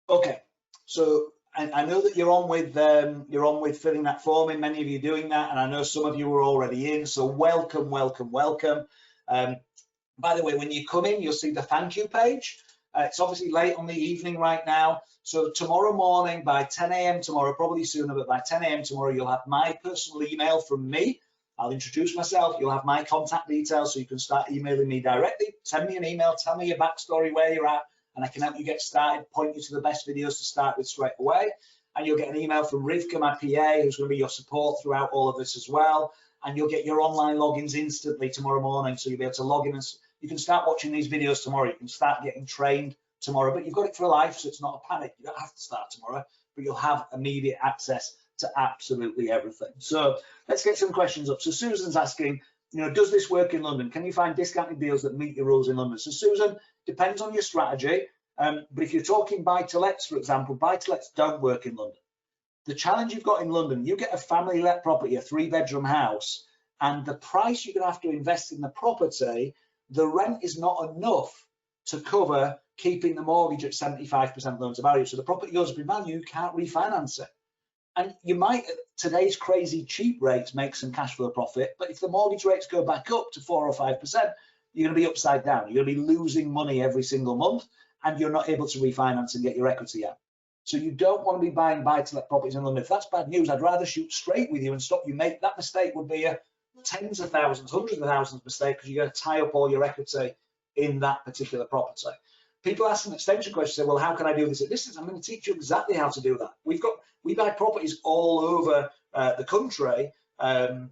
Speaker 2: Okay, so I know that you're on with filling that form in. Many of you doing that, and I know some of you are already in. So welcome, welcome, welcome. By the way, when you come in, you'll see the thank you page. It's obviously late on the evening right now. So tomorrow morning by 10 a.m. tomorrow, probably sooner, but by 10 a.m. tomorrow, you'll have my personal email from me. I'll introduce myself. You'll have my contact details, so you can start emailing me directly. Send me an email, tell me your backstory, where you're at, and I can help you get started, point you to the best videos to start with straight away. And you'll get an email from Rivka, my PA, who's going to be your support throughout all of this as well. And you'll get your online logins instantly tomorrow morning, so you'll be able to log in and you can start watching these videos tomorrow. You can start getting trained tomorrow, but you've got it for life, so it's not a panic. You don't have to start tomorrow, but you'll have immediate access to absolutely everything. So let's get some questions up. So Susan's asking, does this work in London? Can you find discounted deals that meet your rules in London? So Susan, depends on your strategy. But if you're talking buy-to-lets, for example, buy-to-lets don't work in London. The challenge you've got in London, you get a family-let property, a 3-bedroom house, and the price you're going to have to invest in the property, the rent is not enough to cover keeping the mortgage at 75% loan to value. So the property goes up in value, you can't refinance it. And you might, at today's crazy cheap rates, make some cash flow profit, but if the mortgage rates go back up to 4 or 5%, you're going to be upside down. You're going to be losing money every single month, and you're not able to refinance and get your equity out. So you don't want to be buying buy-to-let properties in London. If that's bad news, I'd rather shoot straight with you and stop you. Make that mistake would be a tens of thousands, hundreds of thousands mistake, because you're going to tie up all your equity in that particular property. People ask an extension question, say, well, how can I do this at distance? I'm going to teach you exactly how to do that. We buy properties all over the country, and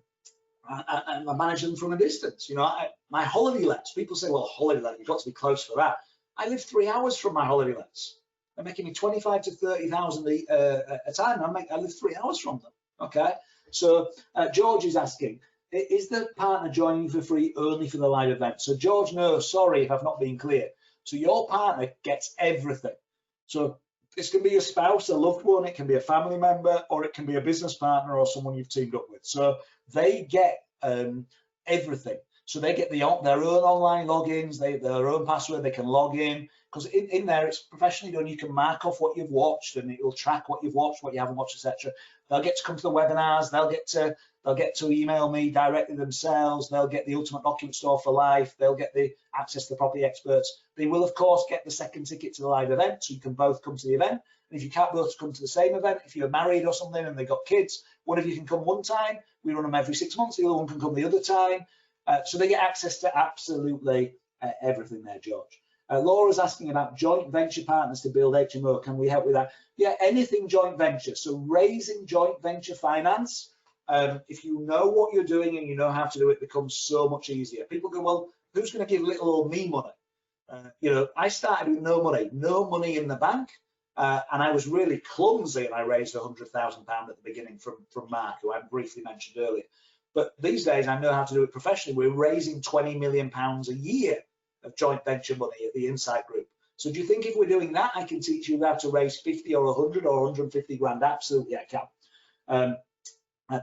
Speaker 2: I manage them from a distance. My holiday lets, people say, well, holiday let, you've got to be close for that. I live 3 hours from my holiday lets. They're making me 25 to 30,000 a time. I live 3 hours from them. Okay. So George is asking, is the partner joining you for free only for the live event? So George, no, sorry if I've not been clear. So your partner gets everything. So this can be a spouse, a loved one, it can be a family member, or it can be a business partner or someone you've teamed up with. So they get everything. So they get their own online logins, their own password, they can log in, because in there it's professionally done. You can mark off what you've watched, and it will track what you've watched, what you haven't watched, etc. They'll get to come to the webinars, they'll get to email me directly themselves, they'll get the Ultimate Document Store for life, they'll get the access to the property experts. They will, of course, get the second ticket to the live event, so you can both come to the event. And if you can't both come to the same event, if you're married or something and they've got kids, one of you can come one time, we run them every 6 months, the other one can come the other time. So they get access to absolutely everything there, George. Laura's asking about joint venture partners to build HMO. Can we help with that? Yeah, anything joint venture. So raising joint venture finance, if you know what you're doing and you know how to do it, becomes so much easier. People go, well, who's going to give little old me money? I started with no money in the bank, and I was really clumsy, and I raised £100,000 at the beginning from Mark, who I briefly mentioned earlier. But these days I know how to do it professionally. We're raising £20 million a year of joint venture money at the Insight Group. So do you think if we're doing that, I can teach you how to raise 50 or 100 or 150 grand? Absolutely, I can.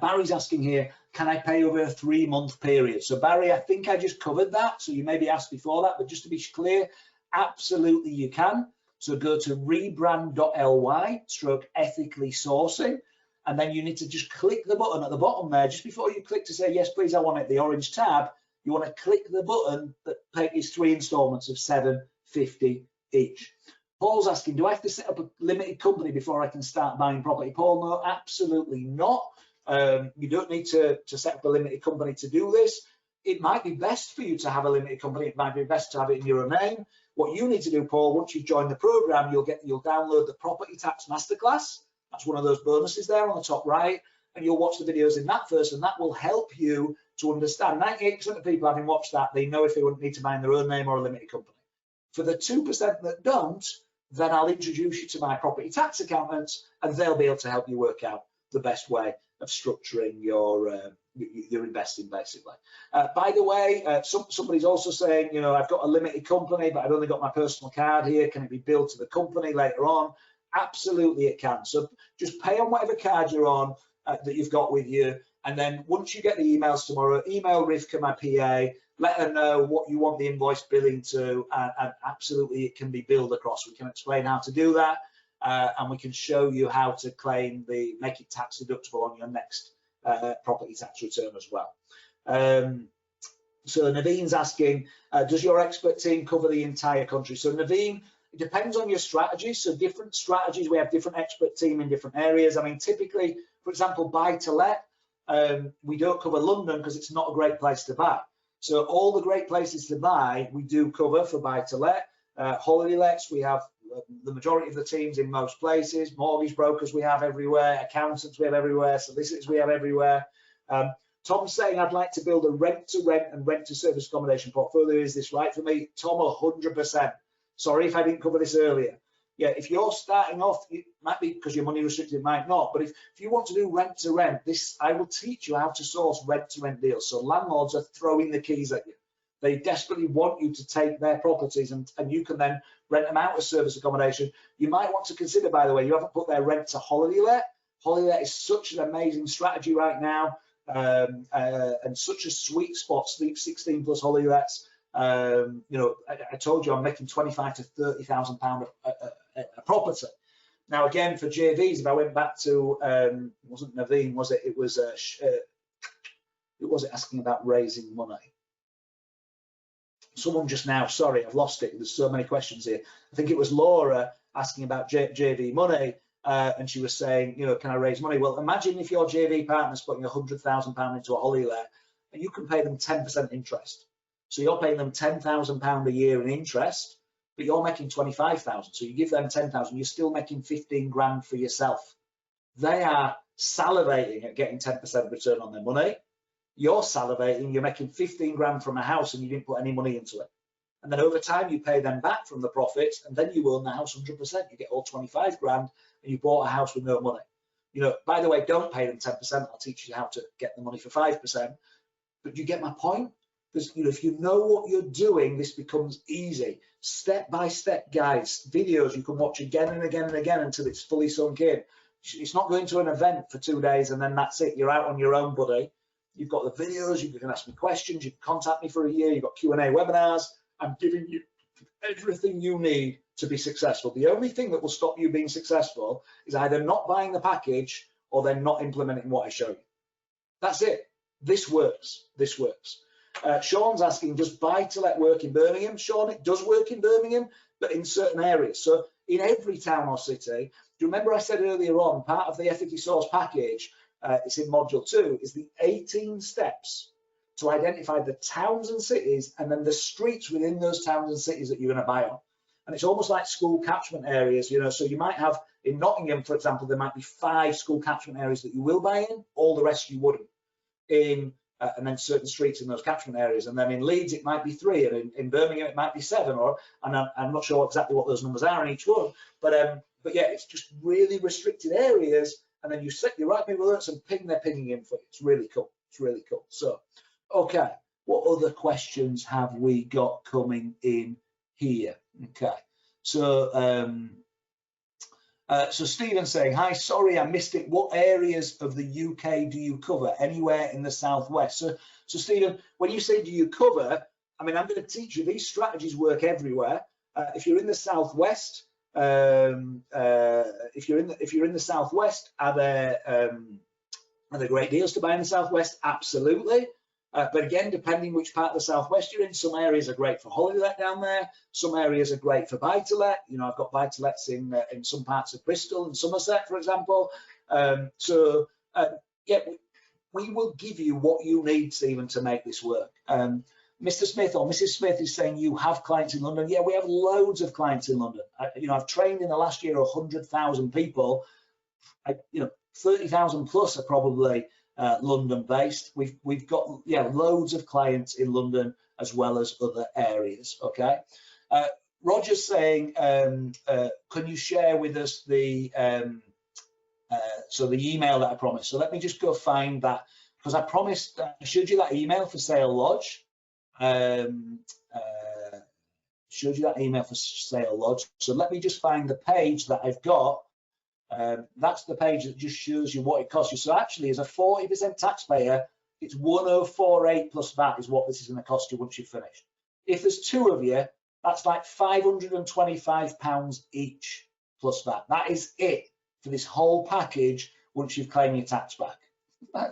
Speaker 2: Barry's asking here, can I pay over a 3-month period? So Barry, I think I just covered that. So you maybe asked before that, but just to be clear, absolutely you can. So go to rebrand.ly/ethically sourcing, and then you need to just click the button at the bottom there. Just before you click to say, yes, please, I want it, the orange tab, you want to click the button that pays 3 installments of $750 each. Paul's asking, do I have to set up a limited company before I can start buying property? Paul, no, absolutely not. You don't need to set up a limited company to do this. It might be best for you to have a limited company. It might be best to have it in your own name. What you need to do, Paul, once you've joined the program, you'll download the Property Tax Masterclass. That's one of those bonuses there on the top right, and you'll watch the videos in that first, and that will help you to understand. 98% of people having watched that, they know if they wouldn't need to buy in their own name or a limited company. For the 2% that don't, then I'll introduce you to my property tax accountants, and they'll be able to help you work out the best way of structuring your investing, basically. By the way, somebody's also saying, you know, I've got a limited company, but I've only got my personal card here. Can it be billed to the company later on? Absolutely, it can. So just pay on whatever card you're on that you've got with you, and then once you get the emails tomorrow, email Rivka, my PA, let her know what you want the invoice billing to, and absolutely it can be billed across. We can explain how to do that. And we can show you how to claim make it tax deductible on your next property tax return as well. So Naveen's asking, does your expert team cover the entire country? So Naveen, it depends on your strategy. So different strategies, we have different expert team in different areas. I mean, typically, for example, buy to let, we don't cover London because it's not a great place to buy. So all the great places to buy, we do cover for buy to let. Holiday lets, we have the majority of the teams in most places. Mortgage brokers we have everywhere, accountants we have everywhere, solicitors we have everywhere. Tom's saying, I'd like to build a rent-to-rent and rent-to-service accommodation portfolio. Is this right for me? Tom, 100%. Sorry if I didn't cover this earlier. Yeah, if you're starting off, it might be because you're money restricted, it might not. But if you want to do rent-to-rent, I will teach you how to source rent-to-rent deals. So landlords are throwing the keys at you. They desperately want you to take their properties and you can then rent them out as service accommodation. You might want to consider, by the way, you haven't put their rent to holiday let. Holiday let is such an amazing strategy right now, and such a sweet spot, 16 plus holiday lets. You know, I told you I'm making £25,000 to £30,000 a property. Now, again, for JVs, if I went back to, it wasn't Naveen, was it? It was, who was it asking about raising money? Someone just now, sorry, I've lost it. There's so many questions here. I think it was Laura asking about JV money, and she was saying, you know, can I raise money? Well, imagine if your JV partner's putting £100,000 into a holiday let, and you can pay them 10% interest. So you're paying them £10,000 a year in interest, but you're making 25,000. So you give them 10,000, you're still making 15 grand for yourself. They are salivating at getting 10% return on their money. You're salivating, you're making 15 grand from a house and you didn't put any money into it. And then over time, you pay them back from the profits, and then you own the house 100%. You get all 25 grand and you bought a house with no money. You know, by the way, don't pay them 10%. I'll teach you how to get the money for 5%. But you get my point? Because, you know, if you know what you're doing, this becomes easy. Step by step, guys, videos you can watch again and again and again until it's fully sunk in. It's not going to an event for 2 days and then that's it. You're out on your own, buddy. You've got the videos, you can ask me questions, you can contact me for a year, you've got Q&A webinars. I'm giving you everything you need to be successful. The only thing that will stop you being successful is either not buying the package or then not implementing what I show you. That's it. This works. This works. Sean's asking, does buy to let work in Birmingham? Sean, it does work in Birmingham, but in certain areas. So in every town or city, do you remember I said earlier on, part of the Ethically Sourced package, it's in module 2, is the 18 steps to identify the towns and cities and then the streets within those towns and cities that you're going to buy on. And it's almost like school catchment areas, you know, so you might have in Nottingham, for example, there might be 5 school catchment areas that you will buy in, all the rest you wouldn't. And then certain streets in those catchment areas. And then in Leeds, it might be 3, and in Birmingham, it might be 7, and I'm not sure exactly what those numbers are in each one. But yeah, it's just really restricted areas. And then you set your right people alerts and ping, they're pinging in for you. It's really cool. It's really cool. So, okay, what other questions have we got coming in here? Okay, So so Stephen saying, hi, sorry, I missed it. What areas of the UK do you cover? Anywhere in the Southwest? So Stephen, when you say do you cover, I mean, I'm going to teach you these strategies work everywhere. If you're in the Southwest, if you're in the Southwest, are there great deals to buy in the Southwest? Absolutely. But again, depending which part of the Southwest you're in, some areas are great for holiday let down there. Some areas are great for buy to let. You know, I've got buy to lets in some parts of Bristol and Somerset, for example. Yeah, we will give you what you need, Stephen, to make this work. Mr. Smith or Mrs. Smith is saying you have clients in London. Yeah, we have loads of clients in London. You know, I've trained in the last year 100,000 people. You know, 30,000 plus are probably London based. We've got loads of clients in London as well as other areas. Okay. Roger's saying, can you share with us the the email that I promised? So let me just go find that, because I promised, I showed you that email for Sale Lodge. Showed you that email for Sale Lodge. So let me just find the page that I've got. That's the page that just shows you what it costs you. So actually, as a 40% taxpayer, it's 1048 plus VAT is what this is going to cost you once you've finished. If there's two of you, that's like £525 each plus VAT. That is it for this whole package once you've claimed your tax back. I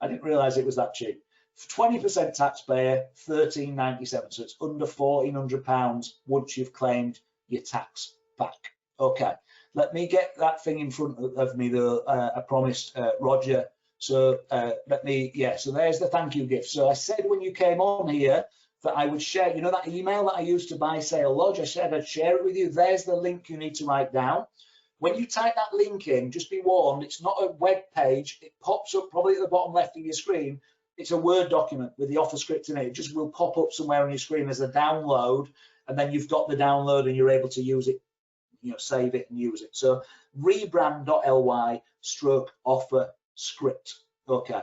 Speaker 2: didn't realise it was that cheap. For 20% taxpayer, £13.97. So it's under £1,400 once you've claimed your tax back. Okay. Let me get that thing in front of me though, I promised Roger. So so there's the thank you gift. So I said when you came on here that I would share, you know, that email that I used to buy Sale Lodge, I said I'd share it with you. There's the link you need to write down. When you type that link in, just be warned, it's not a web page. It pops up probably at the bottom left of your screen. It's a Word document with the offer script in it. It just will pop up somewhere on your screen as a download, and then you've got the download and you're able to use it, you know, save it and use it. So rebrand.ly/offer script. Okay.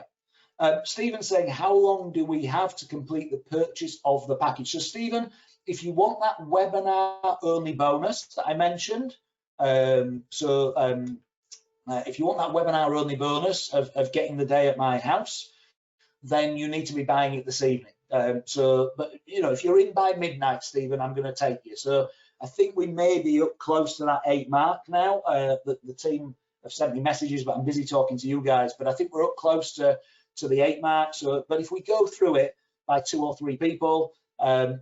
Speaker 2: Stephen saying, how long do we have to complete the purchase of the package? So Stephen, if you want that webinar only bonus that I mentioned, if you want that webinar only bonus of getting the day at my house, then you need to be buying it this evening. But you know, if you're in by midnight, Stephen, I'm going to take you. So I think we may be up close to that 8 mark now. The team have sent me messages, but I'm busy talking to you guys. But I think we're up close to the 8 mark. So, but if we go through it by 2 or 3 people,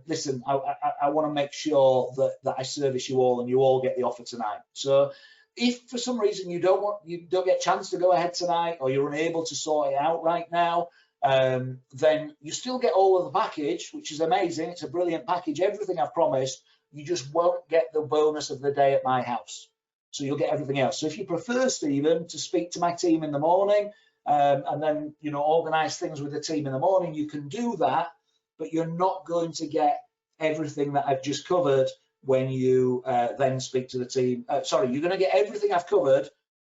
Speaker 2: listen, I want to make sure that I service you all and you all get the offer tonight. So if for some reason you don't get a chance to go ahead tonight, or you're unable to sort it out right now, then you still get all of the package, which is amazing. It's a brilliant package, everything I've promised. You just won't get the bonus of the day at my house. So you'll get everything else. So if you prefer, Stephen, to speak to my team in the morning, and then, you know, organize things with the team in the morning, you can do that, but you're not going to get everything that I've just covered when you then speak to the team. Sorry, you're going to get everything I've covered.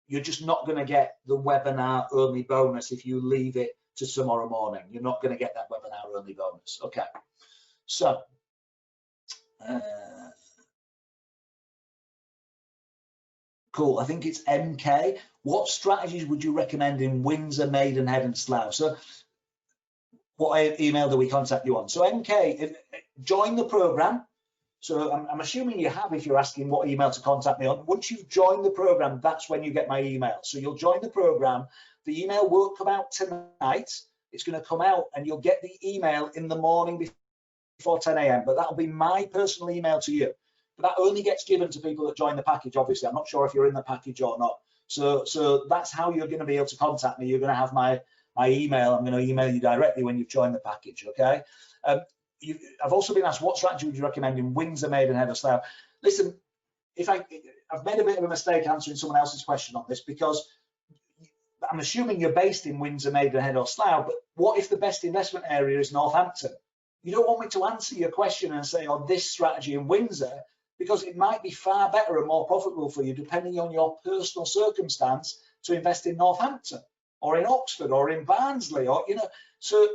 Speaker 2: You're just not going to get the webinar only bonus if you leave it to tomorrow morning. You're not going to get that webinar only bonus. Okay. So, cool. I think it's MK. What strategies would you recommend in Windsor, Maidenhead, and Slough? So, what email do we contact you on? So, MK, join the program. So, I'm assuming you have if you're asking what email to contact me on. Once you've joined the program, that's when you get my email. So, you'll join the program. The email won't come out tonight. It's going to come out, and you'll get the email in the morning before 10 a.m. But that'll be my personal email to you. But that only gets given to people that join the package, obviously. I'm not sure if you're in the package or not. So that's how you're going to be able to contact me. You're going to have my email. I'm going to email you directly when you've joined the package, okay? I've also been asked, what strategy would you recommend in Windsor, Maidenhead, or Slough? Listen, I've made a bit of a mistake answering someone else's question on this, because I'm assuming you're based in Windsor, Maidenhead, or Slough, but what if the best investment area is Northampton? You don't want me to answer your question and say, oh, this strategy in Windsor, because it might be far better and more profitable for you, depending on your personal circumstance, to invest in Northampton or in Oxford or in Barnsley, or, you know, so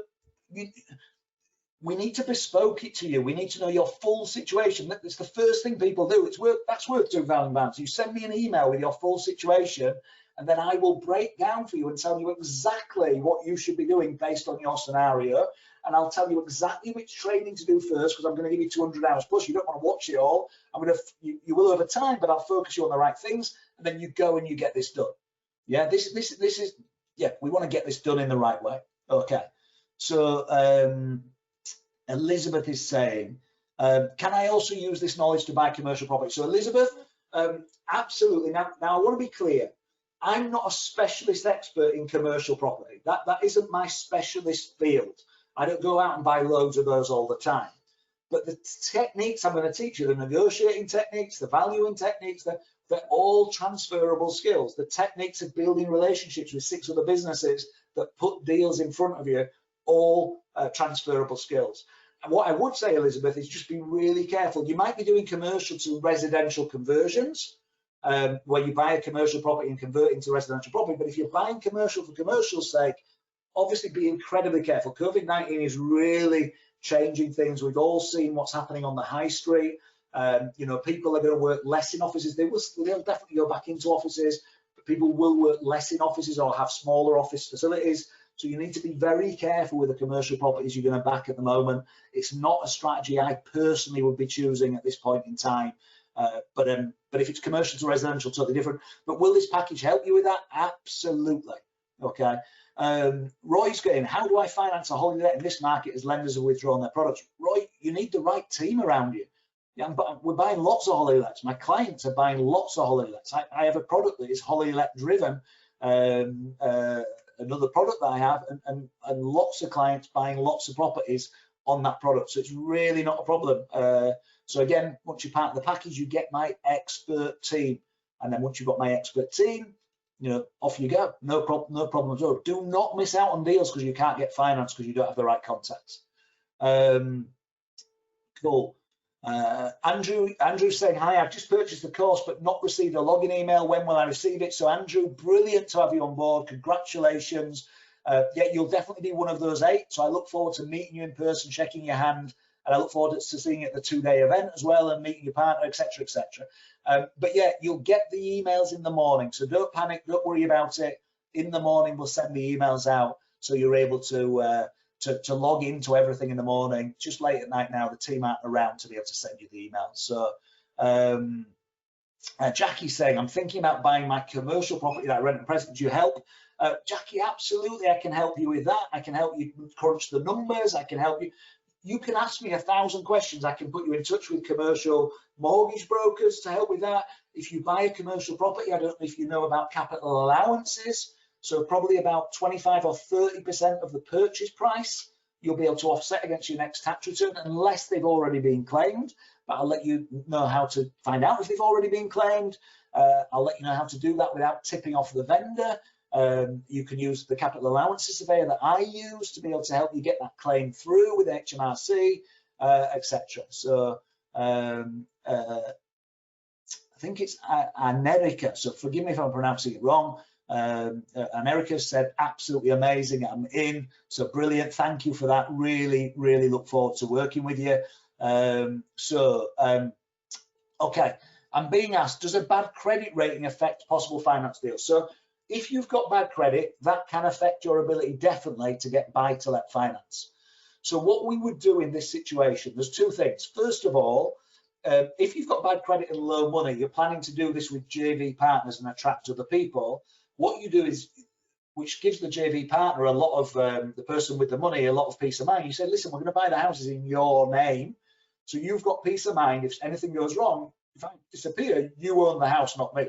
Speaker 2: we need to bespoke it to you. We need to know your full situation. That's the first thing people do. That's worth £2,000. You send me an email with your full situation, and then I will break down for you and tell you exactly what you should be doing based on your scenario. And I'll tell you exactly which training to do first, because I'm going to give you 200 hours plus. You don't want to watch it all. You will over time, but I'll focus you on the right things. And then you go and you get this done. Yeah, this is, yeah, we want to get this done in the right way. Okay. So, Elizabeth is saying, can I also use this knowledge to buy commercial property? So Elizabeth, absolutely. Now I want to be clear. I'm not a specialist expert in commercial property. That isn't my specialist field. I don't go out and buy loads of those all the time. But the techniques I'm going to teach you, the negotiating techniques, the valuing techniques, they're all transferable skills. The techniques of building relationships with 6 other businesses that put deals in front of you, all transferable skills. And what I would say, Elizabeth, is just be really careful. You might be doing commercial to residential conversions, where you buy a commercial property and convert into residential property. But if you're buying commercial for commercial's sake, obviously be incredibly careful. COVID-19 is really changing things. We've all seen what's happening on the high street. You know, people are going to work less in offices. They'll definitely go back into offices, but people will work less in offices or have smaller office facilities. So you need to be very careful with the commercial properties you're going to back at the moment. It's not a strategy I personally would be choosing at this point in time. But if it's commercial to residential, totally different. But will this package help you with that? Absolutely. Okay. Roy's getting, how do I finance a holiday let in this market as lenders have withdrawn their products? Roy, you need the right team around you. Yeah, but we're buying lots of holiday lets. My clients are buying lots of holiday lets. I have a product that is holiday let driven. Another product that I have, and lots of clients buying lots of properties on that product. So it's really not a problem. So again, once you're part of the package, you get my expert team. And then once you've got my expert team, you know, off you go. No problem at all. Do not miss out on deals because you can't get finance because you don't have the right contacts. Cool. Andrew's saying, hi, I've just purchased the course but not received a login email. When will I receive it? So Andrew, brilliant to have you on board. Congratulations. Yeah, you'll definitely be one of those 8. So I look forward to meeting you in person, checking your hand, and I look forward to seeing you at the 2-day event as well and meeting your partner, etc., etc. But yeah, you'll get the emails in the morning. So don't panic, don't worry about it. In the morning, we'll send the emails out so you're able to log into everything in the morning. Just late at night now, the team aren't around to be able to send you the email. So Jackie's saying, I'm thinking about buying my commercial property that I rent and present. Do you help? Jackie, absolutely, I can help you with that. I can help you crunch the numbers. I can help you. You can ask me 1,000 questions. I can put you in touch with commercial mortgage brokers to help with that. If you buy a commercial property, I don't know if you know about capital allowances. So probably about 25 or 30% of the purchase price, you'll be able to offset against your next tax return unless they've already been claimed. But I'll let you know how to find out if they've already been claimed. I'll let you know how to do that without tipping off the vendor. You can use the capital allowances surveyor that I use to be able to help you get that claim through with HMRC, etc. So I think it's Anerica. So forgive me if I'm pronouncing it wrong. Anerica said, absolutely amazing. I'm in. So brilliant. Thank you for that. Really, really look forward to working with you. Okay. I'm being asked, does a bad credit rating affect possible finance deals? So if you've got bad credit, that can affect your ability definitely to get buy-to-let finance. So what we would do in this situation, there's 2 things. First of all, if you've got bad credit and low money, you're planning to do this with JV partners and attract other people, what you do is, which gives the JV partner a lot of, the person with the money, a lot of peace of mind. You say, listen, we're going to buy the houses in your name. So you've got peace of mind. If anything goes wrong, if I disappear, you own the house, not me.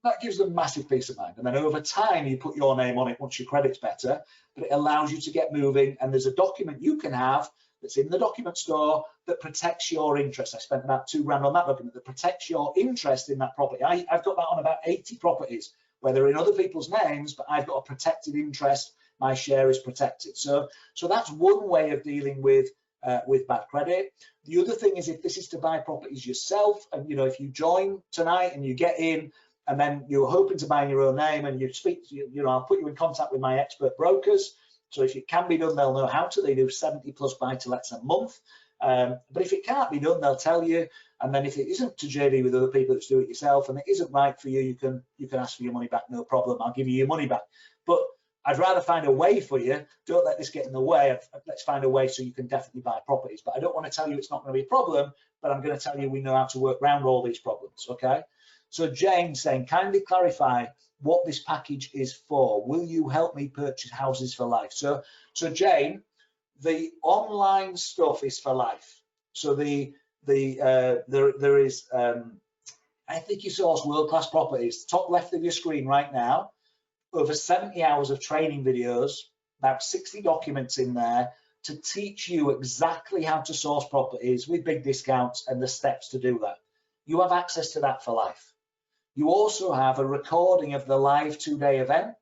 Speaker 2: That gives them massive peace of mind. And then over time, you put your name on it once your credit's better, but it allows you to get moving. And there's a document you can have that's in the document store that protects your interest. I spent about £2 on that document that protects your interest in that property. I've got that on about 80 properties where they're in other people's names, but I've got a protected interest. My share is protected. So that's one way of dealing with bad credit. The other thing is, if this is to buy properties yourself, and you know, if you join tonight and you get in, and then you're hoping to buy in your own name, and you speak to, you know, I'll put you in contact with my expert brokers So if it can be done, they'll know how to. They do 70 plus buy-to-lets a month. But if it can't be done, they'll tell you. And then if it isn't to JV with other people, let's do it yourself, and it isn't right for you, you can ask for your money back, no problem. I'll give you your money back. But I'd rather find a way for you. Don't let this get in the way. Let's find a way so you can definitely buy properties. But I don't want to tell you it's not going to be a problem, but I'm going to tell you we know how to work around all these problems, okay? So Jane saying, kindly clarify what this package is for. Will you help me purchase houses for life? So Jane, the online stuff is for life. So there is, I think you source world-class properties, top left of your screen right now, over 70 hours of training videos, about 60 documents in there to teach you exactly how to source properties with big discounts and the steps to do that. You have access to that for life. You also have a recording of the live 2-day event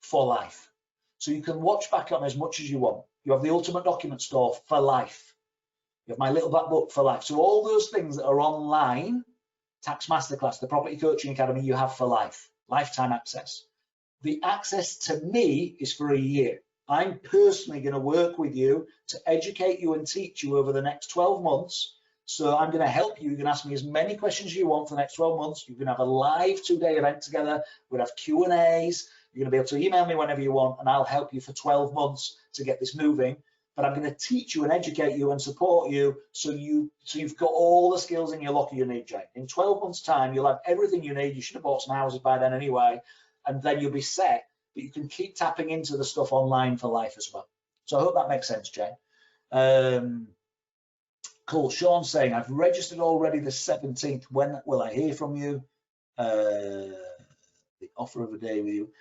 Speaker 2: for life. So you can watch back on as much as you want. You have the ultimate document store for life. You have my little black book for life. So all those things that are online, Tax Masterclass, the Property Coaching Academy, you have for life, lifetime access. The access to me is for a year. I'm personally going to work with you to educate you and teach you over the next 12 months. So I'm going to help you. You can ask me as many questions as you want for the next 12 months. You can have a live 2-day event together. We'll have Q&As. You're going to be able to email me whenever you want, and I'll help you for 12 months to get this moving. But I'm going to teach you and educate you and support you so you've got all the skills in your locker you need, Jane. In 12 months' time, you'll have everything you need. You should have bought some houses by then anyway, and then you'll be set. But you can keep tapping into the stuff online for life as well. So I hope that makes sense, Jane. Cool. Sean saying, I've registered already the 17th. When will I hear from you? The offer of a day with you.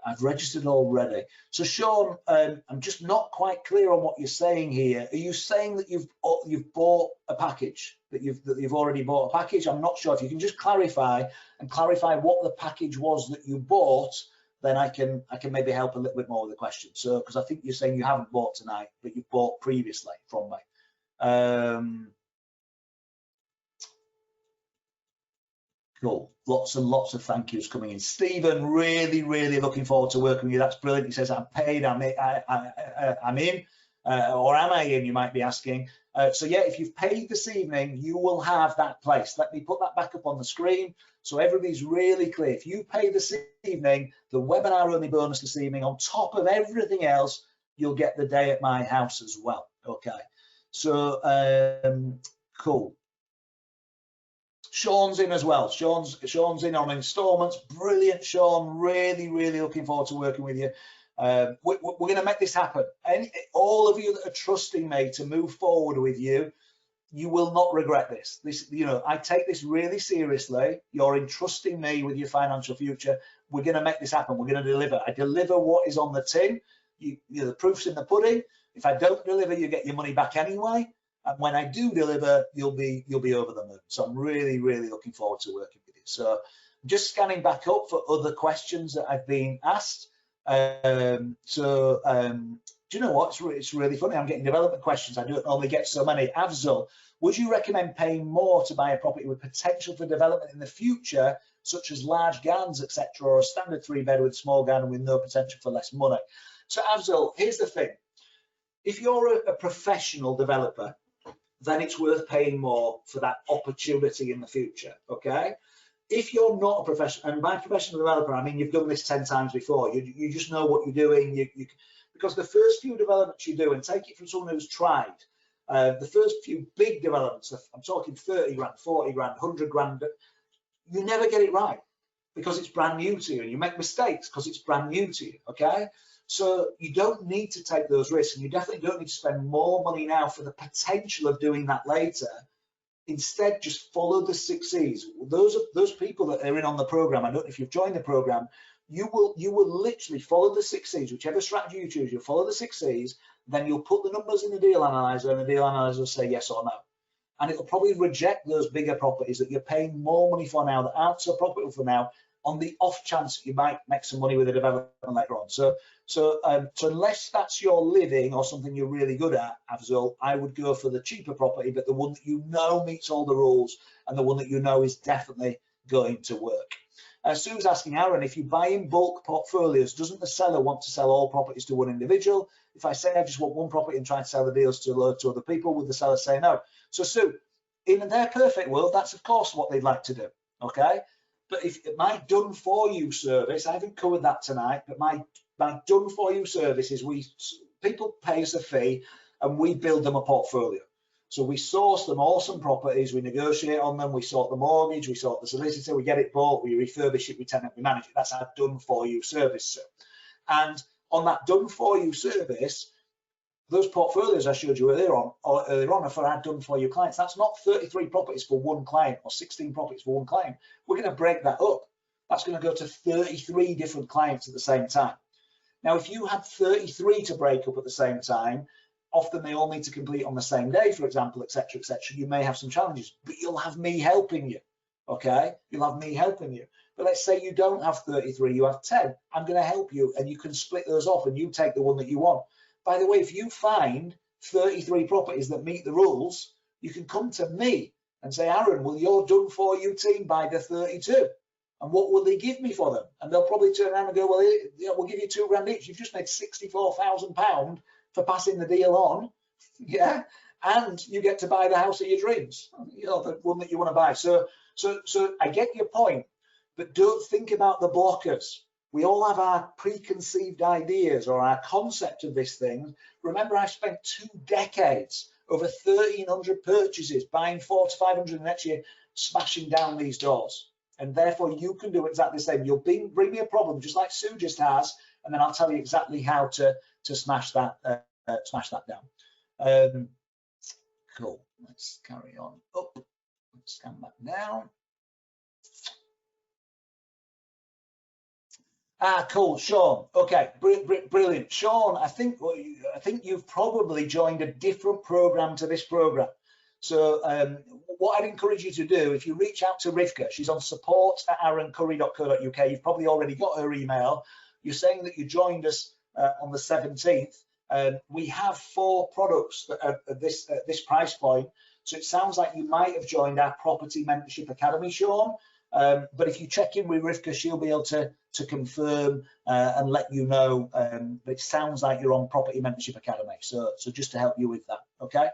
Speaker 2: I've registered already. So Sean, I'm just not quite clear on what you're saying here. Are you saying that you've bought a package, that you've already bought a package? I'm not sure. If you can just clarify what the package was that you bought, then I can maybe help a little bit more with the question. So because I think you're saying you haven't bought tonight, but you've bought previously from me. Cool. Lots and lots of thank yous coming in. Stephen, really looking forward to working with you. That's brilliant. He says, I'm paid, I'm in, or am I in, you might be asking. So yeah, if you've paid this evening, you will have that place. Let me put that back up on the screen so everybody's really clear. If you pay this evening, the webinar only bonus this evening, on top of everything else, you'll get the day at my house as well. Okay. So cool. Sean's in as well. Sean's in on installments. Brilliant, Sean. Really looking forward to working with you. We're going to make this happen. And all of you that are trusting me to move forward with you, you will not regret this. I take this really seriously. You're entrusting me with your financial future. We're going to make this happen. We're going to deliver. I deliver what is on the tin. The proof's in the pudding. If I don't deliver, you get your money back anyway. And when I do deliver, you'll be over the moon. So I'm really looking forward to working with you. So I'm just scanning back up for other questions that I've been asked. Do you know what? It's really funny. I'm getting development questions. I don't normally get so many. Afzal, would you recommend paying more to buy a property with potential for development in the future, such as large gardens, etc., or a standard 3-bed with small garden with no potential for less money? So Afzal, here's the thing. If you're a professional developer, then it's worth paying more for that opportunity in the future, okay? If you're not a professional, and by professional developer, I mean you've done this 10 times before, you just know what you're doing, because the first few developments you do, and take it from someone who's tried, the first few big developments, I'm talking 30 grand, 40 grand, 100 grand, you never get it right because it's brand new to you, and you make mistakes because it's brand new to you, okay? So you don't need to take those risks, and you definitely don't need to spend more money now for the potential of doing that later. Instead, just follow the 6 C's. Those people that are in on the program, I don't know if you've joined the program, you will literally follow the 6 C's, whichever strategy you choose, you'll follow the 6 C's, then you'll put the numbers in the deal analyzer, and the deal analyzer will say yes or no. And it'll probably reject those bigger properties that you're paying more money for now, that aren't so profitable for now, on the off chance that you might make some money with a development later on. So unless that's your living or something you're really good at, Afzal, I would go for the cheaper property, but the one that you know meets all the rules and the one that you know is definitely going to work. Sue's asking, Aaron, if you buy in bulk portfolios, doesn't the seller want to sell all properties to one individual? If I say I just want one property and try to sell the deals to other people, would the seller say no? So Sue, in their perfect world, that's of course what they'd like to do, okay? But if my done for you service, I haven't covered that tonight, but my done for you service is people pay us a fee and we build them a portfolio. So we source them awesome properties, we negotiate on them, we sort the mortgage, we sort the solicitor, we get it bought, we refurbish it, we tenant, we manage it. That's our done for you service, Sue. And on that done for you service, those portfolios I showed you earlier on are for our done for you clients. That's not 33 properties for one client or 16 properties for one client. We're going to break that up. That's going to go to 33 different clients at the same time. Now, if you had 33 to break up at the same time, often they all need to complete on the same day, for example, etc., etc. You may have some challenges, but you'll have me helping you, okay? You'll have me helping you. But let's say you don't have 33, you have 10. I'm going to help you, and you can split those off, and you take the one that you want. By the way, if you find 33 properties that meet the rules, you can come to me and say, Aaron, will your done for you team buy the 32? And what will they give me for them? And they'll probably turn around and go, well, we'll give you £2,000 each. You've just made £64,000 for passing the deal on, yeah? And you get to buy the house of your dreams, you know, the one that you want to buy. So I get your point, but don't think about the blockers. We all have our preconceived ideas or our concept of this thing. Remember, I've spent 2 decades, over 1,300 purchases, buying 400 to 500 next year, smashing down these doors. And therefore, you can do exactly the same. You'll bring me a problem, just like Sue just has, and then I'll tell you exactly how to smash that down. Cool. Let's carry on up. Let's scan back down. Cool, Sean. Okay, brilliant. Sean, I think you've probably joined a different program to this program. So what I'd encourage you to do, if you reach out to Rivka, she's on support@aaroncurry.co.uk. You've probably already got her email. You're saying that you joined us on the 17th. We have 4 products that are at this price point. So it sounds like you might have joined our Property Mentorship Academy, Sean. But if you check in with Rivka, she'll be able to confirm and let you know. But it sounds like you're on Property Mentorship Academy. So just to help you with that, okay?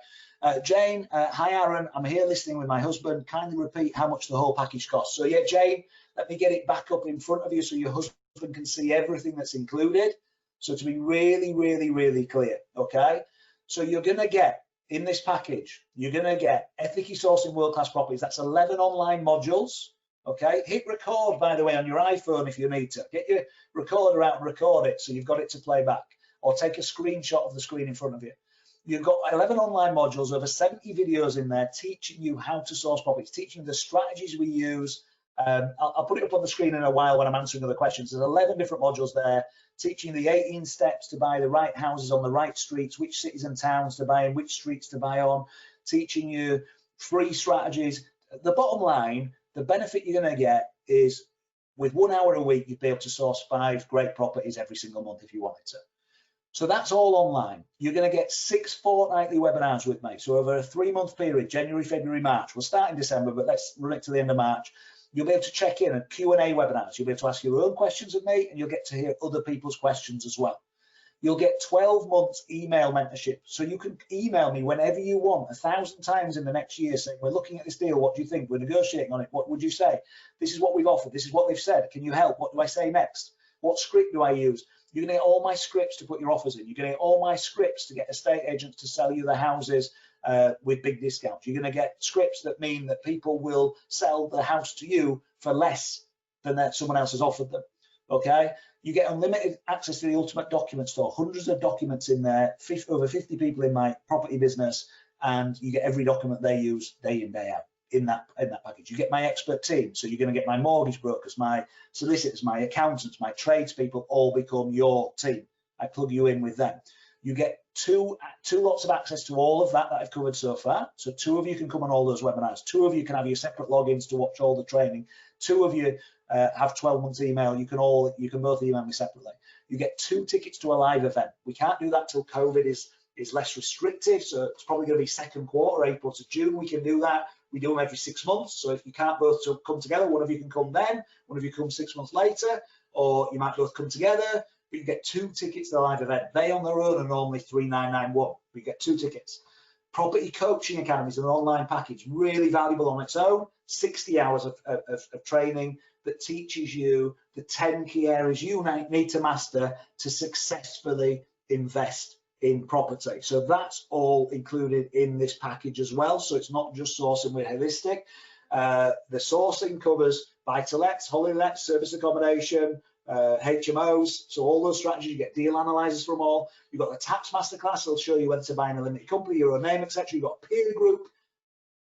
Speaker 2: Jane, hi Aaron, I'm here listening with my husband. Kindly repeat how much the whole package costs. So yeah, Jane, let me get it back up in front of you so your husband can see everything that's included. So to be really, really, really clear, okay? So you're gonna get, in this package, you're gonna get ethically sourcing world-class properties. That's 11 online modules, okay? Hit record, by the way, on your iPhone if you need to. Get your recorder out and record it so you've got it to play back, or take a screenshot of the screen in front of you. You've got 11 online modules, over 70 videos in there teaching you how to source properties, teaching the strategies we use. I'll put it up on the screen in a while when I'm answering other questions. There's 11 different modules there, teaching the 18 steps to buy the right houses on the right streets, which cities and towns to buy in, which streets to buy on, teaching you free strategies. The bottom line, the benefit you're going to get is with 1 hour a week, you'd be able to source 5 great properties every single month if you wanted to. So that's all online. You're going to get 6 fortnightly webinars with me. So over a 3-month period, January, February, March. We'll start in December, but let's run it to the end of March. You'll be able to check in and Q&A webinars. You'll be able to ask your own questions of me, and you'll get to hear other people's questions as well. You'll get 12 months email mentorship. So you can email me whenever you want, 1,000 times in the next year, saying, we're looking at this deal. What do you think? We're negotiating on it. What would you say? This is what we've offered. This is what they've said. Can you help? What do I say next? What script do I use? You're going to get all my scripts to put your offers in. You're going to get all my scripts to get estate agents to sell you the houses with big discounts. You're going to get scripts that mean that people will sell the house to you for less than that someone else has offered them, okay? You get unlimited access to the Ultimate Document Store, hundreds of documents in there, over 50 people in my property business, and you get every document they use day in, day out in that package. You get my expert team, so you're going to get my mortgage brokers, my solicitors, my accountants, my tradespeople all become your team. I plug you in with them. You get two lots of access to all of that I've covered so far. So 2 of you can come on all those webinars. 2 of you can have your separate logins to watch all the training. 2 of you have 12 months email. You can both email me separately. You get 2 tickets to a live event. We can't do that till COVID is less restrictive, so it's probably going to be second quarter, April to June. We can do that. We do them every 6 months. So if you can't both come together, one of you can come then, one of you come 6 months later, or you might both come together. But you get 2 tickets to the live event. They on their own are normally $3,991. You get 2 tickets. Property Coaching Academy is an online package, really valuable on its own. 60 hours of training that teaches you the 10 key areas you need to master to successfully invest in property. So that's all included in this package as well. So it's not just sourcing, we're holistic. The sourcing covers buy-to-lets, holiday lets, service accommodation, HMOs, so all those strategies. You get deal analyzers from all. You've got the tax masterclass, they'll show you whether to buy in a limited company, your own name, etc. You've got peer group,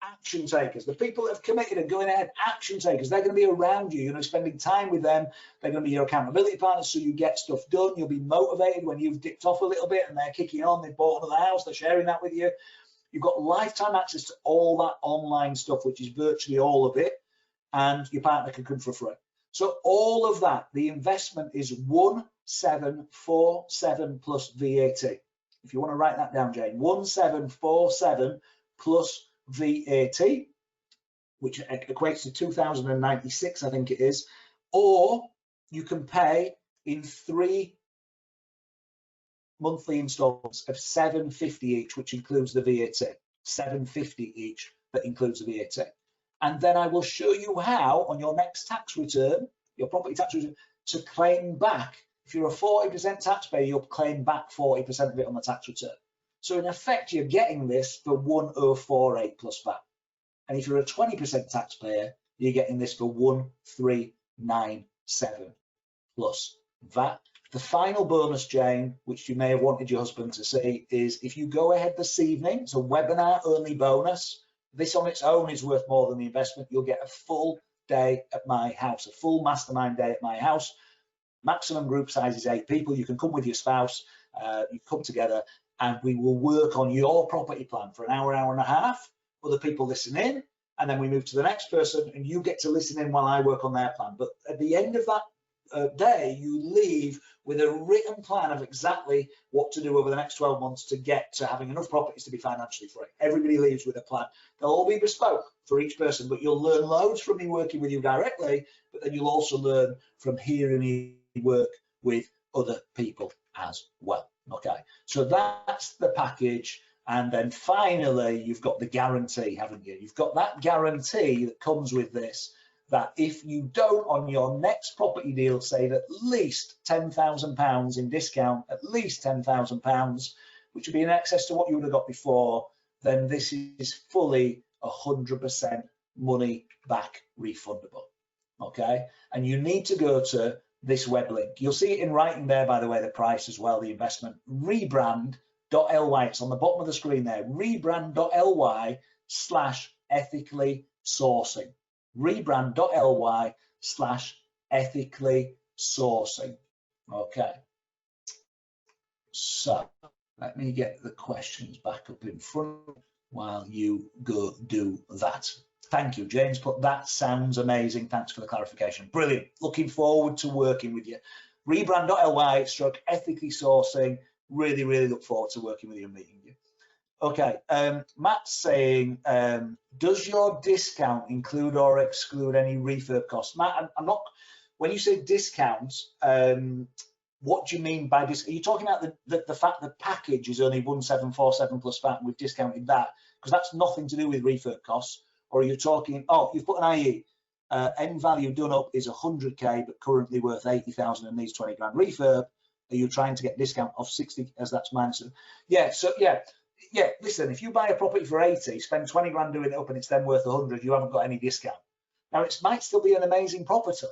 Speaker 2: action takers, the people that have committed and going ahead, action takers. They're going to be around you, spending time with them. They're going to be your accountability partners, so you get stuff done. You'll be motivated when you've dipped off a little bit and they're kicking on, they've bought another house, they're sharing that with you. You've got lifetime access to all that online stuff, which is virtually all of it, and your partner can come for free. So all of that, the investment is 1747 plus VAT. If you want to write that down, Jane, 1747 plus VAT, which equates to 2,096, I think it is, or you can pay in 3 monthly installments of $750 each, which includes the VAT. $750 each, that includes the VAT. And then I will show you how on your next tax return, your property tax return, to claim back. If you're a 40% taxpayer, you'll claim back 40% of it on the tax return. So in effect, you're getting this for 1048 plus VAT. And if you're a 20% taxpayer, you're getting this for 1397 plus VAT. The final bonus, Jane, which you may have wanted your husband to see, is if you go ahead this evening, it's a webinar only bonus. This on its own is worth more than the investment. You'll get a full day at my house, a full mastermind day at my house. Maximum group size is 8 people. You can come with your spouse, you come together, and we will work on your property plan for an hour, hour and a half. Other people listen in, and then we move to the next person, and you get to listen in while I work on their plan. But at the end of that day, you leave with a written plan of exactly what to do over the next 12 months to get to having enough properties to be financially free. Everybody leaves with a plan. They'll all be bespoke for each person, but you'll learn loads from me working with you directly, but then you'll also learn from hearing me work with other people as well. Okay, so that's the package. And then finally, you've got the guarantee, haven't you? You've got that guarantee that comes with this, that if you don't on your next property deal save at least £10,000 in discount, at least £10,000, which would be in excess to what you would have got before, then this is fully 100% money back refundable. Okay, and you need to go to this web link. You'll see it in writing there, by the way, the price as well, the investment, rebrand.ly. It's on the bottom of the screen there, rebrand.ly/ethically sourcing. rebrand.ly/ethically sourcing. Okay, so let me get the questions back up in front while you go do that. Thank you, James. But that sounds amazing. Thanks for the clarification. Brilliant. Looking forward to working with you. Rebrand.ly/ethically sourcing. Really, really look forward to working with you and meeting you. Okay, Matt's saying, does your discount include or exclude any refurb costs? Matt, I'm not, when you say discounts, what do you mean by this? Are you talking about the fact the package is only 1747 plus VAT and we've discounted that? Because that's nothing to do with refurb costs. Or are you talking, oh, you've put an IE, end value done up is 100K, but currently worth 80,000 and needs 20 grand refurb. Are you trying to get discount off 60 as that's minus? Yeah, so yeah, listen, if you buy a property for 80, spend 20 grand doing it up and it's then worth 100, you haven't got any discount. Now, it might still be an amazing property.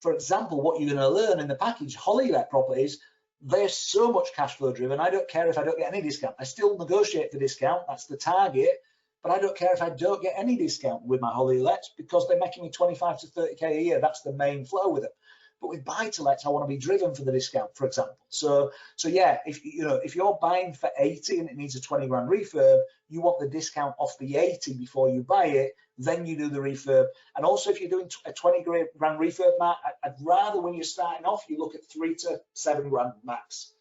Speaker 2: For example, what you're going to learn in the package, holiday let properties, they're so much cash flow driven. I don't care if I don't get any discount. I still negotiate for discount. That's the target. But I don't care if I don't get any discount with my holiday lets because they're making me 25 to 30K a year. That's the main flow with them. But with buy-to-lets, I want to be driven for the discount, for example. So yeah, if you're buying for 80 and it needs a 20 grand refurb, you want the discount off the 80 before you buy it, then you do the refurb. And also, if you're doing a 20 grand refurb, Matt, I'd rather when you're starting off, you look at 3 to 7 grand max.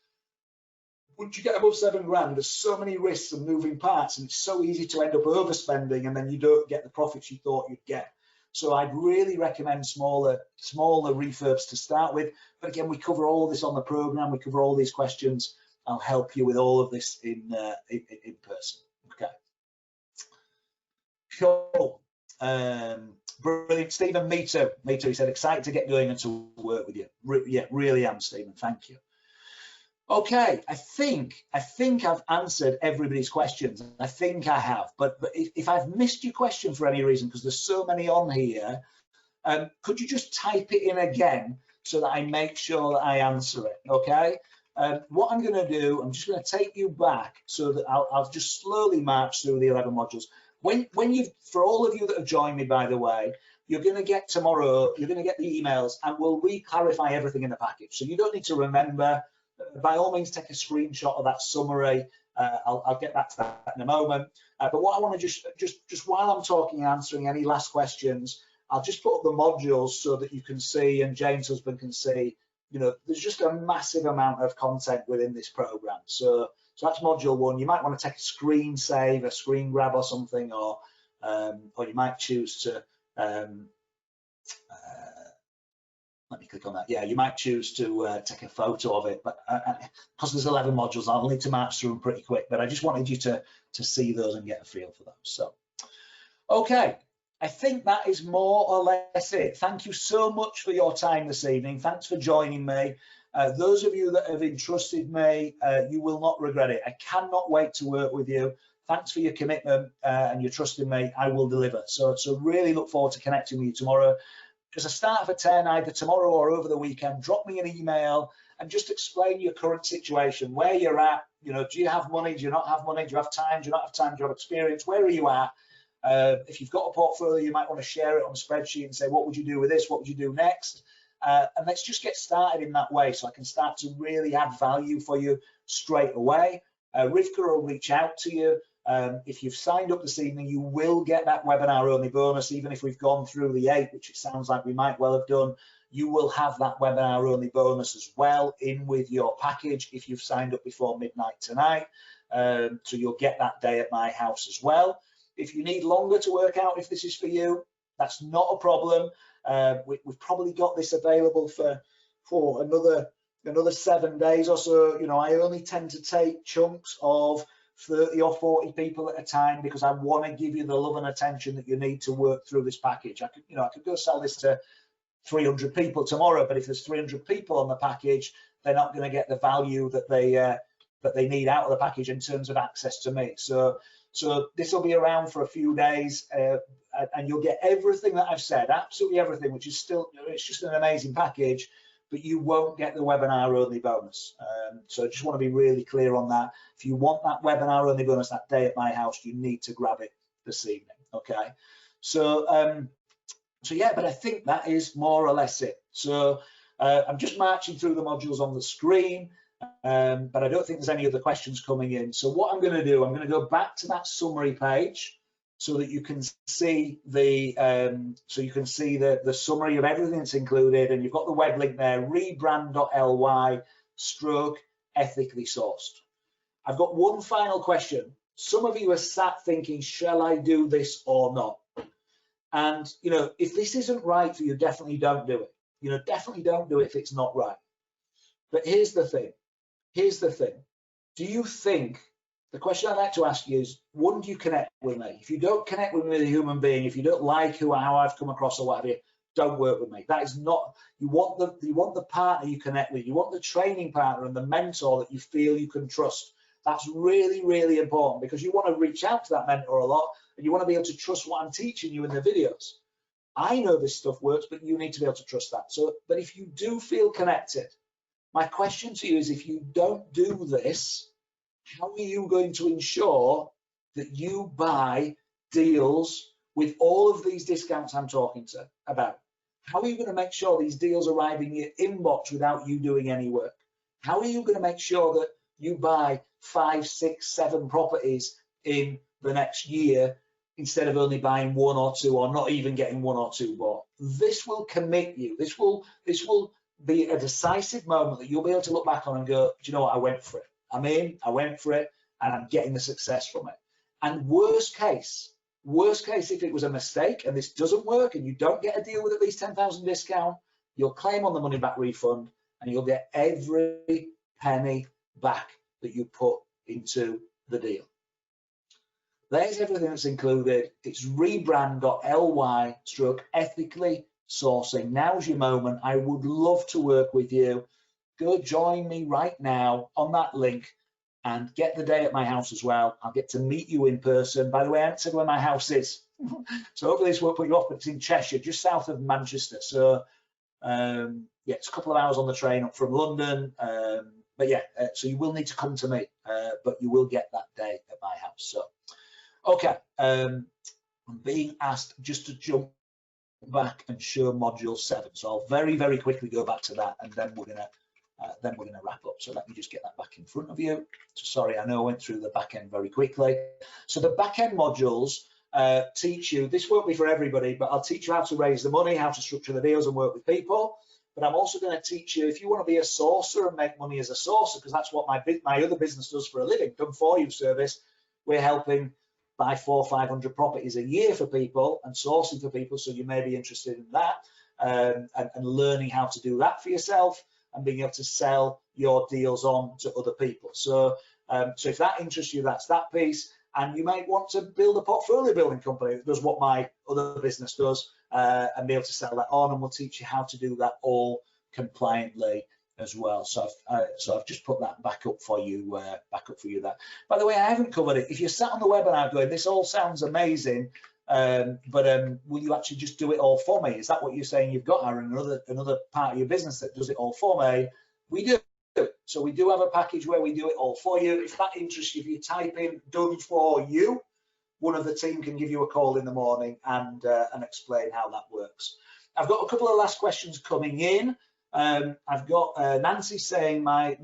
Speaker 2: once you get above 7 grand, there's so many risks and moving parts, and it's so easy to end up overspending, and then you don't get the profits you thought you'd get. So I'd really recommend smaller refurbs to start with. But again, we cover all this on the program. We cover all these questions. I'll help you with all of this in person. Okay. Cool. Brilliant. Stephen, me too. Me too. He said, excited to get going and to work with you. Yeah, really am, Stephen. Thank you. Okay, I think I've answered everybody's questions. I think I have, but if I've missed your question for any reason, because there's so many on here, could you just type it in again so that I make sure that I answer it, okay? What I'm gonna do, I'm just gonna take you back so that I'll just slowly march through the 11 modules. For all of you that have joined me, by the way, you're gonna get tomorrow, you're gonna get the emails, and we'll re-clarify everything in the package. So you don't need to remember. By all means, take a screenshot of that summary. I'll get back to that in a moment. But what I want to just while I'm talking and answering any last questions, I'll just put up the modules so that you can see, and Jane's husband can see, you know, there's just a massive amount of content within this program. So that's module 1. You might want to take a screen save, a screen grab or something, or you might choose to, let me click on that. Yeah, you might choose to take a photo of it, but because there's 11 modules, I'll need to march through them pretty quick, but I just wanted you to see those and get a feel for those. So, okay, I think that is more or less it. Thank you so much for your time this evening. Thanks for joining me. Those of you that have entrusted me, you will not regret it. I cannot wait to work with you. Thanks for your commitment and your trust in me. I will deliver. So really look forward to connecting with you tomorrow. As a start of a 10, either tomorrow or over the weekend, drop me an email and just explain your current situation, where you're at. You know, do you have money? Do you not have money? Do you have time? Do you not have time? Do you have experience? Where are you at? If you've got a portfolio, you might want to share it on a spreadsheet and say, what would you do with this? What would you do next? And let's just get started in that way so I can start to really add value for you straight away. Rivka will reach out to you. If you've signed up this evening, you will get that webinar only bonus, even if we've gone through the 8, which it sounds like we might well have done. You will have that webinar only bonus as well in with your package if you've signed up before midnight tonight. So you'll get that day at my house as well. If you need longer to work out if this is for you, that's not a problem. We've probably got this available for another 7 days or so. You know, I only tend to take chunks of 30 or 40 people at a time because I want to give you the love and attention that you need to work through this package. I could go sell this to 300 people tomorrow, but if there's 300 people on the package, they're not going to get the value that they need out of the package in terms of access to me. So this will be around for a few days, and you'll get everything that I've said, absolutely everything, which is still, it's just an amazing package, but you won't get the webinar only bonus. So I just want to be really clear on that. If you want that webinar only bonus that day at my house, you need to grab it this evening, okay? So yeah, but I think that is more or less it. So I'm just marching through the modules on the screen, but I don't think there's any other questions coming in. So what I'm going to do, I'm going to go back to that summary page so that you can see the the summary of everything that's included, and you've got the web link there, rebrand.ly/ethically sourced. I've got one final question. Some of you are sat thinking, shall I do this or not? And you know, if this isn't right for you, definitely don't do it. You know, definitely don't do it if it's not right. But here's the thing. Do you think, the question I'd like to ask you is, wouldn't you connect with me? If you don't connect with me as a human being, if you don't like how I've come across or whatever, don't work with me. That is not, you want the partner you connect with, you want the training partner and the mentor that you feel you can trust. That's really, really important, because you want to reach out to that mentor a lot and you want to be able to trust what I'm teaching you in the videos. I know this stuff works, but you need to be able to trust that. So, but if you do feel connected, my question to you is, if you don't do this, how are you going to ensure that you buy deals with all of these discounts I'm talking about? How are you going to make sure these deals arrive in your inbox without you doing any work? How are you going to make sure that you buy 5, 6, 7 properties in the next year instead of only buying 1 or 2, or not even getting 1 or 2 bought? This will commit you. This will be a decisive moment that you'll be able to look back on and go, do you know what, I went for it. I'm in, I went for it, and I'm getting the success from it. And worst case, if it was a mistake and this doesn't work and you don't get a deal with at least 10,000 discount, you'll claim on the money back refund and you'll get every penny back that you put into the deal. There's everything that's included. It's rebrand.ly/ethically sourcing. Now's your moment. I would love to work with you. Go join me right now on that link and get the day at my house as well. I'll get to meet you in person. By the way, I haven't said where my house is. So hopefully this won't put you off, but it's in Cheshire, just south of Manchester. So yeah, it's a couple of hours on the train up from London. But yeah, so you will need to come to me, but you will get that day at my house. So, okay, I'm being asked just to jump back and show module 7. So I'll very, very quickly go back to that, and then we're gonna wrap up. So let me just get that back in front of you. So sorry, I know I went through the back end very quickly. So the back end modules teach you, this won't be for everybody, but I'll teach you how to raise the money, how to structure the deals and work with people. But I'm also going to teach you, if you want to be a sourcer and make money as a sourcer, because that's what my other business does for a living, done for you service. We're helping buy 400 or 500 properties a year for people and sourcing for people. So you may be interested in that, and learning how to do that for yourself and being able to sell your deals on to other people. So, so if that interests you, that's that piece. And you might want to build a portfolio building company that does what my other business does, and be able to sell that on, and we'll teach you how to do that all compliantly as well. So I've just put that back up for you there. By the way, I haven't covered it. If you're sat on the webinar going, this all sounds amazing, but will you actually just do it all for me? Is that what you're saying you've got, Aaron? Another part of your business that does it all for me? We do. So we do have a package where we do it all for you. If that interests you, if you type in "done for you," one of the team can give you a call in the morning and explain how that works. I've got a couple of last questions coming in. I've got Nancy saying my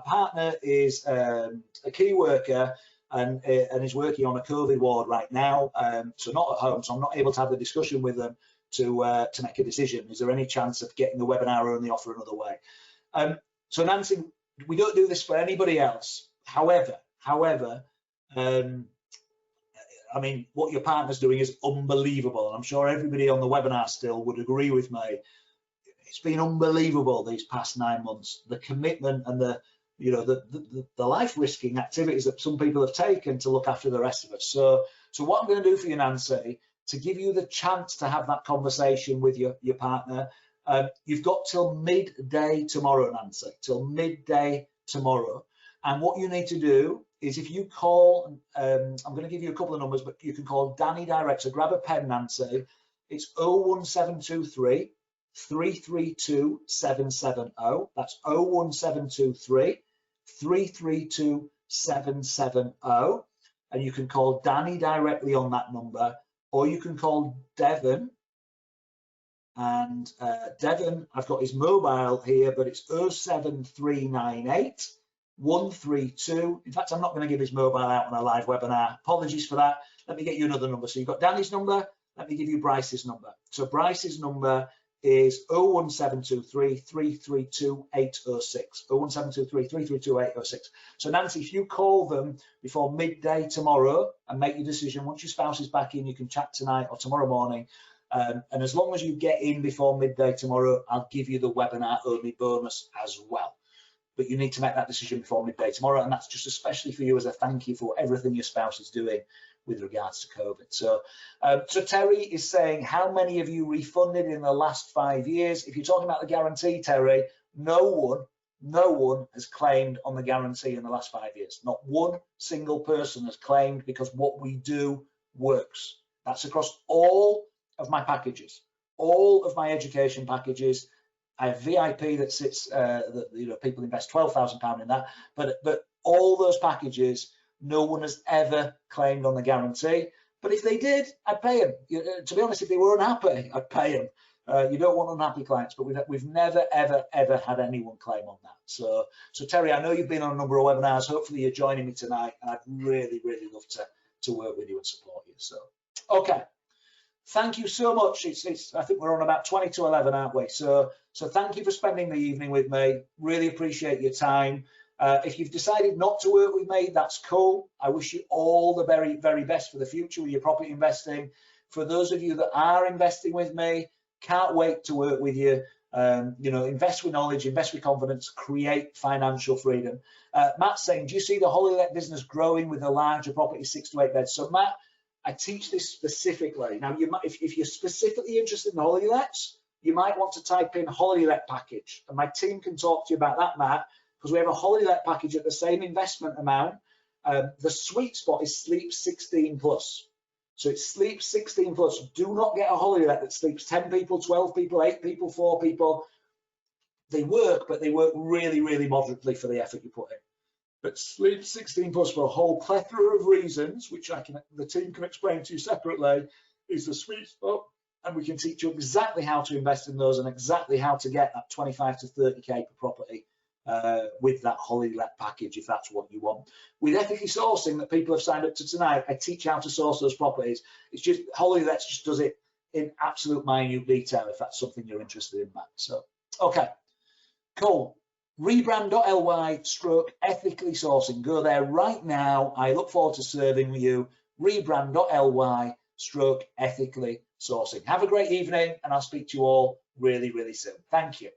Speaker 2: partner is a key worker and is working on a COVID ward right now, so not at home, so I'm not able to have the discussion with them to make a decision. Is there any chance of getting the webinar only offer another way? So Nancy, we don't do this for anybody else. However, I mean, what your partner's doing is unbelievable. And I'm sure everybody on the webinar still would agree with me. It's been unbelievable these past 9 months. The commitment and the life risking activities that some people have taken to look after the rest of us. So what I'm going to do for you, Nancy, to give you the chance to have that conversation with your partner, you've got till midday tomorrow, Nancy, till midday tomorrow. And what you need to do is, if you call, I'm going to give you a couple of numbers, but you can call Danny direct. So grab a pen, Nancy. It's 01723 332 770. That's 01723 332 770. And you can call Danny directly on that number, or you can call Devon. And Devon, I've got his mobile here, but it's 07398 132. In fact, I'm not going to give his mobile out on a live webinar. Apologies for that. Let me get you another number. So you've got Danny's number. Let me give you Bryce's number. So Bryce's number is 01723 332 806. 01723 332 806. So Nancy, if you call them before midday tomorrow and make your decision, once your spouse is back in, you can chat tonight or tomorrow morning. And as long as you get in before midday tomorrow, I'll give you the webinar only bonus as well. But you need to make that decision before midday tomorrow, and that's just especially for you as a thank you for everything your spouse is doing with regards to COVID. So, so Terry is saying, how many of you refunded in the last 5 years? If you're talking about the guarantee, Terry, no one has claimed on the guarantee in the last 5 years. Not one single person has claimed, because what we do works. That's across all of my packages, all of my education packages. I have VIP that sits, people invest £12,000 in that, but all those packages, no one has ever claimed on the guarantee. But if they did, I'd pay them. To be honest, if they were unhappy, I'd pay them. You don't want unhappy clients, but we've never, ever had anyone claim on that. So Terry, I know you've been on a number of webinars. Hopefully you're joining me tonight, and I'd really love to work with you and support you. So, okay. Thank you so much. I think we're on about 20 to 11, aren't we? So thank you for spending the evening with me. Really appreciate your time. If you've decided not to work with me, that's cool. I wish you all the very, very best for the future with your property investing. For those of you that are investing with me, can't wait to work with you. You know, invest with knowledge, invest with confidence, create financial freedom. Matt's saying, do you see the holiday business growing with a larger property, 6 to 8 beds? So Matt, I teach this specifically. Now, you might, if you're specifically interested in holiday lets, you might want to type in holiday let package, and my team can talk to you about that, Matt, because we have a holiday let package at the same investment amount. The sweet spot is sleep 16 plus. So it's sleep 16 plus. Do not get a holiday let that sleeps 10 people, 12 people, 8 people, 4 people. They work, but they work really, really moderately for the effort you put in. But sleep 16 plus for a whole plethora of reasons, which the team can explain to you separately, is the sweet spot. And we can teach you exactly how to invest in those and exactly how to get that 25 to 30K per property with that holiday let package, if that's what you want. With ethically sourcing that people have signed up to tonight, I teach how to source those properties. It's just holiday lets just does it in absolute minute detail if that's something you're interested in, Matt. So, okay, cool. Rebrand.ly/ethically sourcing. Go there right now. I look forward to serving you. Rebrand.ly/ethically sourcing. Have a great evening, and I'll speak to you all really, really soon. Thank you.